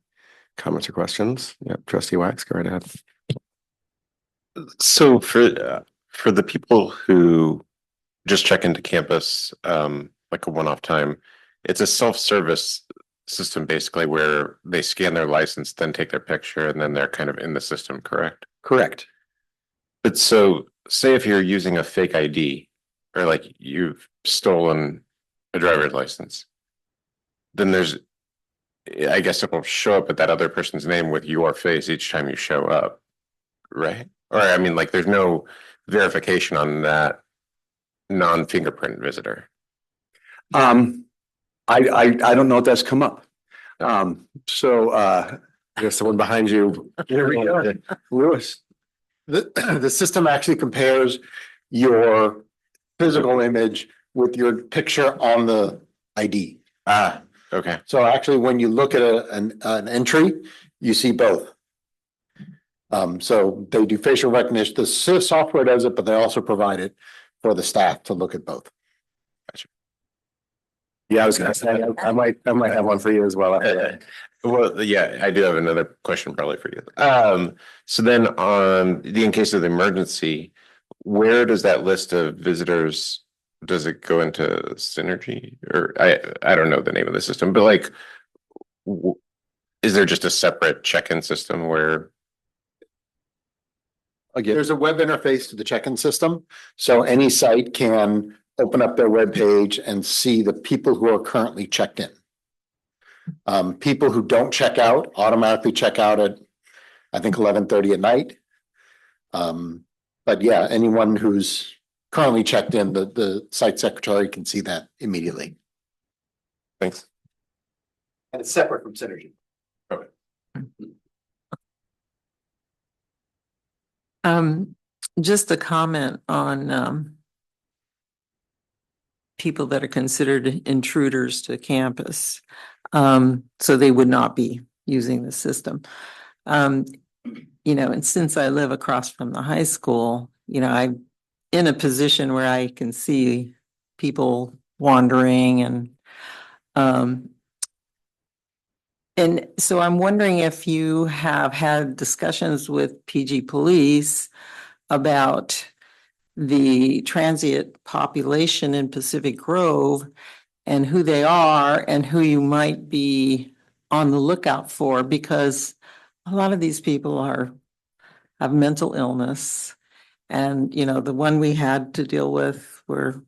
comments or questions. Yep, Trustee Wax, go right ahead. So for the people who just check into campus like a one-off time, it's a self-service system basically where they scan their license, then take their picture, and then they're kind of in the system, correct? Correct. But so say if you're using a fake ID or like you've stolen a driver's license, then I guess it will show up at that other person's name with your face each time you show up, right? Or I mean, like there's no verification on that non-fingerprint visitor. I don't know if that's come up. There's someone behind you. Here we go. Lewis. The system actually compares your physical image with your picture on the ID. Ah, okay. So actually, when you look at an entry, you see both. So they do facial recognition. The software does it, but they also provide it for the staff to look at both. Yeah, I was gonna say I might have one for you as well. Well, yeah, I do have another question probably for you. So then in case of the emergency, where does that list of visitors, does it go into Synergy? Or I don't know the name of the system, but like, is there just a separate check-in system where? Again, there's a web interface to the check-in system. So any site can open up their web page and see the people who are currently checked in. People who don't check out automatically check out at, I think, 11:30 at night. But yeah, anyone who's currently checked in, the site secretary can see that immediately. Thanks. And it's separate from Synergy. Okay. Just a comment on people that are considered intruders to campus. So they would not be using the system. And since I live across from the high school, I'm in a position where I can see people wandering and so I'm wondering if you have had discussions with PG Police about the transient population in Pacific Grove and who they are and who you might be on the lookout for, because a lot of these people have mental illness. And, the one we had to deal with where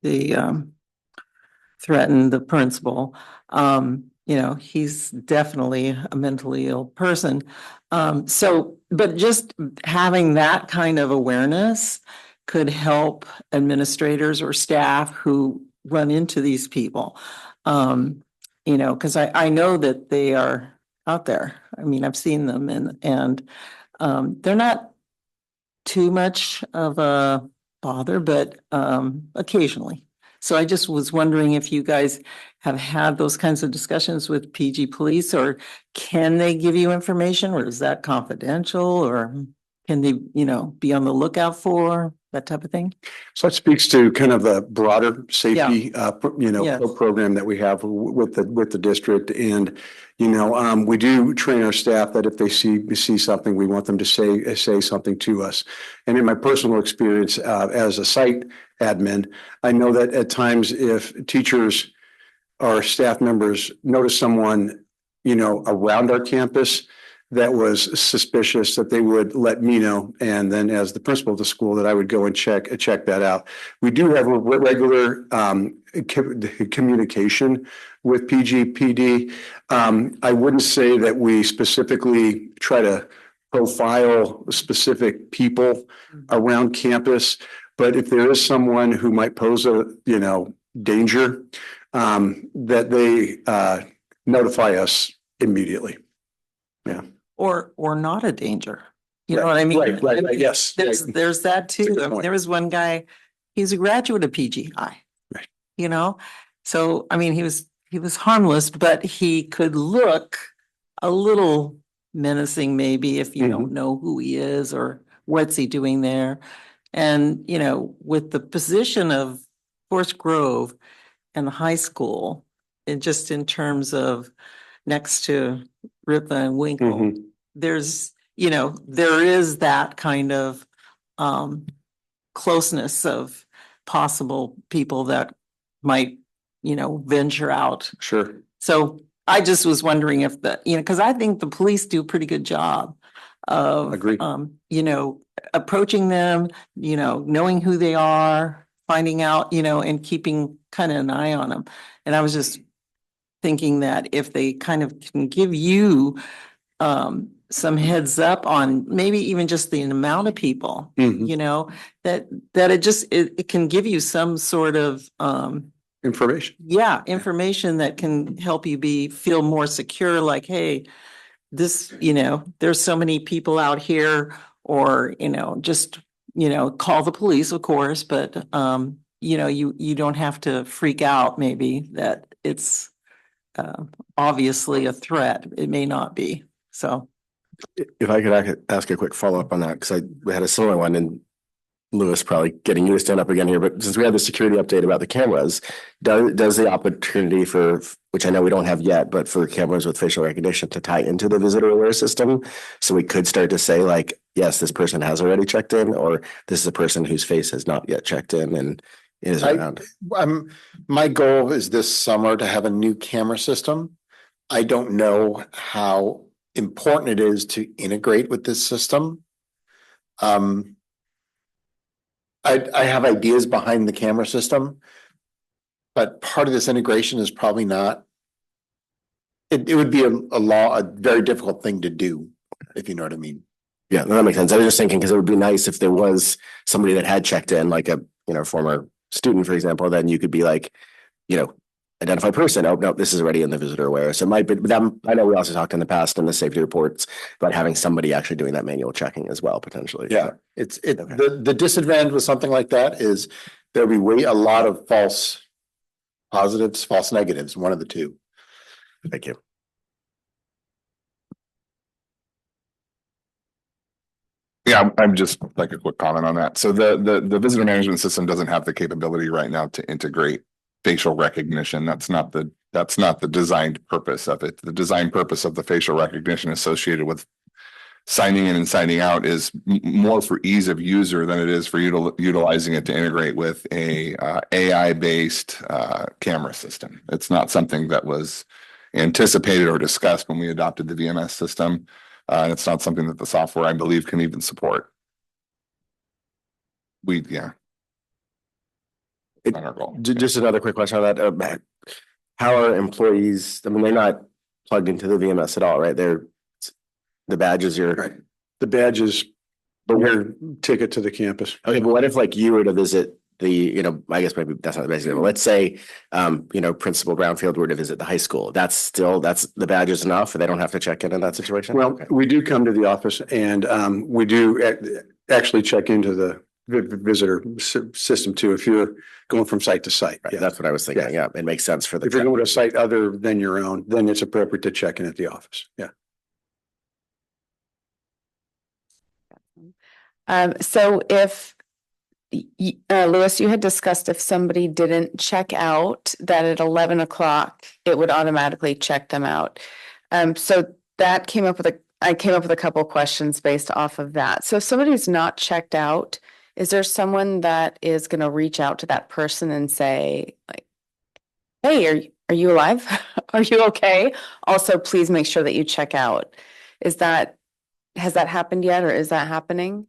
they threatened the principal. He's definitely a mentally ill person. But just having that kind of awareness could help administrators or staff who run into these people. Because I know that they are out there. I mean, I've seen them and they're not too much of a bother, but occasionally. So I just was wondering if you guys have had those kinds of discussions with PG Police, or can they give you information, or is that confidential, or can they, be on the lookout for? that type of thing? So it speaks to kind of a broader safety, Yes. program that we have with the district. And, we do train our staff that if they see something, we want them to say something to us. And in my personal experience, as a site admin, I know that at times if teachers or staff members notice someone, around our campus that was suspicious, that they would let me know. And then as the principal of the school, that I would go and check that out. We do have a regular communication with PGPD. I wouldn't say that we specifically try to profile specific people around campus, but if there is someone who might pose a, danger, that they notify us immediately. Yeah. Or not a danger. You know Right, what I mean? right, yes. There's that That's a too. good point. There was one guy, he's a graduate of PGI. Right. So, I mean, he was harmless, but he could look a little menacing maybe if you don't know who he is or what's he doing there. And, with the position of Forest Grove and the high school, and just in terms of next to Ripa and Winkle, there's, there is that kind of closeness of possible people that might, venture out. Sure. So I just was wondering if because I think the police do a pretty good job of, Agree. Approaching them, knowing who they are, finding out, and keeping kind of an eye on them. And I was just thinking that if they kind of can give you some heads up on maybe even just the amount of people, that it can give you some sort of Information. information that can help you feel more secure, like, hey, this, there's so many people out here, or, just, call the police, of course, but you don't have to freak out maybe that it's obviously a threat. It may not be. So If I could ask a quick follow-up on that, because we had a similar one, and Lewis probably getting you to stand up again here, but since we had the security update about the cameras, does the opportunity for, which I know we don't have yet, but for cameras with facial recognition to tie into the visitor aware system, so we could start to say like, yes, this person has already checked in, or this is a person whose face has not yet checked in and is around. My goal is this summer to have a new camera system. I don't know how important it is to integrate with this system. I have ideas behind the camera system, but part of this integration is probably not. It would be a very difficult thing to do, if you know what I mean. Yeah, that makes sense. I was just thinking, because it would be nice if there was somebody that had checked in, like a former student, for example, then you could be like, identify person. Oh, no, this is already in the visitor aware. So it might be, but I know we also talked in the past in the safety reports about having somebody actually doing that manual checking as well, potentially. Yeah, the disadvantage with something like that is there'll be a lot of false positives, false negatives, one of the two. Thank you. Yeah, I'm just like a quick comment on that. So the visitor management system doesn't have the capability right now to integrate facial recognition. That's not the designed purpose of it. The design purpose of the facial recognition associated with signing in and signing out is more for ease of user than it is for utilizing it to integrate with a AI-based camera system. It's not something that was anticipated or discussed when we adopted the VMS system. And it's not something that the software, I believe, can even support. Not our goal. Just another quick question on that. How are employees, I mean, they're not plugged into the VMS at all, right? The badges Right. The badges, your ticket to the campus. Okay, but what if like you were to visit I guess maybe that's not the best example. Let's say, Principal Brownfield were to visit the high school. That's the badge is enough. They don't have to check in that situation. Well, we do come to the office and we do actually check into the visitor system too, if you're going from site to site. Right, that's what I was thinking. Yeah, it makes sense for if you're going to a site other than your own, then it's appropriate to check in at the office. Yeah. So if Louis, you had discussed if somebody didn't check out, that at 11 o'clock, it would automatically check them out. So that I came up with a couple questions based off of that. So if somebody's not checked out, is there someone that is going to reach out to that person and say, like, hey, are you alive? Are you okay? Also, please make sure that you check out. Has that happened yet, or is that happening?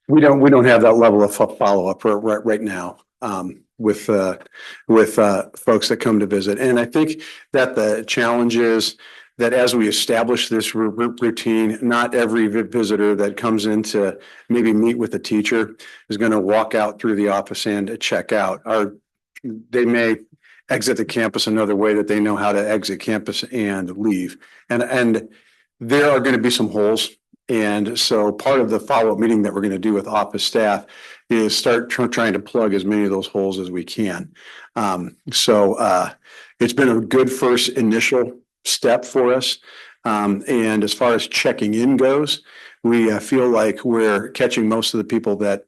We don't have that level of follow-up right now with folks that come to visit. And I think that the challenge is that as we establish this routine, not every visitor that comes in to maybe meet with a teacher is going to walk out through the office and check out. They may exit the campus another way that they know how to exit campus and leave. And there are going to be some holes. And so part of the follow-up meeting that we're going to do with office staff is start trying to plug as many of those holes as we can. It's been a good first initial step for us. And as far as checking in goes, we feel like we're catching most of the people that,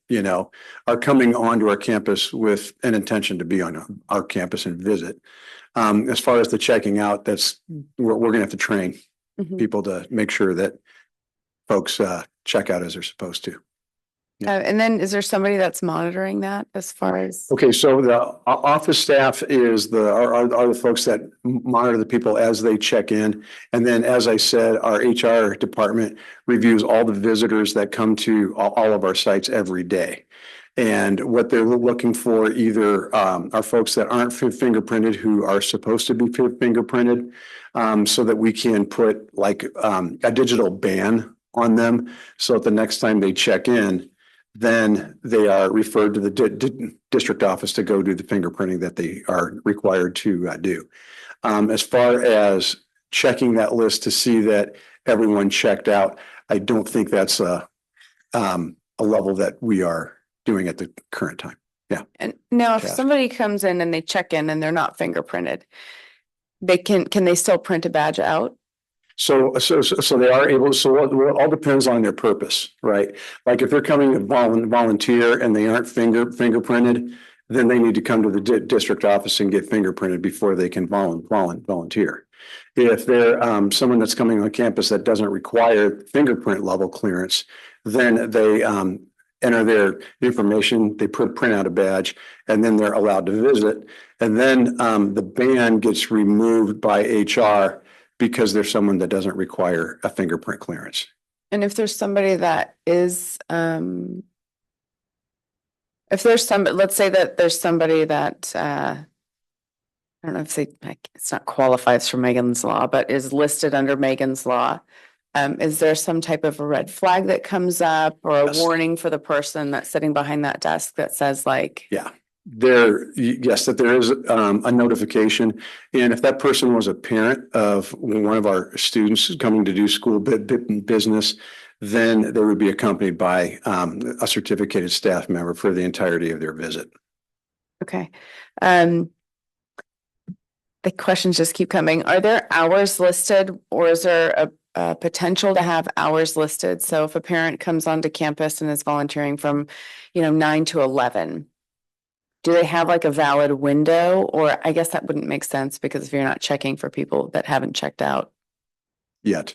are coming onto our campus with an intention to be on our campus and visit. As far as the checking out, we're going to have to train people to make sure that folks check out as they're supposed to. And then is there somebody that's monitoring that as far as? Okay, so the office staff are the folks that monitor the people as they check in. And then, as I said, our HR department reviews all the visitors that come to all of our sites every day. And what they're looking for either are folks that aren't fingerprinted who are supposed to be fingerprinted, so that we can put like a digital ban on them. So that the next time they check in, then they are referred to the district office to go do the fingerprinting that they are required to do. As far as checking that list to see that everyone checked out, I don't think that's a level that we are doing at the current time. Yeah. And now if Yeah. somebody comes in and they check in and they're not fingerprinted, can they still print a badge out? So they are able, so it all depends on their purpose, right? Like if they're coming to volunteer and they aren't fingerprinted, then they need to come to the district office and get fingerprinted before they can volunteer. If they're someone that's coming on campus that doesn't require fingerprint level clearance, then they enter their information, they print out a badge, and then they're allowed to visit. And then the ban gets removed by HR because there's someone that doesn't require a fingerprint clearance. And if there's somebody that is, let's say that there's somebody that, I don't know if it's not qualifies for Megan's Law, but is listed under Megan's Law. Is there some type of a red flag that comes up or a warning for the person that's sitting behind that desk that says like? Yeah. Yes, that there is a notification. And if that person was a parent of one of our students coming to do school business, then they would be accompanied by a certificated staff member for the entirety of their visit. Okay. The questions just keep coming. Are there hours listed, or is there a potential to have hours listed? So if a parent comes onto campus and is volunteering from, 9 to 11, do they have like a valid window? Or I guess that wouldn't make sense because if you're not checking for people that haven't checked out Yet.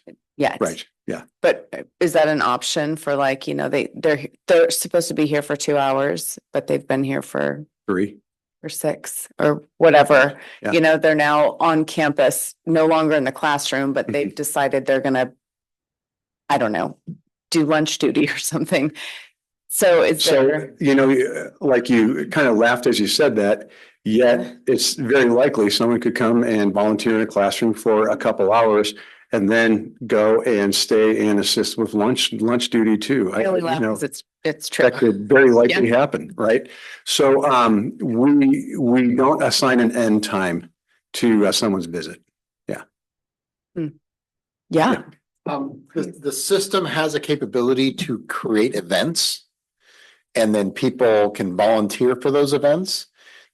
Right. Yeah. But is that an option for like, they're supposed to be here for 2 hours, but they've been here for 3 or 6 or whatever, Yeah. They're now on campus, no longer in the classroom, but they've decided they're gonna, I don't know, do lunch duty or something. So like you kind of laughed as you said that, yet it's very likely someone could come and volunteer in a classroom for a couple hours and then go and stay and assist with lunch duty too. I only laugh because it's true. That could very likely happen, right? So we don't assign an end time to someone's visit. Yeah. Yeah. The system has a capability to create events, and then people can volunteer for those events.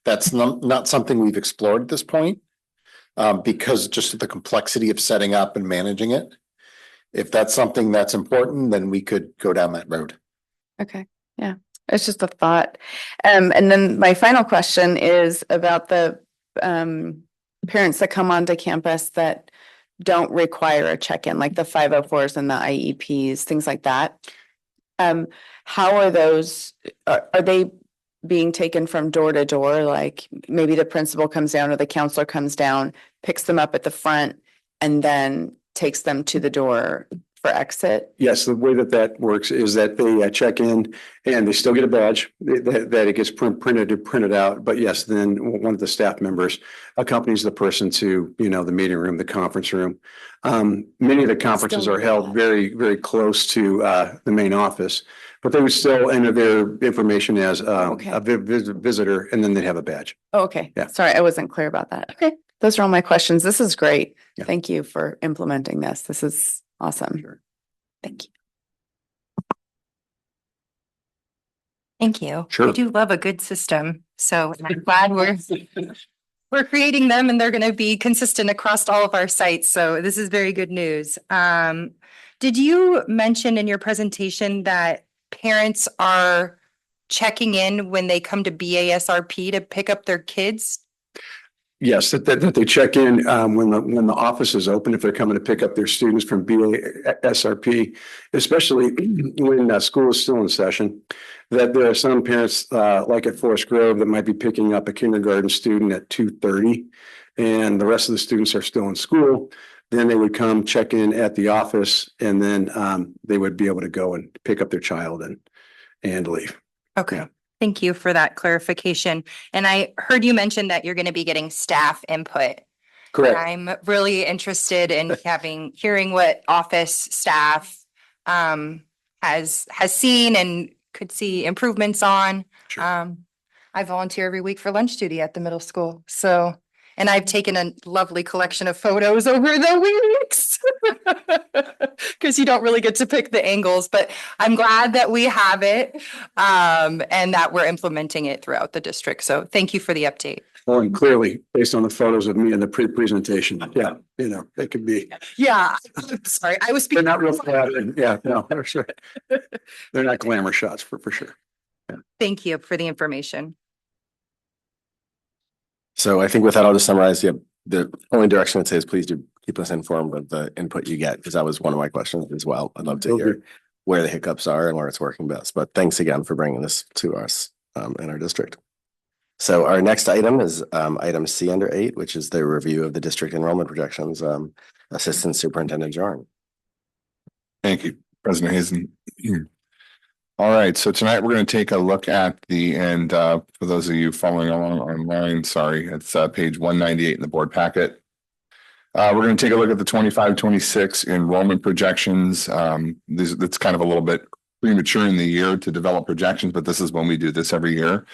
That's not something we've explored at this point, because just of the complexity of setting up and managing it. If that's something that's important, then we could go down that road. Okay. Yeah. It's just a thought. And then my final question is about the parents that come onto campus that don't require a check-in, like the 504s and the IEPs, things like that. How are those, are they being taken from door to door? Like maybe the principal comes down or the counselor comes down, picks them up at the front, and then takes them to the door for exit? Yes, the way that works is that they check in and they still get a badge that it gets printed out. But yes, then one of the staff members accompanies the person to, the meeting room, the conference room. Many of the conferences are held very, very close to the main office, but they would still enter their information as a visitor, and then they'd have a badge. Oh, okay. Yeah. Sorry, I wasn't clear about that. Okay. Those are all my questions. This is great. Yeah. Thank you for implementing this. This is awesome. Sure. Thank you. Thank you. Sure. I do love a good system. So I'm glad we're creating them and they're going to be consistent across all of our sites. So this is very good news. Did you mention in your presentation that parents are checking in when they come to BASRP to pick up their kids? Yes, that they check in when the office is open, if they're coming to pick up their students from BASRP, especially when school is still in session, that there are some parents like at Forest Grove that might be picking up a kindergarten student at 2:30 and the rest of the students are still in school. Then they would come check in at the office and then they would be able to go and pick up their child and leave. Okay. Yeah. Thank you for that clarification. And I heard you mention that you're going to be getting staff input. Correct. I'm really interested in hearing what office staff has seen and could see improvements on. Sure. I volunteer every week for lunch duty at the middle school. So, and I've taken a lovely collection of photos over the weeks because you don't really get to pick the angles, but I'm glad that we have it and that we're implementing it throughout the district. So thank you for the update. Well, and clearly, based on the photos of me in the presentation, yeah, they could be. Yeah, I'm sorry. I was They're speaking. not real flattering. Yeah, no, for sure. They're not glamour shots for sure. Thank you for the information. So I think with that, I'll just summarize. The only direction I'd say is please do keep us informed of the input you get, because that was one of my questions as well. I'd love to hear where the hiccups are and where it's working best. But thanks again for bringing this to us in our district. So our next item is item C under 8, which is the review of the district enrollment projections. Assistant Superintendent Jarn. Thank you, President Hazen. All right, so tonight we're going to take a look at for those of you following along online, sorry, it's page 198 in the board packet. We're going to take a look at the 25-26 enrollment projections. It's kind of a little bit premature in the year to develop projections, but this is when we do this every year.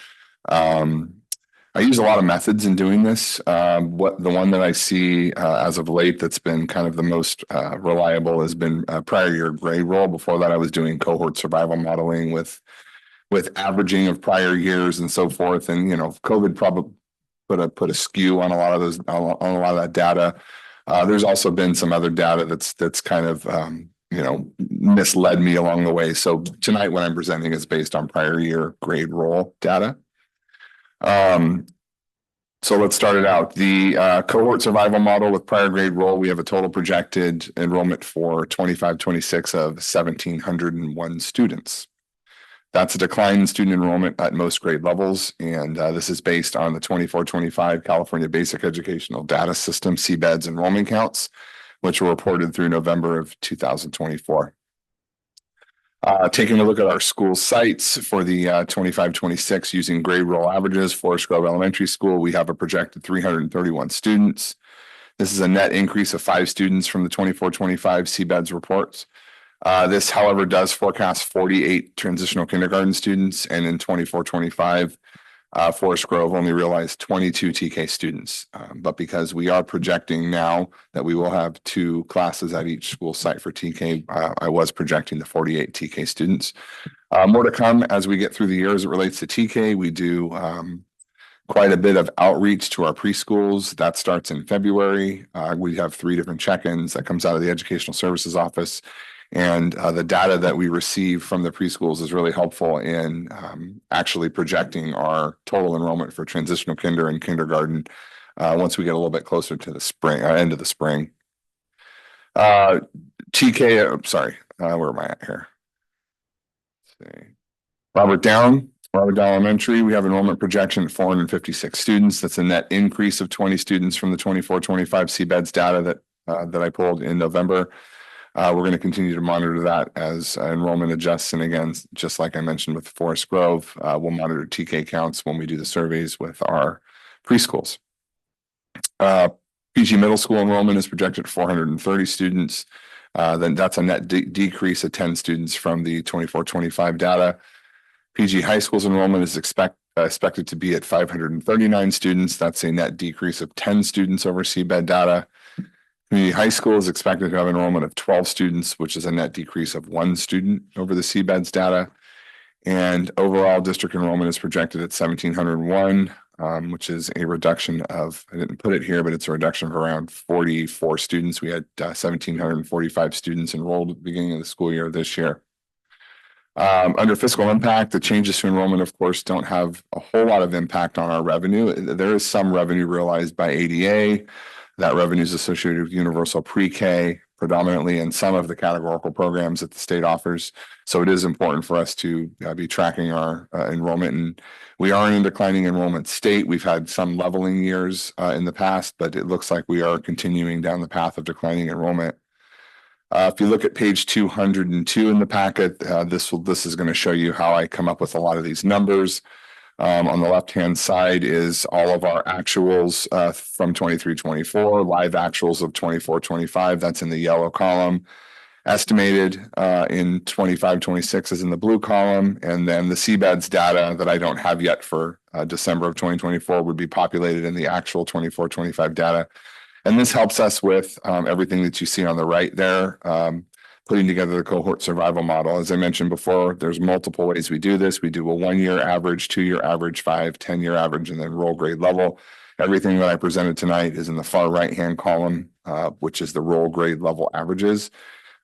I use a lot of methods in doing this. The one that I see as of late that's been kind of the most reliable has been prior year grade roll. Before that, I was doing cohort survival modeling with averaging of prior years and so forth. And COVID probably put a skew on a lot of those on a lot of that data. There's also been some other data that's kind of misled me along the way. So tonight, what I'm presenting is based on prior year grade roll data. So let's start it out. The cohort survival model with prior grade roll, we have a total projected enrollment for 25-26 of 1,701 students. That's a decline in student enrollment at most grade levels. And this is based on the 24-25 California Basic Educational Data System CBEDS enrollment counts, which were reported through November of 2024. Taking a look at our school sites for the 25-26 using grade roll averages, Forest Grove Elementary School, we have a projected 331 students. This is a net increase of 5 students from the 24-25 CBEDS reports. This, however, does forecast 48 transitional kindergarten students, and in 24-25, Forest Grove only realized 22 TK students. But because we are projecting now that we will have 2 classes at each school site for TK, I was projecting the 48 TK students. More to come as we get through the year as it relates to TK. We do quite a bit of outreach to our preschools. That starts in February. We have 3 different check-ins that comes out of the Educational Services Office. And the data that we receive from the preschools is really helpful in actually projecting our total enrollment for transitional kinder and kindergarten once we get a little bit closer to the spring, end of the spring. TK, sorry, where am I at here? Let's see. Robert Down Elementary, we have enrollment projection at 456 students. That's a net increase of 20 students from the 24-25 CBEDS data that I pulled in November. We're going to continue to monitor that as enrollment adjusts. And again, just like I mentioned with Forest Grove, we'll monitor TK counts when we do the surveys with our preschools. PG Middle School enrollment is projected at 430 students. Then that's a net decrease of 10 students from the 24-25 data. PG High School's enrollment is expected to be at 539 students. That's a net decrease of 10 students over CBED data. Community High School is expected to have enrollment of 12 students, which is a net decrease of 1 student over the CBEDS data. And overall district enrollment is projected at 1,701, which is a reduction of, I didn't put it here, but it's a reduction of around 44 students. We had 1,745 students enrolled at the beginning of the school year this year. Under fiscal impact, the changes to enrollment, of course, don't have a whole lot of impact on our revenue. There is some revenue realized by ADA. That revenue is associated with universal pre-K predominantly and some of the categorical programs that the state offers. So it is important for us to be tracking our enrollment. And we are in a declining enrollment state. We've had some leveling years in the past, but it looks like we are continuing down the path of declining enrollment. If you look at page 202 in the packet, this is going to show you how I come up with a lot of these numbers. On the left-hand side is all of our actuals from 23-24, live actuals of 24-25. That's in the yellow column. Estimated in 25-26 is in the blue column. And then the CBEDS data that I don't have yet for December of 2024 would be populated in the actual 24-25 data. And this helps us with everything that you see on the right there, putting together the cohort survival model. As I mentioned before, there's multiple ways we do this. We do a 1-year average, 2-year average, 5, 10-year average, and then roll grade level. Everything that I presented tonight is in the far right-hand column, which is the roll grade level averages.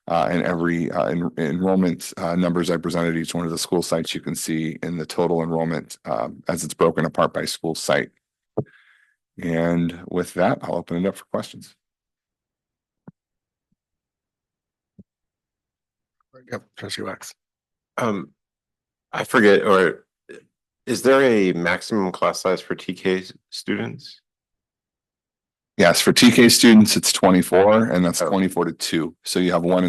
And every enrollment numbers I presented each one of the school sites, you can see in the total enrollment as it's broken apart by school site. And with that, I'll open it up for questions. Yep, Trustee Wax. I forget, or is there a maximum class size for TK students? Yes, for TK students, it's 24, and that's 24 to 2. So you have one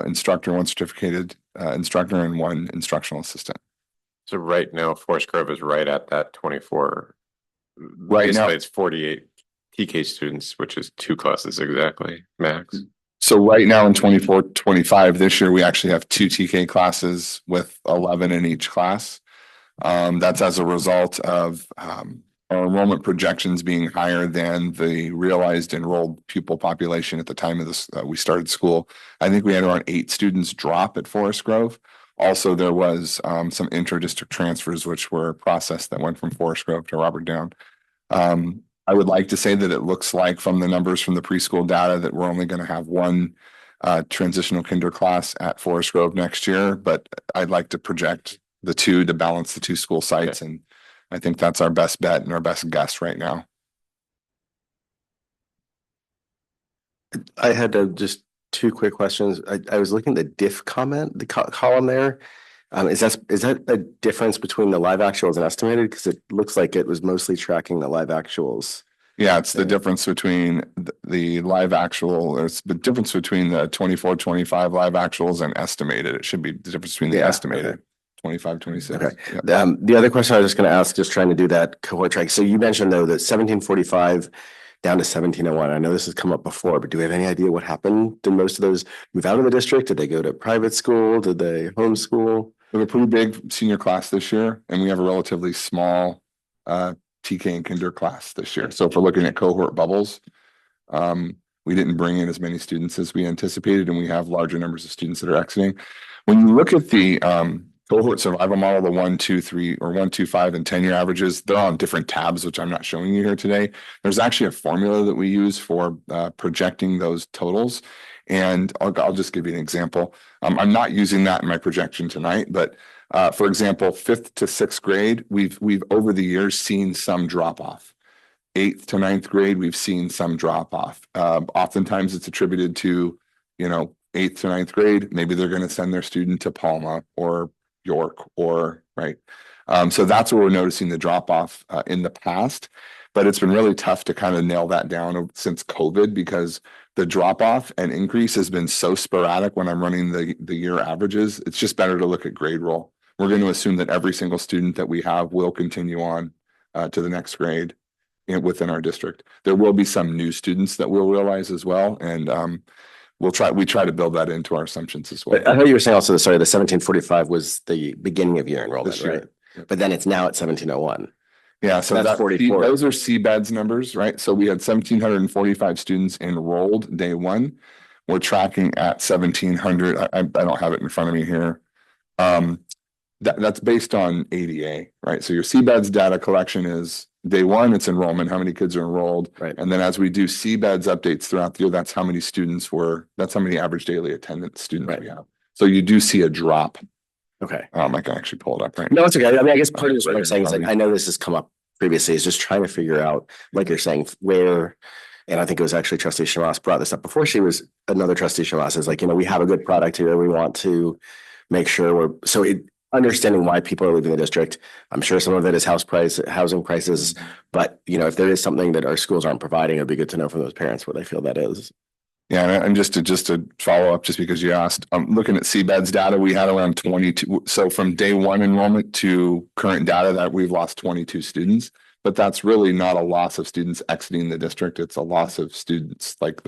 instructor, one certificated instructor, and one instructional assistant. So right now, Forest Grove is right at that 24. Right basically, now, it's 48 TK students, which is 2 classes exactly, max. So right now in 24-25 this year, we actually have 2 TK classes with 11 in each class. That's as a result of our enrollment projections being higher than the realized enrolled pupil population at the time of this we started school. I think we had around 8 students drop at Forest Grove. Also, there was some inter-district transfers which were processed that went from Forest Grove to Robert Down. I would like to say that it looks like from the numbers from the preschool data that we're only going to have 1 transitional kinder class at Forest Grove next year, but I'd like to project the 2 to balance the 2 school sites. Okay. And I think that's our best bet and our best guess right now. I had just 2 quick questions. I was looking at the diff comment, the column there. Is that a difference between the live actuals and estimated? Because it looks like it was mostly tracking the live actuals. Yeah, it's the difference between the live actual, it's the difference between the 24-25 live actuals and estimated. It should be the difference between the estimated 25-26. Okay. Yep. The other question I was just going to ask, just trying to do that cohort track. So you mentioned though that 1745 down to 1701. I know this has come up before, but do we have any idea what happened? Did most of those move out of the district? Did they go to private school? Did they homeschool? We have a pretty big senior class this year, and we have a relatively small TK and kinder class this year. So if we're looking at cohort bubbles, we didn't bring in as many students as we anticipated, and we have larger numbers of students that are exiting. When you look at the cohort survival model, the 1, 2, 3, or 1, 2, 5, and 10-year averages, they're on different tabs, which I'm not showing you here today. There's actually a formula that we use for projecting those totals. And I'll just give you an example. I'm not using that in my projection tonight, but for example, 5th to 6th grade, we've over the years seen some drop off. 8th to 9th grade, we've seen some drop off. Oftentimes it's attributed to, 8th to 9th grade, maybe they're going to send their student to Palma or York or right. So that's where we're noticing the drop off in the past, but it's been really tough to kind of nail that down since COVID because the drop off and increase has been so sporadic when I'm running the year averages. It's just better to look at grade roll. We're going to assume that every single student that we have will continue on to the next grade within our district. There will be some new students that we'll realize as well, and we try to build that into our assumptions as well. I thought you were saying also, sorry, the 1745 was the beginning of year enrollment, This year. right? But then it's now at 1701. Yeah, so That's 44. Those are CBEDS numbers, right? So we had 1,745 students enrolled day one. We're tracking at 1,700. I don't have it in front of me here. That's based on ADA, right? So your CBEDS data collection is day one, it's enrollment, how many kids are enrolled. Right. And then as we do CBEDS updates throughout the year, that's how many that's how many average daily attendance students we have. So you do see a drop. Okay. I can actually pull it up right No, it's okay. I mean, I guess part of what I'm saying is Right. like, I know this has come up previously, is just trying to figure out, like you're saying, where, and I think it was actually trustee Shamas brought this up before she was another trustee Shamas is like, we have a good product here. We want to make sure understanding why people are leaving the district. I'm sure some of it is housing prices, but if there is something that our schools aren't providing, it'd be good to know from those parents what they feel that is. Yeah, and just to follow up, just because you asked, looking at CBEDS data, we had around 22. So from day one enrollment to current data, that we've lost 22 students, but that's really not a loss of students exiting the district. It's a loss of students, like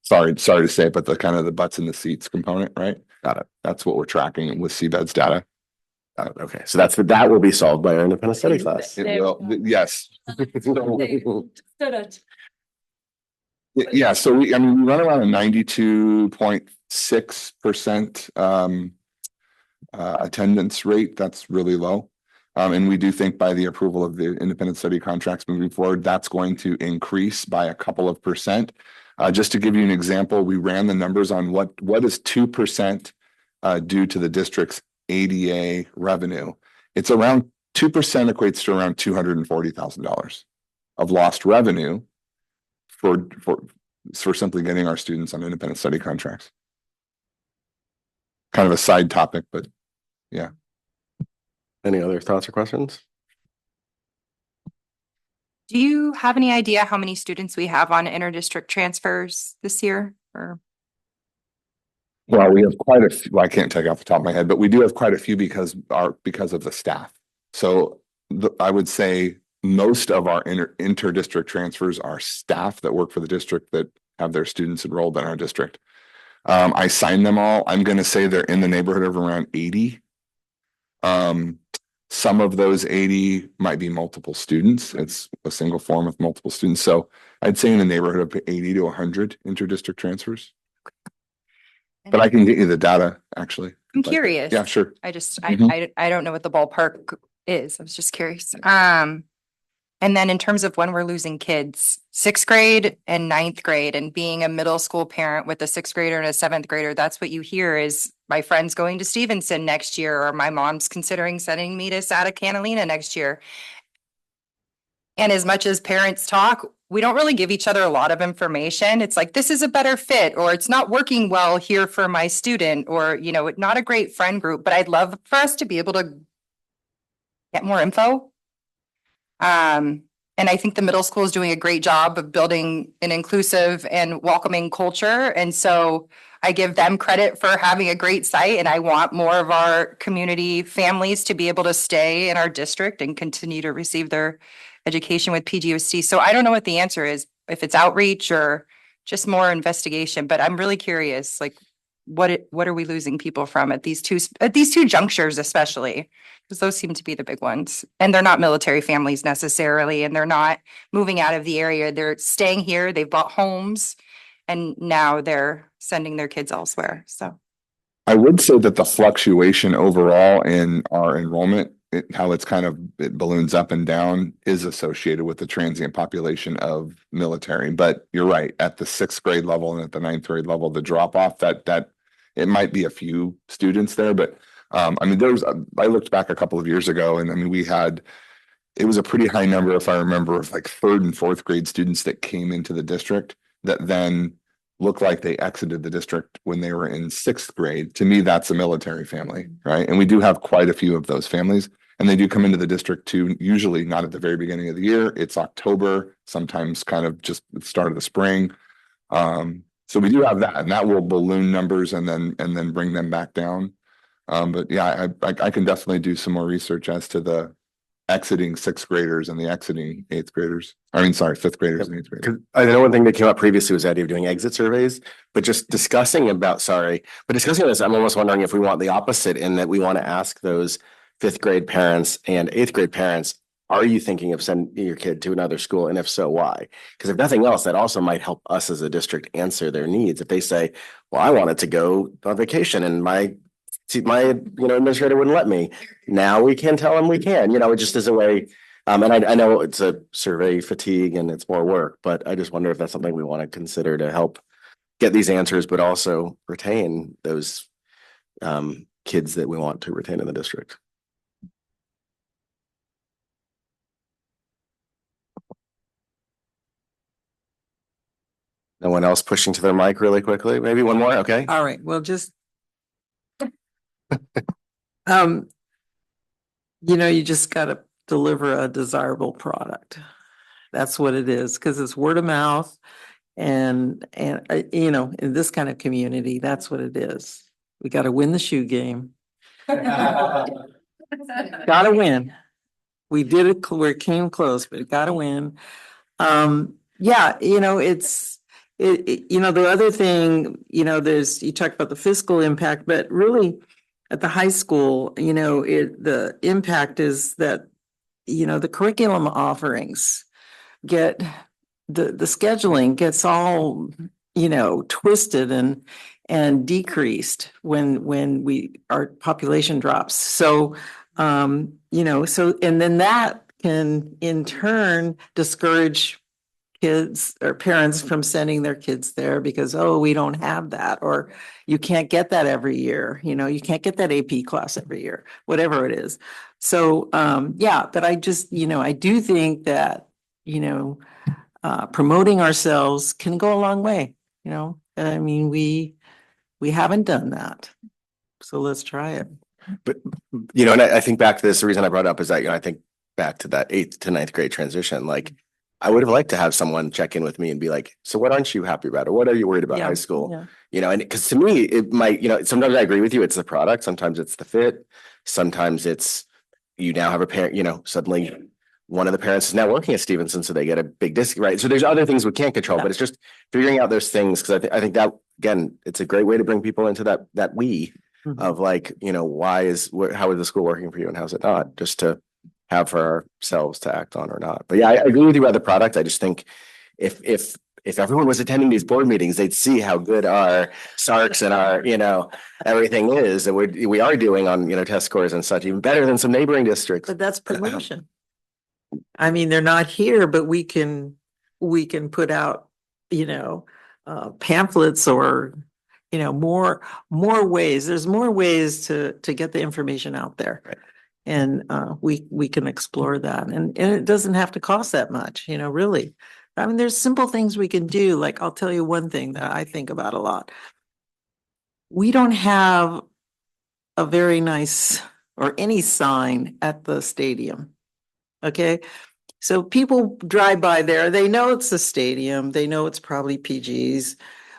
sorry to say, but the kind of the butts in the seats component, right? Got it. That's what we're tracking with CBEDS data. Okay, so that will be solved by our independent study class. It will, yes. Yeah, so we run around a 92.6% attendance rate. That's really low. And we do think by the approval of the independent study contracts moving forward, that's going to increase by a couple of percent. Just to give you an example, we ran the numbers on what is 2% due to the district's ADA revenue. It's around 2% equates to around $240,000 of lost revenue for simply getting our students on independent study contracts. Kind of a side topic, but yeah. Any other thoughts or questions? Do you have any idea how many students we have on inter-district transfers this year? Or Well, we have quite a few. Well, I can't take off the top of my head, but we do have quite a few because of the staff. So I would say most of our inter-district transfers are staff that work for the district that have their students enrolled in our district. I signed them all. I'm going to say they're in the neighborhood of around 80. Some of those 80 might be multiple students. It's a single form with multiple students. So I'd say in the neighborhood of 80 to 100 inter-district transfers. But I can get you the data, actually. I'm curious. Yeah, sure. I just, Mhm. I don't know what the ballpark is. I was just curious. And then in terms of when we're losing kids, 6th grade and 9th grade, and being a middle school parent with a 6th grader and a 7th grader, that's what you hear is my friend's going to Stevenson next year, or my mom's considering sending me to Santa Catalina next year. And as much as parents talk, we don't really give each other a lot of information. It's like, this is a better fit, or it's not working well here for my student, or, not a great friend group, but I'd love for us to be able to get more info. And I think the middle school is doing a great job of building an inclusive and welcoming culture. And so I give them credit for having a great site, and I want more of our community families to be able to stay in our district and continue to receive their education with PGUSD. So I don't know what the answer is, if it's outreach or just more investigation, but I'm really curious, like what are we losing people from at these two junctures, especially because those seem to be the big ones, and they're not military families necessarily, and they're not moving out of the area. They're staying here. They've bought homes, and now they're sending their kids elsewhere. So I would say that the fluctuation overall in our enrollment, how it's it balloons up and down is associated with the transient population of military. But you're right, at the sixth grade level and at the ninth grade level, the drop off that it might be a few students there, but I mean, I looked back a couple of years ago and I mean, it was a pretty high number, if I remember, of like third and fourth grade students that came into the district that then looked like they exited the district when they were in sixth grade. To me, that's a military family, right? And we do have quite a few of those families. And they do come into the district too, usually not at the very beginning of the year. It's October, sometimes kind of just the start of the spring. So we do have that, and that will balloon numbers and then bring them back down. But yeah, I can definitely do some more research as to the exiting sixth graders and the exiting eighth graders. I mean, sorry, fifth graders and eighth graders. I know one thing that came up previously was the idea of doing exit surveys, but just discussing this, I'm almost wondering if we want the opposite in that we want to ask those fifth grade parents and eighth grade parents, are you thinking of sending your kid to another school? And if so, why? Because if nothing else, that also might help us as a district answer their needs. If they say, well, I wanted to go on vacation and my administrator wouldn't let me. Now we can tell them we can, it just is a way. And I know it's a survey fatigue and it's more work, but I just wonder if that's something we want to consider to help get these answers, but also retain those kids that we want to retain in the district. No one else pushing to their mic really quickly? Maybe one more, okay? All right, well, just you just gotta deliver a desirable product. That's what it is, because it's word of mouth and in this kind of community, that's what it is. We gotta win the shoe game. Gotta win. We did it, we came close, but gotta win. Yeah, the other thing, you talk about the fiscal impact, but really at the high school, the impact is that, the curriculum offerings get, the scheduling gets all, twisted and decreased when our population drops. So, and then that can in turn discourage kids or parents from sending their kids there because, oh, we don't have that, or you can't get that every year. You can't get that AP class every year, whatever it is. So, yeah, but I just, I do think that, promoting ourselves can go a long way, I mean, we haven't done that. So let's try it. But, and I think back to this, the reason I brought it up is that, I think back to that 8th to 9th grade transition, like I would have liked to have someone check in with me and be like, so what aren't you happy about? Or what are you worried about high school? And because to me, it might, sometimes I agree with you. It's the product. Sometimes it's the fit. Sometimes it's, you now have a parent, suddenly one of the parents is now working at Stevenson, so they get a big disc, right? So there's other things we can't control, but it's just figuring out those things. Cause I think that, again, it's a great way to bring people into that we of like, how is the school working for you and how's it not? Just to have for ourselves to act on or not. But yeah, I agree with you about the product. I just think if everyone was attending these board meetings, they'd see how good our SARCs and our, everything is that we are doing on, test scores and such, even better than some neighboring districts. But that's promotion. I mean, they're not here, but we can put out, pamphlets or, more ways. There's more ways to get the information out there. Right. And we can explore that. And it doesn't have to cost that much, really. I mean, there's simple things we can do. Like, I'll tell you one thing that I think about a lot. We don't have a very nice or any sign at the stadium. Okay. So people drive by there, they know it's the stadium, they know it's probably PG's,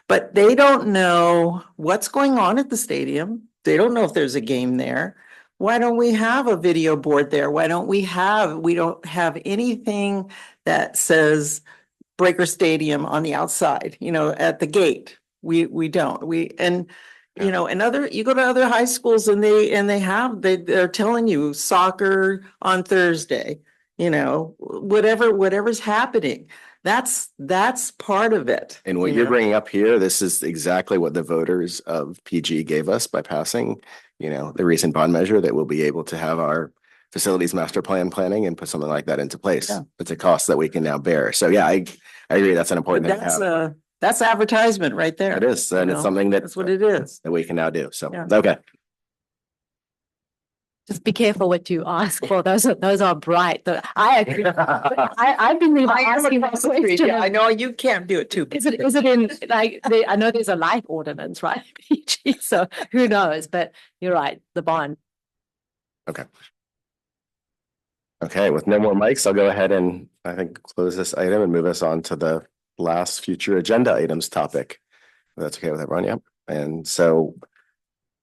but they don't know what's going on at the stadium. They don't know if there's a game there. Why don't we have a video board there? Why don't we don't have anything that says Breaker Stadium on the outside, at the gate. We don't. You go to other high schools and they're telling you soccer on Thursday, whatever's happening. That's part of it. And what you you're know? bringing up here, this is exactly what the voters of PG gave us by passing, the recent bond measure, that we'll be able to have our facilities master plan planning and put something like that into place. Yeah. It's a cost that we can now bear. So yeah, I agree. That's an important thing to have. That's advertisement right there. It is, and you it's know? something That's what it is. that we can now do. So, Yeah. okay. Just be careful what you ask for. Those are bright. I agree. I've been asking that question. I know you can't do it too. Is it in like I know there's a life ordinance, right? PG, so who knows? But you're right, the bond. Okay. Okay, with no more mics, I'll go ahead and I think close this item and move us on to the last future agenda items topic. If that's okay with everyone, yeah. And so,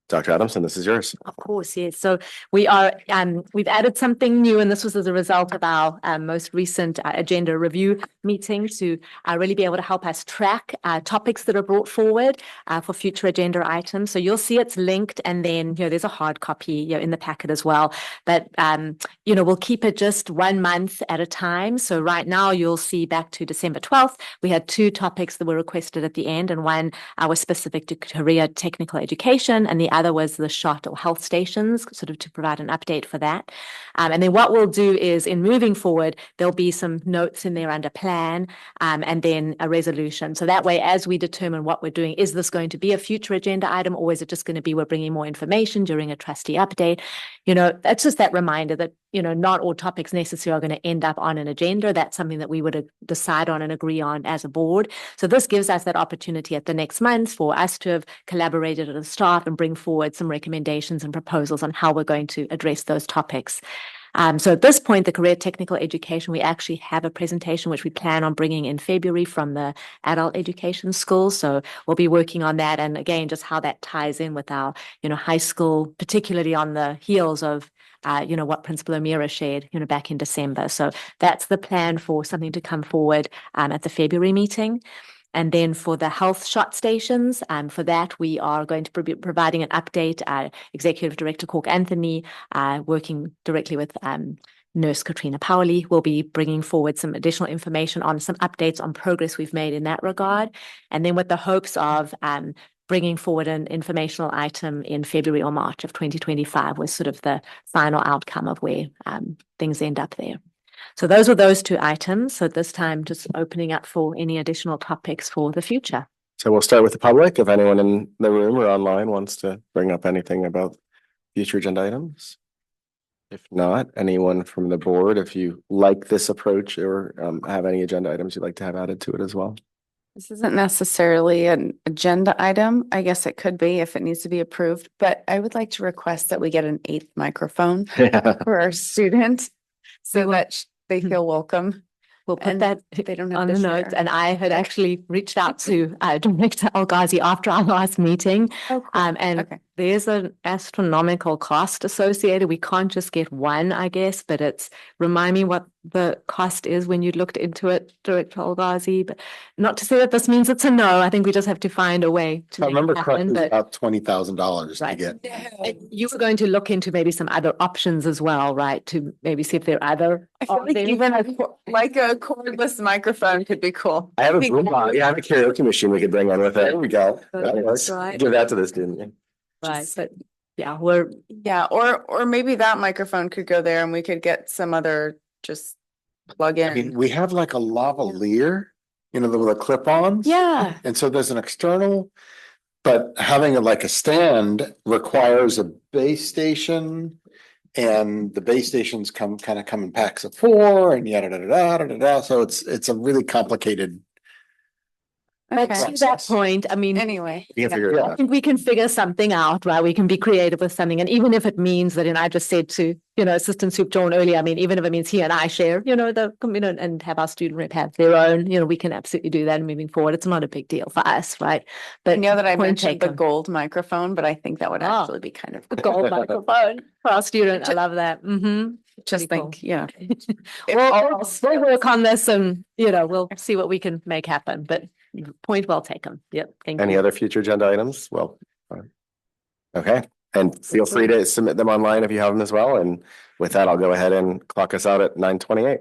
Dr. Adamson, this is yours. Of course, yes. So we've added something new, and this was as a result of our most recent agenda review meeting to really be able to help us track topics that are brought forward for future agenda items. So you'll see it's linked, and then there's a hard copy in the packet as well. But we'll keep it just 1 month at a time. So right now you'll see back to December 12th, we had 2 topics that were requested at the end, and one was specific to career technical education, and the other was the SHOT or health stations, sort of to provide an update for that. And then what we'll do is, in moving forward, there'll be some notes in there under plan, and then a resolution. So that way, as we determine what we're doing, is this going to be a future agenda item, or is it just going to be we're bringing more information during a trustee update? That's just that reminder that, not all topics necessarily are going to end up on an agenda. That's something that we would decide on and agree on as a board. So this gives us that opportunity at the next month for us to have collaborated as a staff and bring forward some recommendations and proposals on how we're going to address those topics. So at this point, the career technical education, we actually have a presentation which we plan on bringing in February from the adult education school. So we'll be working on that, and again, just how that ties in with our, high school, particularly on the heels of what Principal O'Meara shared, back in December. So that's the plan for something to come forward at the February meeting. And then for the health shot stations, for that, we are going to be providing an update. Executive Director Cork Anthony, working directly with Nurse Katrina Powley, will be bringing forward some additional information on some updates on progress we've made in that regard. And then with the hopes of bringing forward an informational item in February or March of 2025 was sort of the final outcome of where things end up there. So those were those 2 items. So this time, just opening up for any additional topics for the future. So we'll start with the public. If anyone in the room or online wants to bring up anything about future agenda items. If not, anyone from the board, if you like this approach or have any agenda items you'd like to have added to it as well. This isn't necessarily an agenda item. I guess it could be if it needs to be approved, but I would like to request that we get an 8th microphone for our students so that they feel welcome. We'll put that they don't have on to the notes. share. And I had actually reached out to Director Al-Ghazi after our last meeting. Oh, cool. And Okay. there's an astronomical cost associated. We can't just get one, I guess, but remind me what the cost is when you looked into it, Director Al-Ghazi. But not to say that this means it's a no. I think we just have to find a way to I make remember it correctly, happen. But about $20,000 to Right. get. you were going to look into maybe some other options as well, right? To maybe see if there are other. I feel like even a cordless microphone could be cool. I have a boombox. Yeah, I have a karaoke machine we could bring in with it. There we go. That works. Right. Give that to the student. Right, but yeah, or maybe that microphone could go there and we could get some other just plug I mean, in. we have like a lavalier, with the clip-ons. yeah. And so there's an external, but having like a stand requires a base station. And the base stations come in packs of 4 and yada, da, da, da, da, da. So it's a really complicated. But Okay. to that point, I mean, Anyway. You can figure it I out. think we can figure something out, right? We can be creative with something. And even if it means that, I just said to, Assistant Soup John earlier, I mean, even if it means he and I share, and have our student rep have their own, we can absolutely do that moving forward. It's not a big deal for us, right? But I know that I point mentioned the taken. gold microphone, but I think that would Oh. actually be kind of The gold microphone for our student. I love that. Mm-hmm. just Pretty think, yeah. We'll work on this and, we'll see what we can make happen, but point well taken. Yep. Thank Any you. other future agenda items? Well, okay. And feel free to submit them online if you have them as well. And with that, I'll go ahead and clock us out at 9:28.